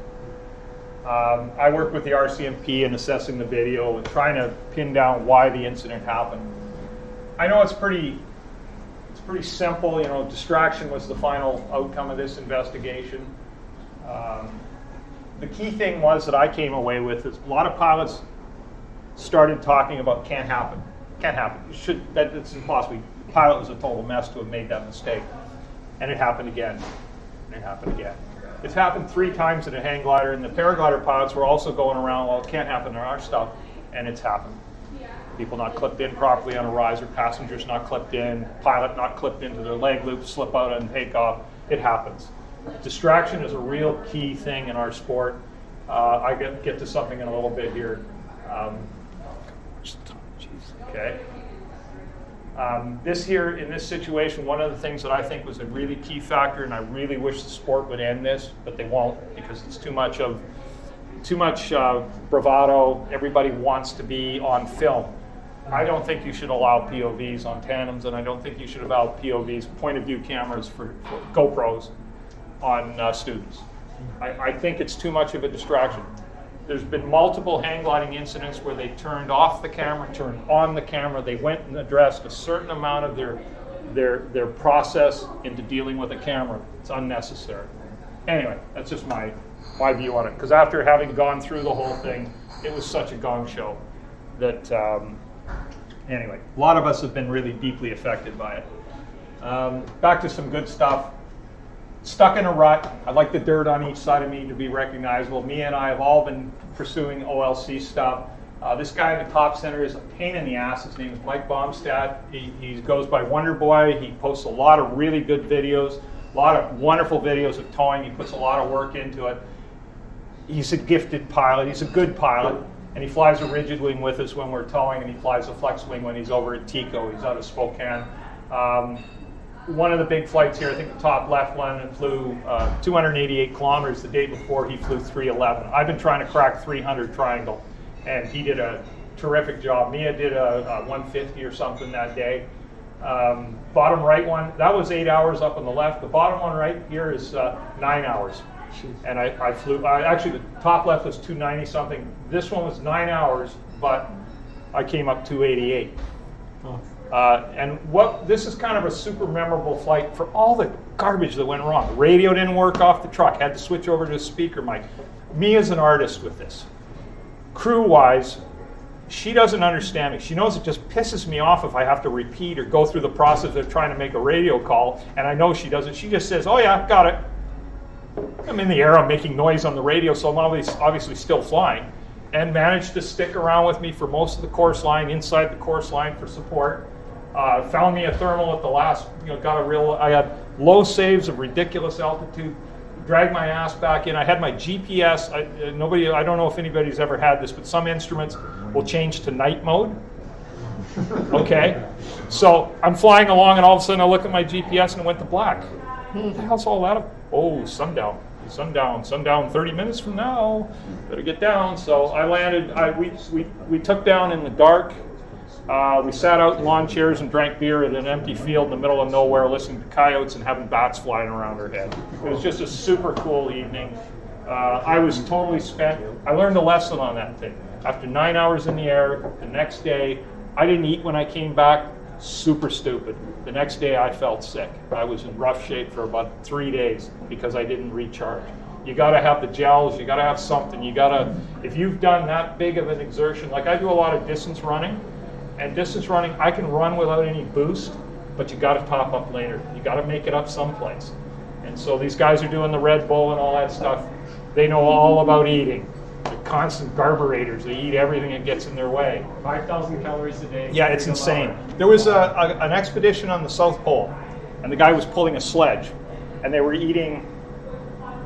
I worked with the RCMP in assessing the video and trying to pin down why the incident happened. I know it's pretty simple. You know, distraction was the final outcome of this investigation. The key thing was that I came away with is a lot of pilots started talking about can't happen. It's impossible. The pilot was a total mess to have made that mistake. And it happened again. And it happened again. It's happened 3 times in a hang glider, and the paraglider pilots were also going around, well, it can't happen in our stuff, and it's happened. People not clipped in properly on a riser, passengers not clipped in, pilot not clipped into their leg loop, slip out and take off. It happens. Distraction is a real key thing in our sport. I get to something in a little bit here. Okay. This here, in this situation, one of the things that I think was a really key factor, and I really wish the sport would end this, but they won't because it's too much bravado. Everybody wants to be on film. I don't think you should allow POVs on tandems, and I don't think you should allow POVs, point of view cameras for GoPros on students. I think it's too much of a distraction. There's been multiple hang gliding incidents where they turned off the camera, turned on the camera. They went and addressed a certain amount of their process into dealing with a camera. It's unnecessary. Anyway, that's just my view on it. Because after having gone through the whole thing, it was such a gong show that, anyway, a lot of us have been really deeply affected by it. Back to some good stuff. Stuck in a rut. I'd like the dirt on each side of me to be recognizable. Me and I have all been pursuing OLC stuff. This guy in the top center is a pain in the ass. His name is Mike Baumstadt. He goes by Wonder Boy. He posts a lot of really good videos, a lot of wonderful videos of towing. He puts a lot of work into it. He's a gifted pilot. He's a good pilot. And he flies a rigid wing with us when we're towing, and he flies a flex wing when he's over at Tico. He's out of Spokane. One of the big flights here, I think the top left one, flew 288 kilometers. The day before, he flew 311. I've been trying to crack 300 triangle, and he did a terrific job. Mia did a 150 or something that day. Bottom right one, that was 8 hours up on the left. The bottom one right here is 9 hours. And I flew, actually the top left was 290 something. This one was 9 hours, but I came up 288. And this is kind of a super memorable flight for all the garbage that went wrong. The radio didn't work off the truck, had to switch over to a speaker mic. Me as an artist with this. Crew-wise, she doesn't understand me. She knows it just pisses me off if I have to repeat or go through the process of trying to make a radio call, and I know she doesn't. She just says, oh yeah, got it. I'm in the air, I'm making noise on the radio, so I'm obviously still flying, and managed to stick around with me for most of the course line, inside the course line for support. Found me a thermal at the last, I had low saves of ridiculous altitude, dragged my ass back in. I had my GPS, I don't know if anybody's ever had this, but some instruments will change to night mode. Okay, so I'm flying along and all of a sudden I look at my GPS and it went to black. What the hell's all that about? Oh, sundown 30 minutes from now, better get down. So I landed, we took down in the dark. We sat out in lawn chairs and drank beer at an empty field in the middle of nowhere, listening to coyotes and having bats flying around our head. It was just a super cool evening. I was totally spent. I learned a lesson on that thing. After 9 hours in the air, the next day, I didn't eat when I came back. Super stupid. The next day I felt sick. I was in rough shape for about 3 days because I didn't recharge. You gotta have the gels, you gotta have something. If you've done that big of an exertion, like I do a lot of distance running, and distance running, I can run without any boost, but you gotta top up later. You gotta make it up someplace. And so these guys are doing the Red Bull and all that stuff. They know all about eating. They're constant carburetors. They eat everything that gets in their way. 5,000 calories a day. Yeah, it's insane. There was an expedition on the South Pole, and the guy was pulling a sledge, and they were eating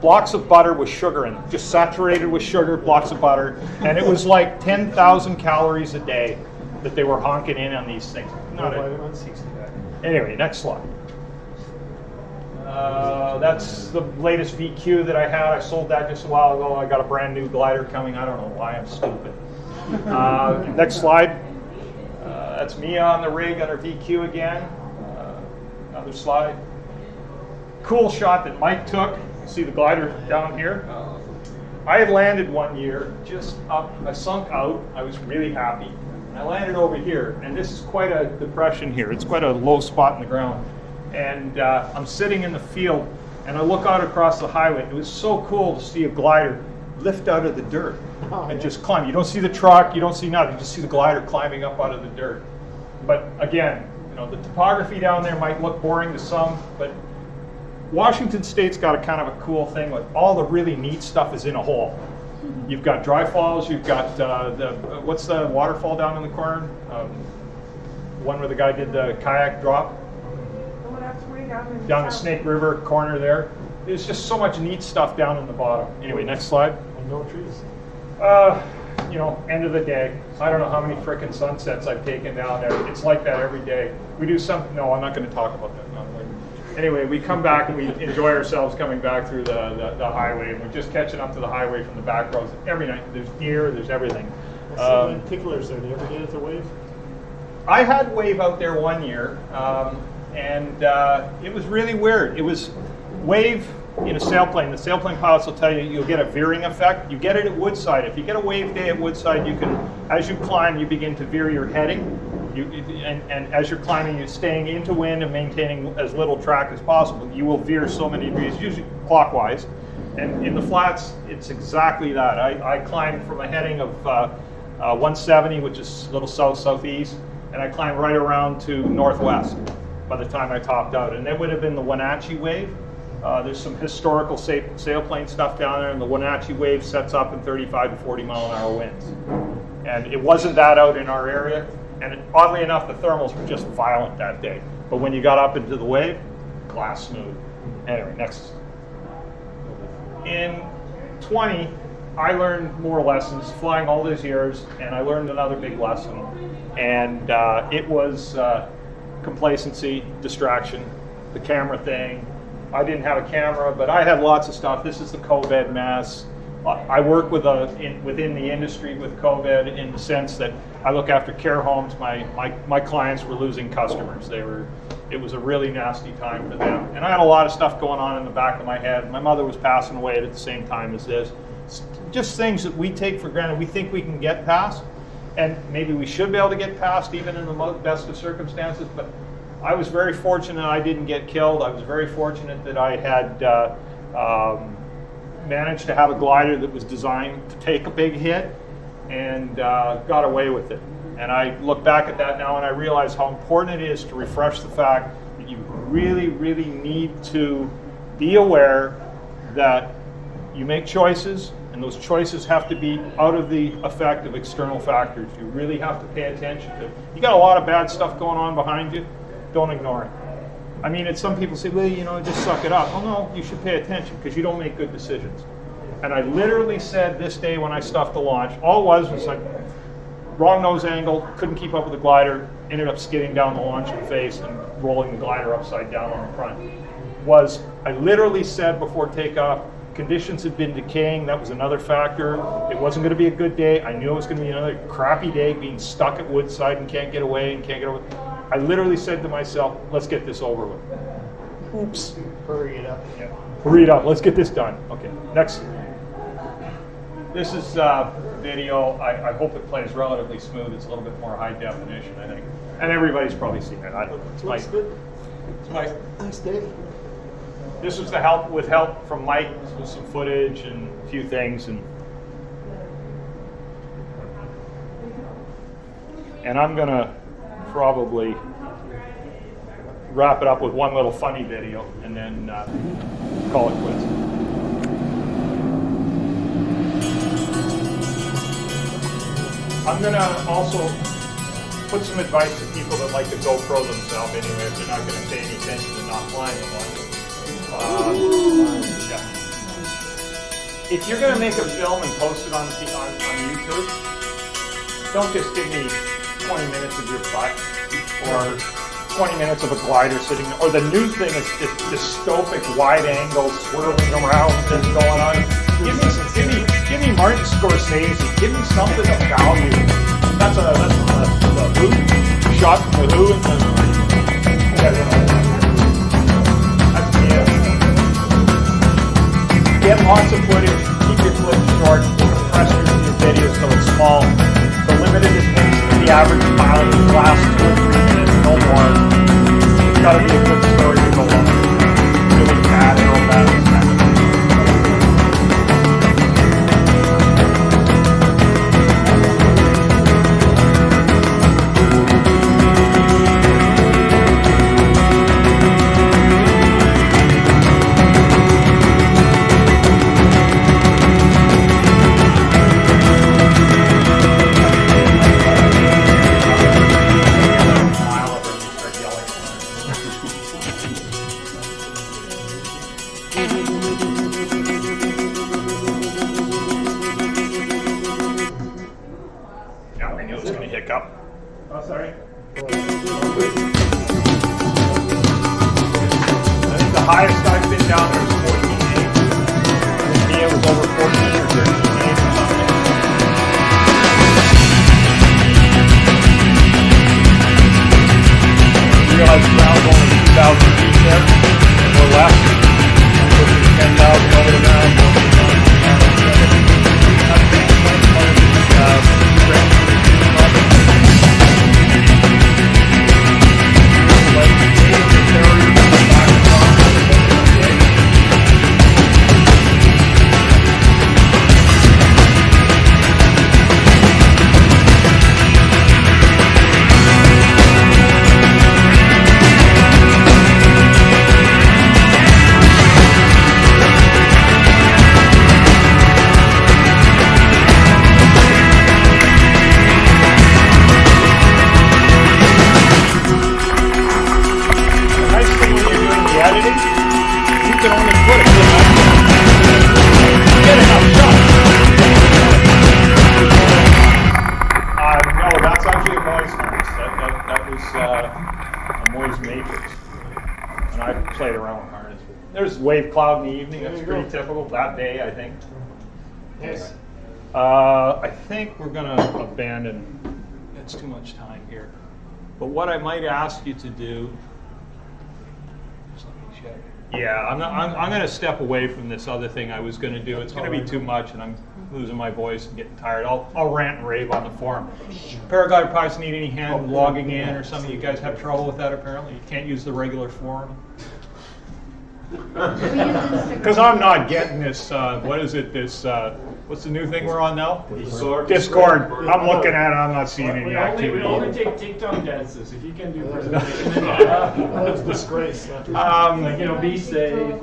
blocks of butter with sugar in it, just saturated with sugar, blocks of butter, and it was like 10,000 calories a day that they were honking in on these things. not Go by a the 160 back. Anyway, next slide. That's the latest VQ that I had. I sold that just a while ago. I got a brand new glider coming. I don't know why I'm stupid. Next slide. That's me on the rig under VQ again. Another slide. Cool shot that Mike took. You see the glider down here. I had landed one year just up. I sunk out. I was really happy. And I landed over here, and this is quite a depression here. It's quite a low spot in the ground. And I'm sitting in the field, and I look out across the highway. It was so cool to see a glider lift out of the dirt and just climb. You don't see the truck, you don't see nothing. You just see the glider climbing up out of the dirt. But again, you know, the topography down there might look boring to some, but Washington State's got a kind of a cool thing with all the really neat stuff is in a hole. You've got dry falls, you've got what's the waterfall down in the corner? One where the guy did the kayak drop. Oh, that's way Down the Snake River corner there. There's just so much neat stuff down in the bottom. Anyway, next slide. And no trees. You know, end of the day. I don't know how many frickin' sunsets I've taken down there. It's like that every day. We do something. No, I'm not going to talk about that. No, anyway, we come back and we enjoy ourselves coming back through the highway, and we're just catching up to the highway from the back roads. Every night there's deer, there's everything. I see ticklers there. Do you ever get at the wave? I had wave out there one year, and it was really weird. It was wave in a sailplane. The sailplane pilots will tell you you'll get a veering effect. You get it at Woodside. If you get a wave day at Woodside, you can, as you climb, you begin to veer your heading. And as you're climbing, you're staying into wind and maintaining as little track as possible. You will veer so many degrees, usually clockwise. And in the flats, it's exactly that. I climbed from a heading of 170, which is a little south-southeast, and I climbed right around to northwest by the time I topped out. And that would have been the Wenatchee wave. There's some historical sailplane stuff down there, and the Wenatchee wave sets up in 35 to 40 mile an hour winds. And it wasn't that out in our area. And oddly enough, the thermals were just violent that day. But when you got up into the wave, glass smooth. Anyway, next. In 20, I learned more lessons, flying all those years, and I learned another big lesson. And it was complacency, distraction, the camera thing. I didn't have a camera, but I had lots of stuff. This is the COVID mess. I work within the industry with COVID in the sense that I look after care homes. My clients were losing customers. It was a really nasty time for them. And I had a lot of stuff going on in the back of my head. My mother was passing away at the same time as this. Just things that we take for granted. We think we can get past, and maybe we should be able to get past even in the best of circumstances. But I was very fortunate I didn't get killed. I was very fortunate that I had managed to have a glider that was designed to take a big hit and got away with it. And I look back at that now and I realize how important it is to refresh the fact that you really, really need to be aware that you make choices, and those choices have to be out of the effect of external factors. You really have to pay attention to it. You got a lot of bad stuff going on behind you, don't ignore it. I mean, some people say, well, you know, just suck it up. Oh no, you should pay attention because you don't make good decisions. And I literally said this day when I stuffed the launch, all it was like wrong nose angle, couldn't keep up with the glider, ended up skidding down the launch in the face and rolling the glider upside down on the front. I literally said before takeoff, conditions had been decaying. That was another factor. It wasn't going to be a good day. I knew it was going to be another crappy day, being stuck at Woodside and can't get away and can't get away. I literally said to myself, let's get this over with. Oops. Hurry it up. Yeah. Hurry it up. Let's get this done. Okay, next. This is video. I hope it plays relatively smooth. It's a little bit more high definition, I think. And everybody's probably seen it. Looks good. Nice day. This was with help from Mike, with some footage and a few things. And I'm going to probably wrap it up with one little funny video and then call it quits. I'm going to also put some advice to people that like to GoPro themselves anyway, if they're not going to pay any attention to not flying a bunch. Yeah. If you're going to make a film and post it on YouTube, don't just give me 20 minutes of your butt. or 20 minutes of a glider sitting, or the new thing is this dystopic wide angle swirling around thing going on. Give me Martin Scorsese. Give me something of value. That's the Who shot from the Who and that's get lots of footage. Keep your clips short. Compress your videos so it's small. The limited attention to the average file will last 2 or 3 minutes, no more. It's got to be a good story to go on. Really bad or bad. Oh, sorry. The highest I've been down there is 14.8. And Mia was over 14 or 13.8 or something. You realize the ground's only 2,000 feet there, or less. Pushing 10,000 over the ground. There's wave cloud in the evening. That's pretty typical that day, I think. Yes. I think we're going to abandon. It's too much time here. But what I might ask you to do. Just let me check. Yeah, I'm going to step away from this other thing I was going to do. It's going to be too much, and I'm losing my voice and getting tired. I'll rant and rave on the forum. Paraglider pilots need any hand logging in or something? You guys have trouble with that apparently? You can't use the regular forum? Because I'm not getting this, what is it, this, what's the new thing we're on now? Discord. I'm looking at it, I'm not seeing any activity. We only take TikTok dances. If you can do presentation, that's disgrace. Be safe.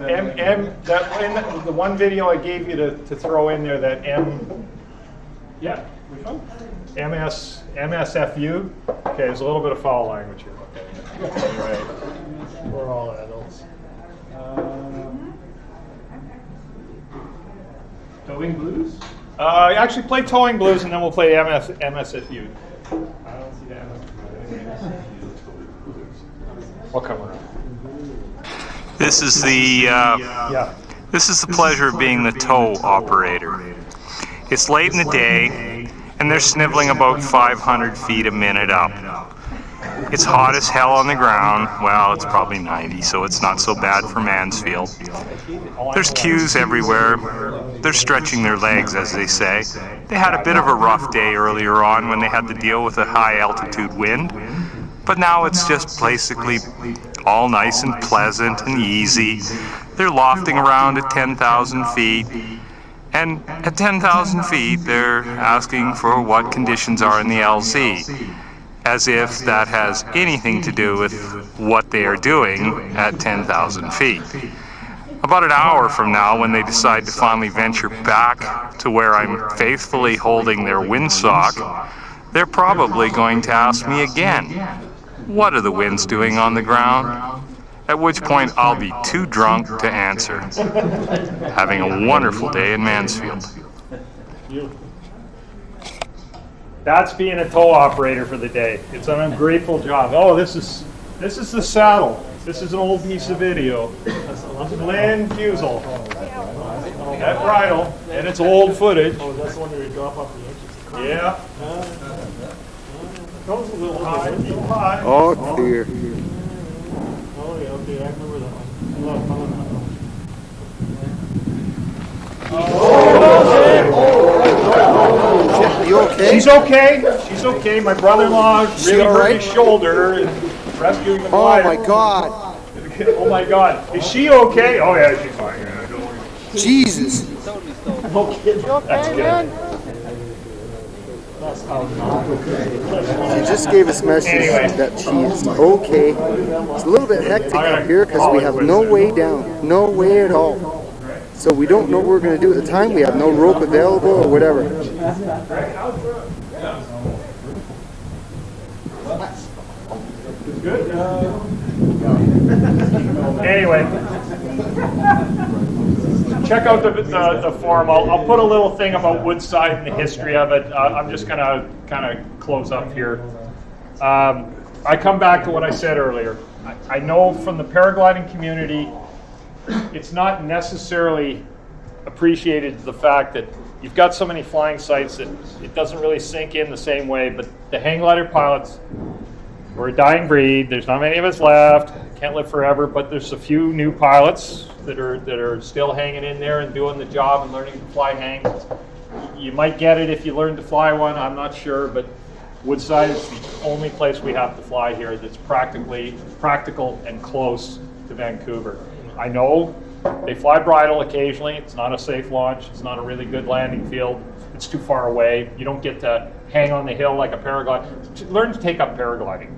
The one video I gave you to throw in there, that Yeah, which one? MSFU. Okay, there's a little bit of foul language here. Okay. Anyway. We're all adults. Towing Blues? Actually play Towing Blues and then we'll play MSFU. I don't see that. I'll come around. This is the pleasure of being the tow operator. It's late in the day and they're sniveling about 500 feet a minute up. It's hot as hell on the ground. Well, it's probably 90, so it's not so bad for Mansfield. There's queues everywhere. They're stretching their legs, as they say. They had a bit of a rough day earlier on when they had to deal with a high altitude wind. But now it's just basically all nice and pleasant and easy. They're lofting around at 10,000 feet. And at 10,000 feet, they're asking for what conditions are in the LZ. As if that has anything to do with what they are doing at 10,000 feet. About an hour from now, when they decide to finally venture back to where I'm faithfully holding their windsock, they're probably going to ask me again, what are the winds doing on the ground? At which point I'll be too drunk to answer. Having a wonderful day in Mansfield. That's being a tow operator for the day. It's an ungrateful job. Oh, this is the saddle. This is an old piece of video. Lynn Fusel. That bridle, and it's old footage. Oh, that's the one where you drop off the edges. Yeah. Goes a little high. A little high. All clear. Oh, yeah, okay, I remember that one. I love fun that one. You okay? She's okay. She's okay. My brother-in-law really hurt his shoulder and rescuing the glider. Oh my God. Oh my God. Is she okay? Oh yeah, she's fine. Yeah, don't worry. Jesus. No kidding. That's good. She just gave us message that she's okay. It's a little bit hectic up here because we have no way down. No way at all. So we don't know what we're going to do at the time. We have no rope available or whatever. Good. Anyway, check out the forum. I'll put a little thing about Woodside and the history of it. I'm just going to kind of close up here. I come back to what I said earlier. I know from the paragliding community, it's not necessarily appreciated the fact that you've got so many flying sites that it doesn't really sink in the same way, but the hang glider pilots, we're a dying breed. There's not many of us left. Can't live forever, but there's a few new pilots that are still hanging in there and doing the job and learning to fly hangs. You might get it if you learn to fly one, I'm not sure, but Woodside is the only place we have to fly here that's practical and close to Vancouver. I know they fly bridle occasionally. It's not a safe launch. It's not a really good landing field. It's too far away. You don't get to hang on the hill like a paraglide. Learn to take up paragliding.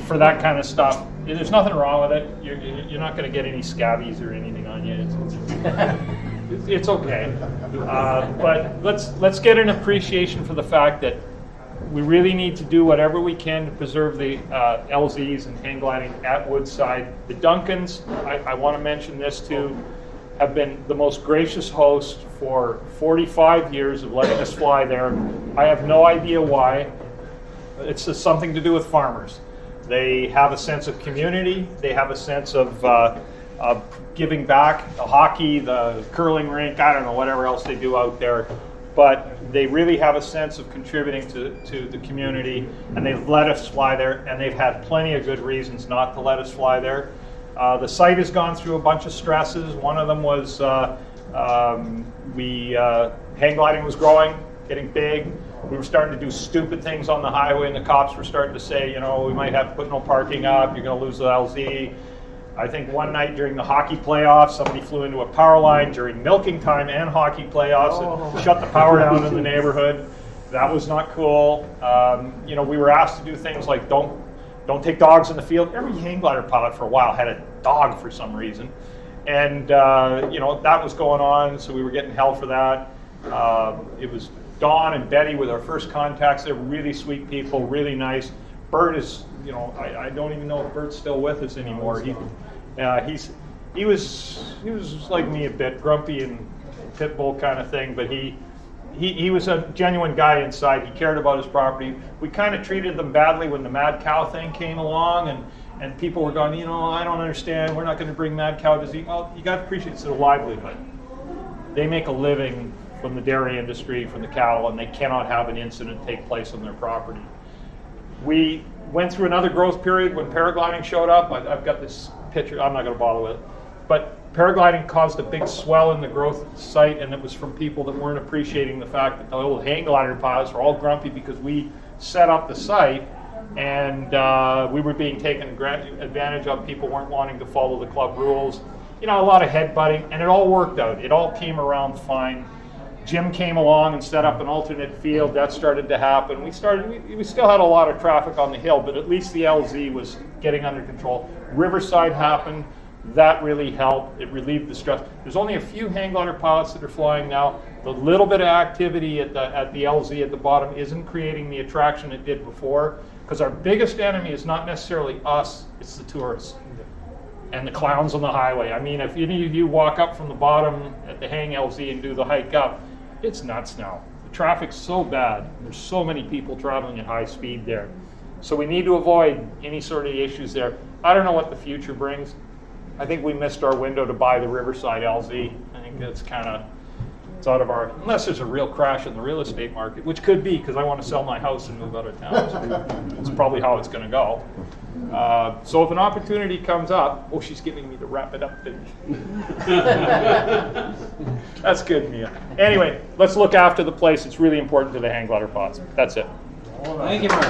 For that kind of stuff, there's nothing wrong with it. You're not going to get any scabies or anything on you. It's okay. But let's get an appreciation for the fact that we really need to do whatever we can to preserve the LZs and hang gliding at Woodside. The Duncans, I want to mention this too, have been the most gracious host for 45 years of letting us fly there. I have no idea why. It's just something to do with farmers. They have a sense of community. They have a sense of giving back. The hockey, the curling rink, I don't know, whatever else they do out there. But they really have a sense of contributing to the community, and they've let us fly there, and they've had plenty of good reasons not to let us fly there. The site has gone through a bunch of stresses. One of them was hang gliding was growing, getting big. We were starting to do stupid things on the highway, and the cops were starting to say, you know, we might have to put no parking up, you're going to lose the LZ. I think one night during the hockey playoffs, somebody flew into a power line during milking time and hockey playoffs and shut the power down in the neighborhood. That was not cool. You know, we were asked to do things like don't take dogs in the field. Every hang glider pilot for a while had a dog for some reason. And, you know, that was going on, so we were getting hell for that. It was Dawn and Betty with our first contacts. They're really sweet people, really nice. Bert is, you know, I don't even know if Bert's still with us anymore. He was like me a bit, grumpy and pit bull kind of thing, but he was a genuine guy inside. He cared about his property. We kind of treated them badly when the mad cow thing came along, and people were going, you know, I don't understand. We're not going to bring mad cow disease. Well, you got to appreciate it's their livelihood. They make a living from the dairy industry, from the cattle, and they cannot have an incident take place on their property. We went through another growth period when paragliding showed up. I've got this picture, I'm not going to bother with it. But paragliding caused a big swell in the growth site, and it was from people that weren't appreciating the fact that the little hang glider pilots were all grumpy because we set up the site and we were being taken advantage of. People weren't wanting to follow the club rules. You know, a lot of headbutting, and it all worked out. It all came around fine. Jim came along and set up an alternate field. That started to happen. We still had a lot of traffic on the hill, but at least the LZ was getting under control. Riverside happened. That really helped. It relieved the stress. There's only a few hang glider pilots that are flying now. The little bit of activity at the LZ at the bottom isn't creating the attraction it did before, because our biggest enemy is not necessarily us, it's the tourists and the clowns on the highway. I mean, if any of you walk up from the bottom at the hang LZ and do the hike up, it's nuts now. The traffic's so bad. There's so many people traveling at high speed there. So we need to avoid any sort of issues there. I don't know what the future brings. I think we missed our window to buy the Riverside LZ. I think that's kind of, it's out of our, unless there's a real crash in the real estate market, which could be because I want to sell my house and move out of town. So it's probably how it's going to go. So if an opportunity comes up, oh, she's giving me the wrap it up thing. That's good, Mia. Anyway, let's look after the place. It's really important to the hang glider pods. That's it. Thank you, Mark.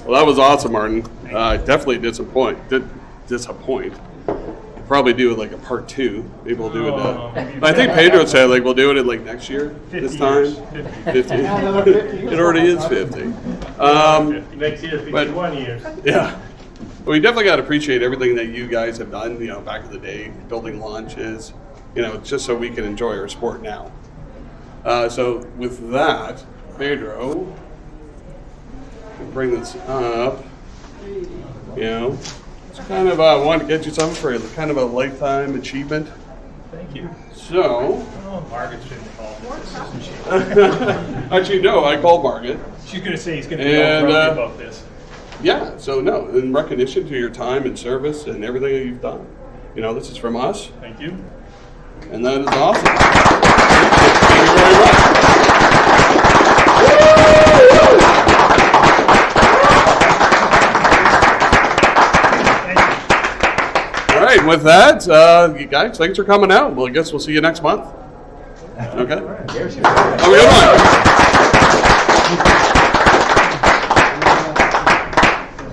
Well, that was awesome, Martin. Definitely disappoint. Probably do it like a part 2. Maybe we'll do it. I think Pedro said like we'll do it in like next year. This time. 50. It already is 50. Next year, 51 years. Yeah. Well, we definitely got to appreciate everything that you guys have done. You know, back in the day, building launches. You know, just so we can enjoy our sport now. So with that, Pedro, we'll bring this up. You know. It's kind of wanted to get you something for kind of a lifetime achievement. Thank you. So, Margaret shouldn't call this, isn't she? actually, no, I called Margaret. She's going to say he's going to be all grumpy about this. Yeah, so no, in recognition to your time and service and everything that you've done. You know, this is from us. Thank you. And that is awesome. Thank you very much. All right, with that, you guys, thanks for coming out. Well, I guess we'll see you next month. Okay? Have a good one.